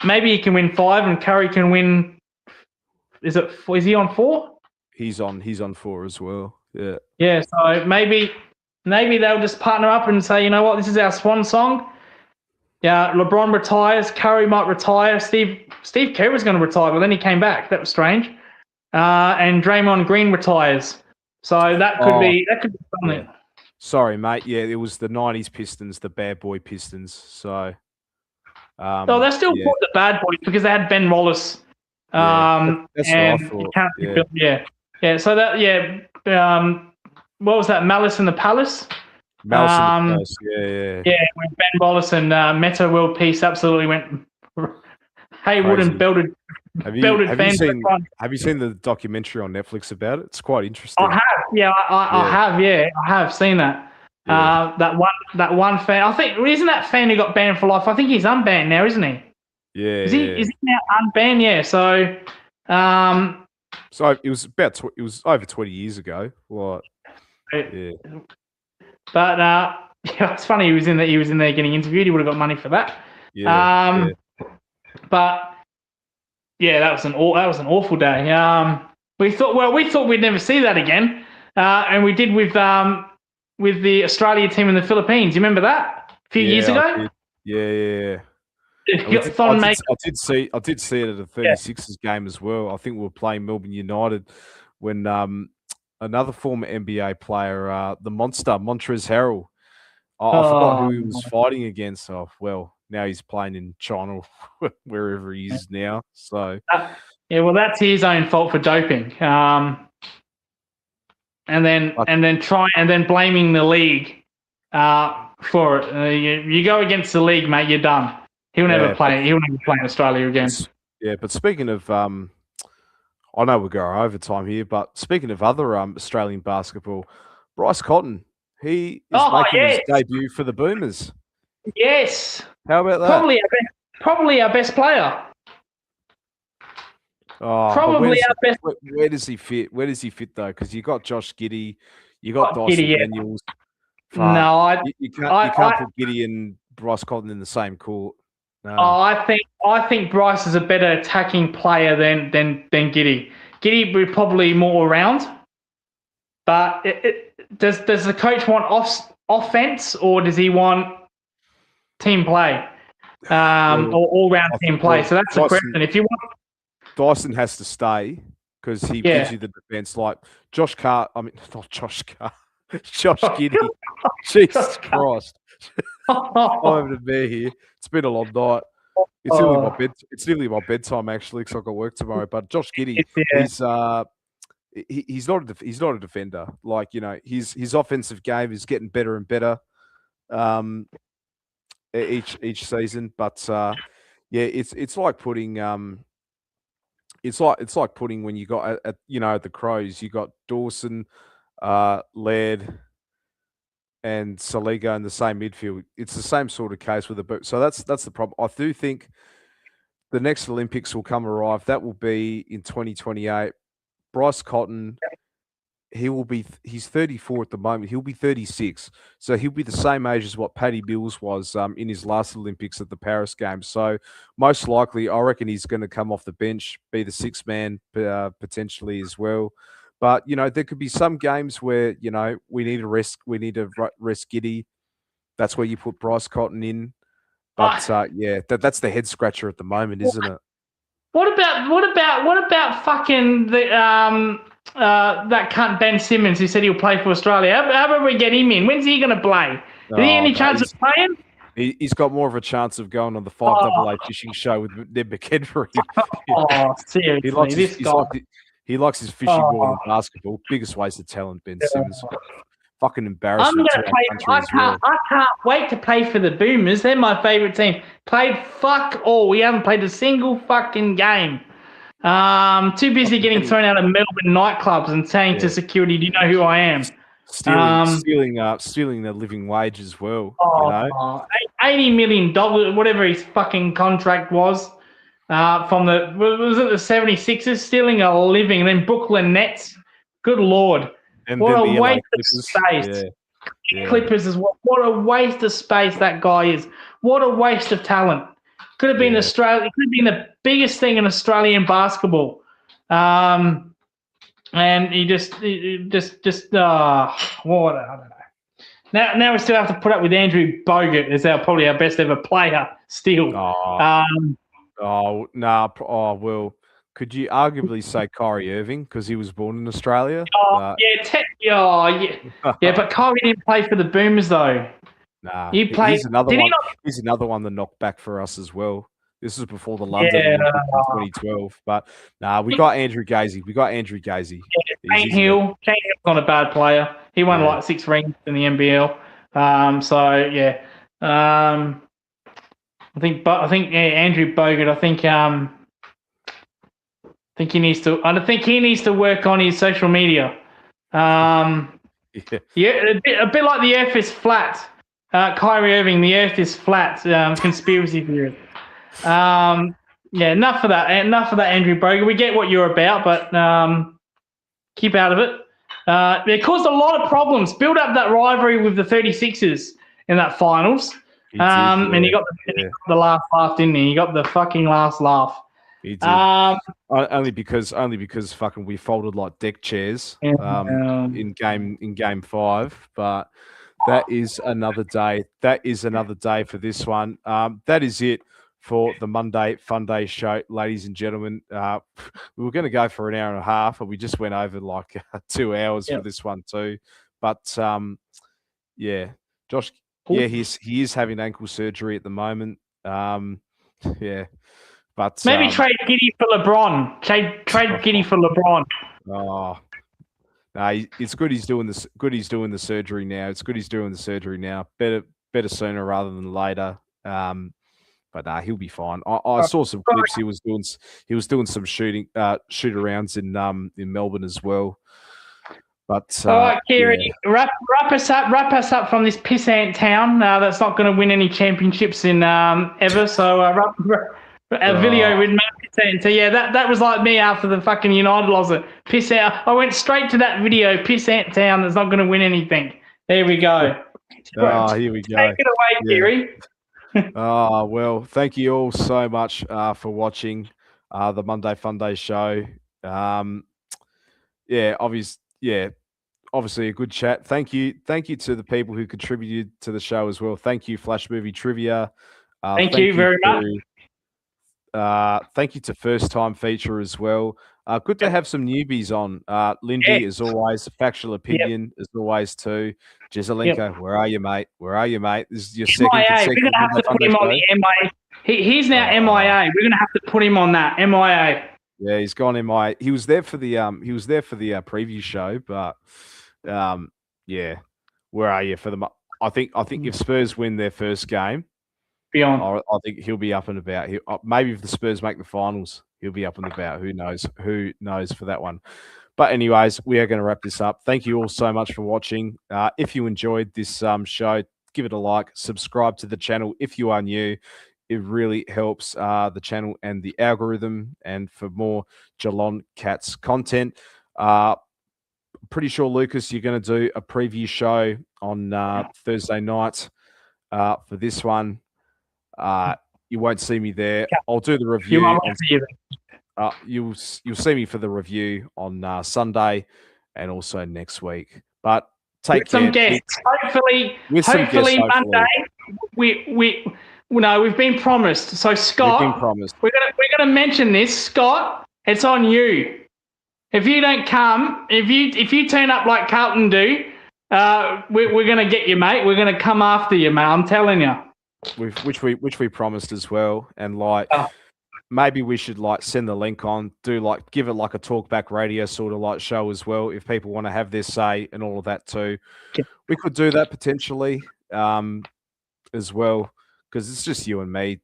maybe he can win 5, and Curry can win. Is he on 4? He's on 4 as well. Yeah. Yeah, so maybe they'll just partner up and say, you know what, this is our swan song. Yeah, LeBron retires, Curry might retire, Steve Kerr was going to retire, but then he came back. That was strange. And Draymond Green retires. So that could be something. Yeah. Sorry, mate. Yeah, it was the '90s Pistons, the bad boy Pistons. So, They're still called the bad boys because they had Ben Wallace. That's and what I thought. Yeah. So that what was that? Malice in the Palace. Mouse in the Palace. Yeah. Yeah, when Ben Wallace and Meta World Peace absolutely went Haywood Crazy. and belted Have you fans. seen the documentary on Netflix about it? It's quite interesting. I have, yeah, I have, yeah, I have seen that. Yeah. That one fan. I think isn't that fan who got banned for life? I think he's unbanned now, isn't he? Yeah. Is he now unbanned? Yeah. So, so it was it was over 20 years ago. What? Yeah. But it's funny he was in there getting interviewed. He would have got money for that. Yeah. But yeah, that was an awful day. We thought we'd never see that again, and we did with the Australia team in the Philippines. You remember that a few years ago? Yeah. I did see it at a 36ers game as well. I think we were playing Melbourne United when another former NBA player, the Monster, Montrezl Harrell. I forgot who he was fighting against. Oh, well, now he's playing in China, wherever he is now. So, well, that's his own fault for doping. And then blaming the league for it. You go against the league, mate. You're done. He'll never play. He'll never play in Australia again. Yeah, but speaking of, I know we're going overtime here, but speaking of other Australian basketball, Bryce Cotton, he is making his debut for the Boomers. Yes. How about that? Probably our best player. Oh, probably our best. Where does he fit? Where does he fit though? Because you got Josh Giddey, you got Dyson Daniels. No, you can't put Giddey and Bryce Cotton in the same court. No. Oh, I think Bryce is a better attacking player than Giddey. Giddey would probably more around. But does the coach want offense or does he want team play? Or all-round team play? So that's the question. If you want, Dyson has to stay because he gives you the defense. Like Josh Giddey. Jesus Christ. I'm having a beer here. It's been a long night. It's nearly my bedtime actually because I've got work tomorrow. But Josh Giddey, he's not a defender. Like, you know, his offensive game is getting better and better each season. But it's like putting it's like putting when you got at the Crows, you got Dawson, Laird, and Saligo in the same midfield. It's the same sort of case with the boot. So that's the problem. I do think the next Olympics will arrive. That will be in 2028. Bryce Cotton, he's 34 at the moment. He'll be 36. So he'll be the same age as what Paddy Mills was in his last Olympics at the Paris Games. So most likely, I reckon he's going to come off the bench, be the sixth man potentially as well. But, you know, there could be some games where, you know, we need to rest Giddey. That's where you put Bryce Cotton in. But, that's the head scratcher at the moment, isn't it? What about fucking the that cunt Ben Simmons who said he'll play for Australia? How about we get him in? When's he going to play? Is he any chance of playing? He's got more of a chance of going on the 5AA fishing show with Ned McHenry. Seriously, He likes his fishing more than basketball. Biggest waste of talent, Ben Simmons. Fucking embarrassment. I can't wait to play for the Boomers. They're my favourite team. Played fuck all. We haven't played a single fucking game. Too busy getting thrown out of Melbourne nightclubs and saying to security, "Do you know who I am?" Stealing the living wage as well. $80 million, whatever his fucking contract was. From the 76ers, stealing a living, and then Brooklyn Nets. Good Lord. And what then a waste of space. Clippers as well. What a waste of space that guy is. What a waste of talent. Could have been Australia. Could have been the biggest thing in Australian basketball. And he just what? I don't know. Now we still have to put up with Andrew Bogut as probably our best ever player still. Well, Could you arguably say Kyrie Irving because he was born in Australia? Yeah, but Kyrie didn't play for the Boomers though. Nah, He played. he's another Did one. he not? He's another one that knocked back for us as well. This was before the London Yeah. Olympics in 2012. But we got Andrew Gazy. Kane Hill's not a bad player. He won like 6 rings in the NBL. I think Andrew Bogut. I think he needs to. I think he needs to work on his social media. A bit like the Earth is flat. Kyrie Irving, the Earth is flat. Conspiracy theory. Enough of that. Enough of that, Andrew Bogut. We get what you're about, but keep out of it. It caused a lot of problems. Build up that rivalry with the 36ers in that finals. And he got the last laugh, didn't he? He got the fucking last laugh. He did. Only because fucking we folded like deck chairs in game 5. But that is another day. That is another day for this one. That is it for the Monday FUNDAY show, ladies and gentlemen. We were going to go for an hour and a half, but we just went over like 2 hours for this one too. But Josh, he is having ankle surgery at the moment. But maybe trade Giddy for LeBron. Trade Giddy for LeBron. Oh, no, it's good. He's doing this. Good, he's doing the surgery now. It's good he's doing the surgery now. Better sooner rather than later. But he'll be fine. I saw some clips. He was doing some shoot arounds in Melbourne as well. But all right, Kieran, wrap us up from this pissant town that's not going to win any championships in ever. So a video with Matt Pissant. So that was like me after the fucking United loss. Piss out. I went straight to that video. Pissant town that's not going to win anything. There we go. Here we go. Take it away, Kieran. Well, thank you all so much for watching the Monday FUNDAY show. Obviously a good chat. Thank you to the people who contributed to the show as well. Thank you, Flash Movie Trivia. Thank you very much. Thank you to First Time Feature as well. Good to have some newbies on. Lindy, as always. Factual Opinion, as always, too. Jezelenko, where are you, mate? This is your second consecutive. We're going to have to put him on the MIA. He's now MIA. We're going to have to put him on that MIA. Yeah, he's gone MIA. He was there for the preview show, but where are you for the? I think if Spurs win their first game, I think he'll be up and about. Maybe if the Spurs make the finals, he'll be up and about. Who knows? Who knows for that one? But anyways, we are going to wrap this up. Thank you all so much for watching. If you enjoyed this show, give it a like. Subscribe to the channel if you are new. It really helps the channel and the algorithm. And for more Geelong Cats content, pretty sure, Lucas, you're going to do a preview show on Thursday night for this one. You won't see me there. I'll do the review. You'll see me for the review on Sunday and also next week. But take care. Some guests. Hopefully Monday. We've been promised. So Scott, we're gonna mention this. Scott, it's on you. If you don't come, if you turn up like Carlton do, we're gonna get you, mate. We're gonna come after you, mate. I'm telling you. Which we promised as well, and maybe we should send the link on, give it like a talkback radio sort of show as well. If people want to have their say and all of that too, we could do that potentially as well, because it's just you and me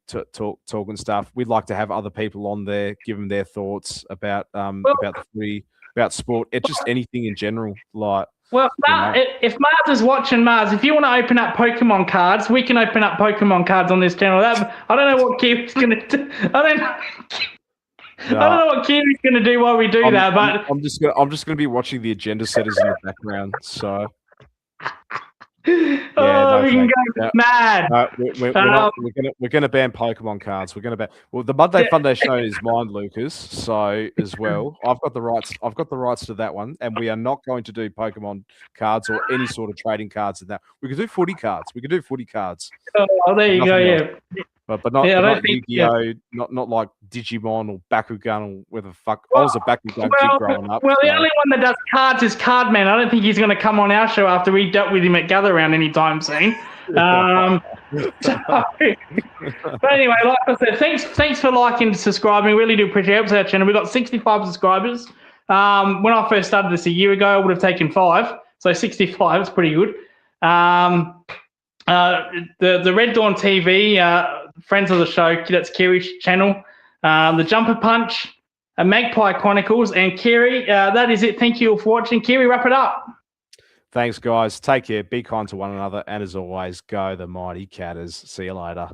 talking stuff. We'd like to have other people on there, give them their thoughts about the footy, about sport, it's just anything in general. Well, if Mars is watching, Mars, if you want to open up Pokemon cards, we can open up Pokemon cards on this channel. I don't know what Kiwi's going to do. I don't know what Kiwi's going to do while we do that. But I'm just going to be watching the agenda setters in the background. So. We can go mad. We're going to ban Pokemon cards. We're going to ban. Well, the Monday FUNDAY show is mine, Lucas. So as well, I've got the rights to that one, and we are not going to do Pokemon cards or any sort of trading cards in that. We could do footy cards. Oh, there you go. Yeah. But not, Yeah, I but don't not think- Yu-Gi-Oh, not like Digimon or Bakugan or where the fuck. I was a Bakugan kid growing up. Well, the so- only one that does cards is Cardman. I don't think he's going to come on our show after we dealt with him at Gather Round anytime soon. But anyway, like I said, thanks for liking and subscribing. Really do appreciate it. Helps our channel. We've got 65 subscribers. When I first started this a year ago, I would have taken 5. So 65 is pretty good. The Red Dawn TV, friends of the show, that's Kiri's channel. The Jumper Punch, Magpie Chronicles, and Kiri. That is it. Thank you all for watching. Kiri, wrap it up. Thanks, guys. Take care. Be kind to one another. And as always, go the mighty Catters. See you later.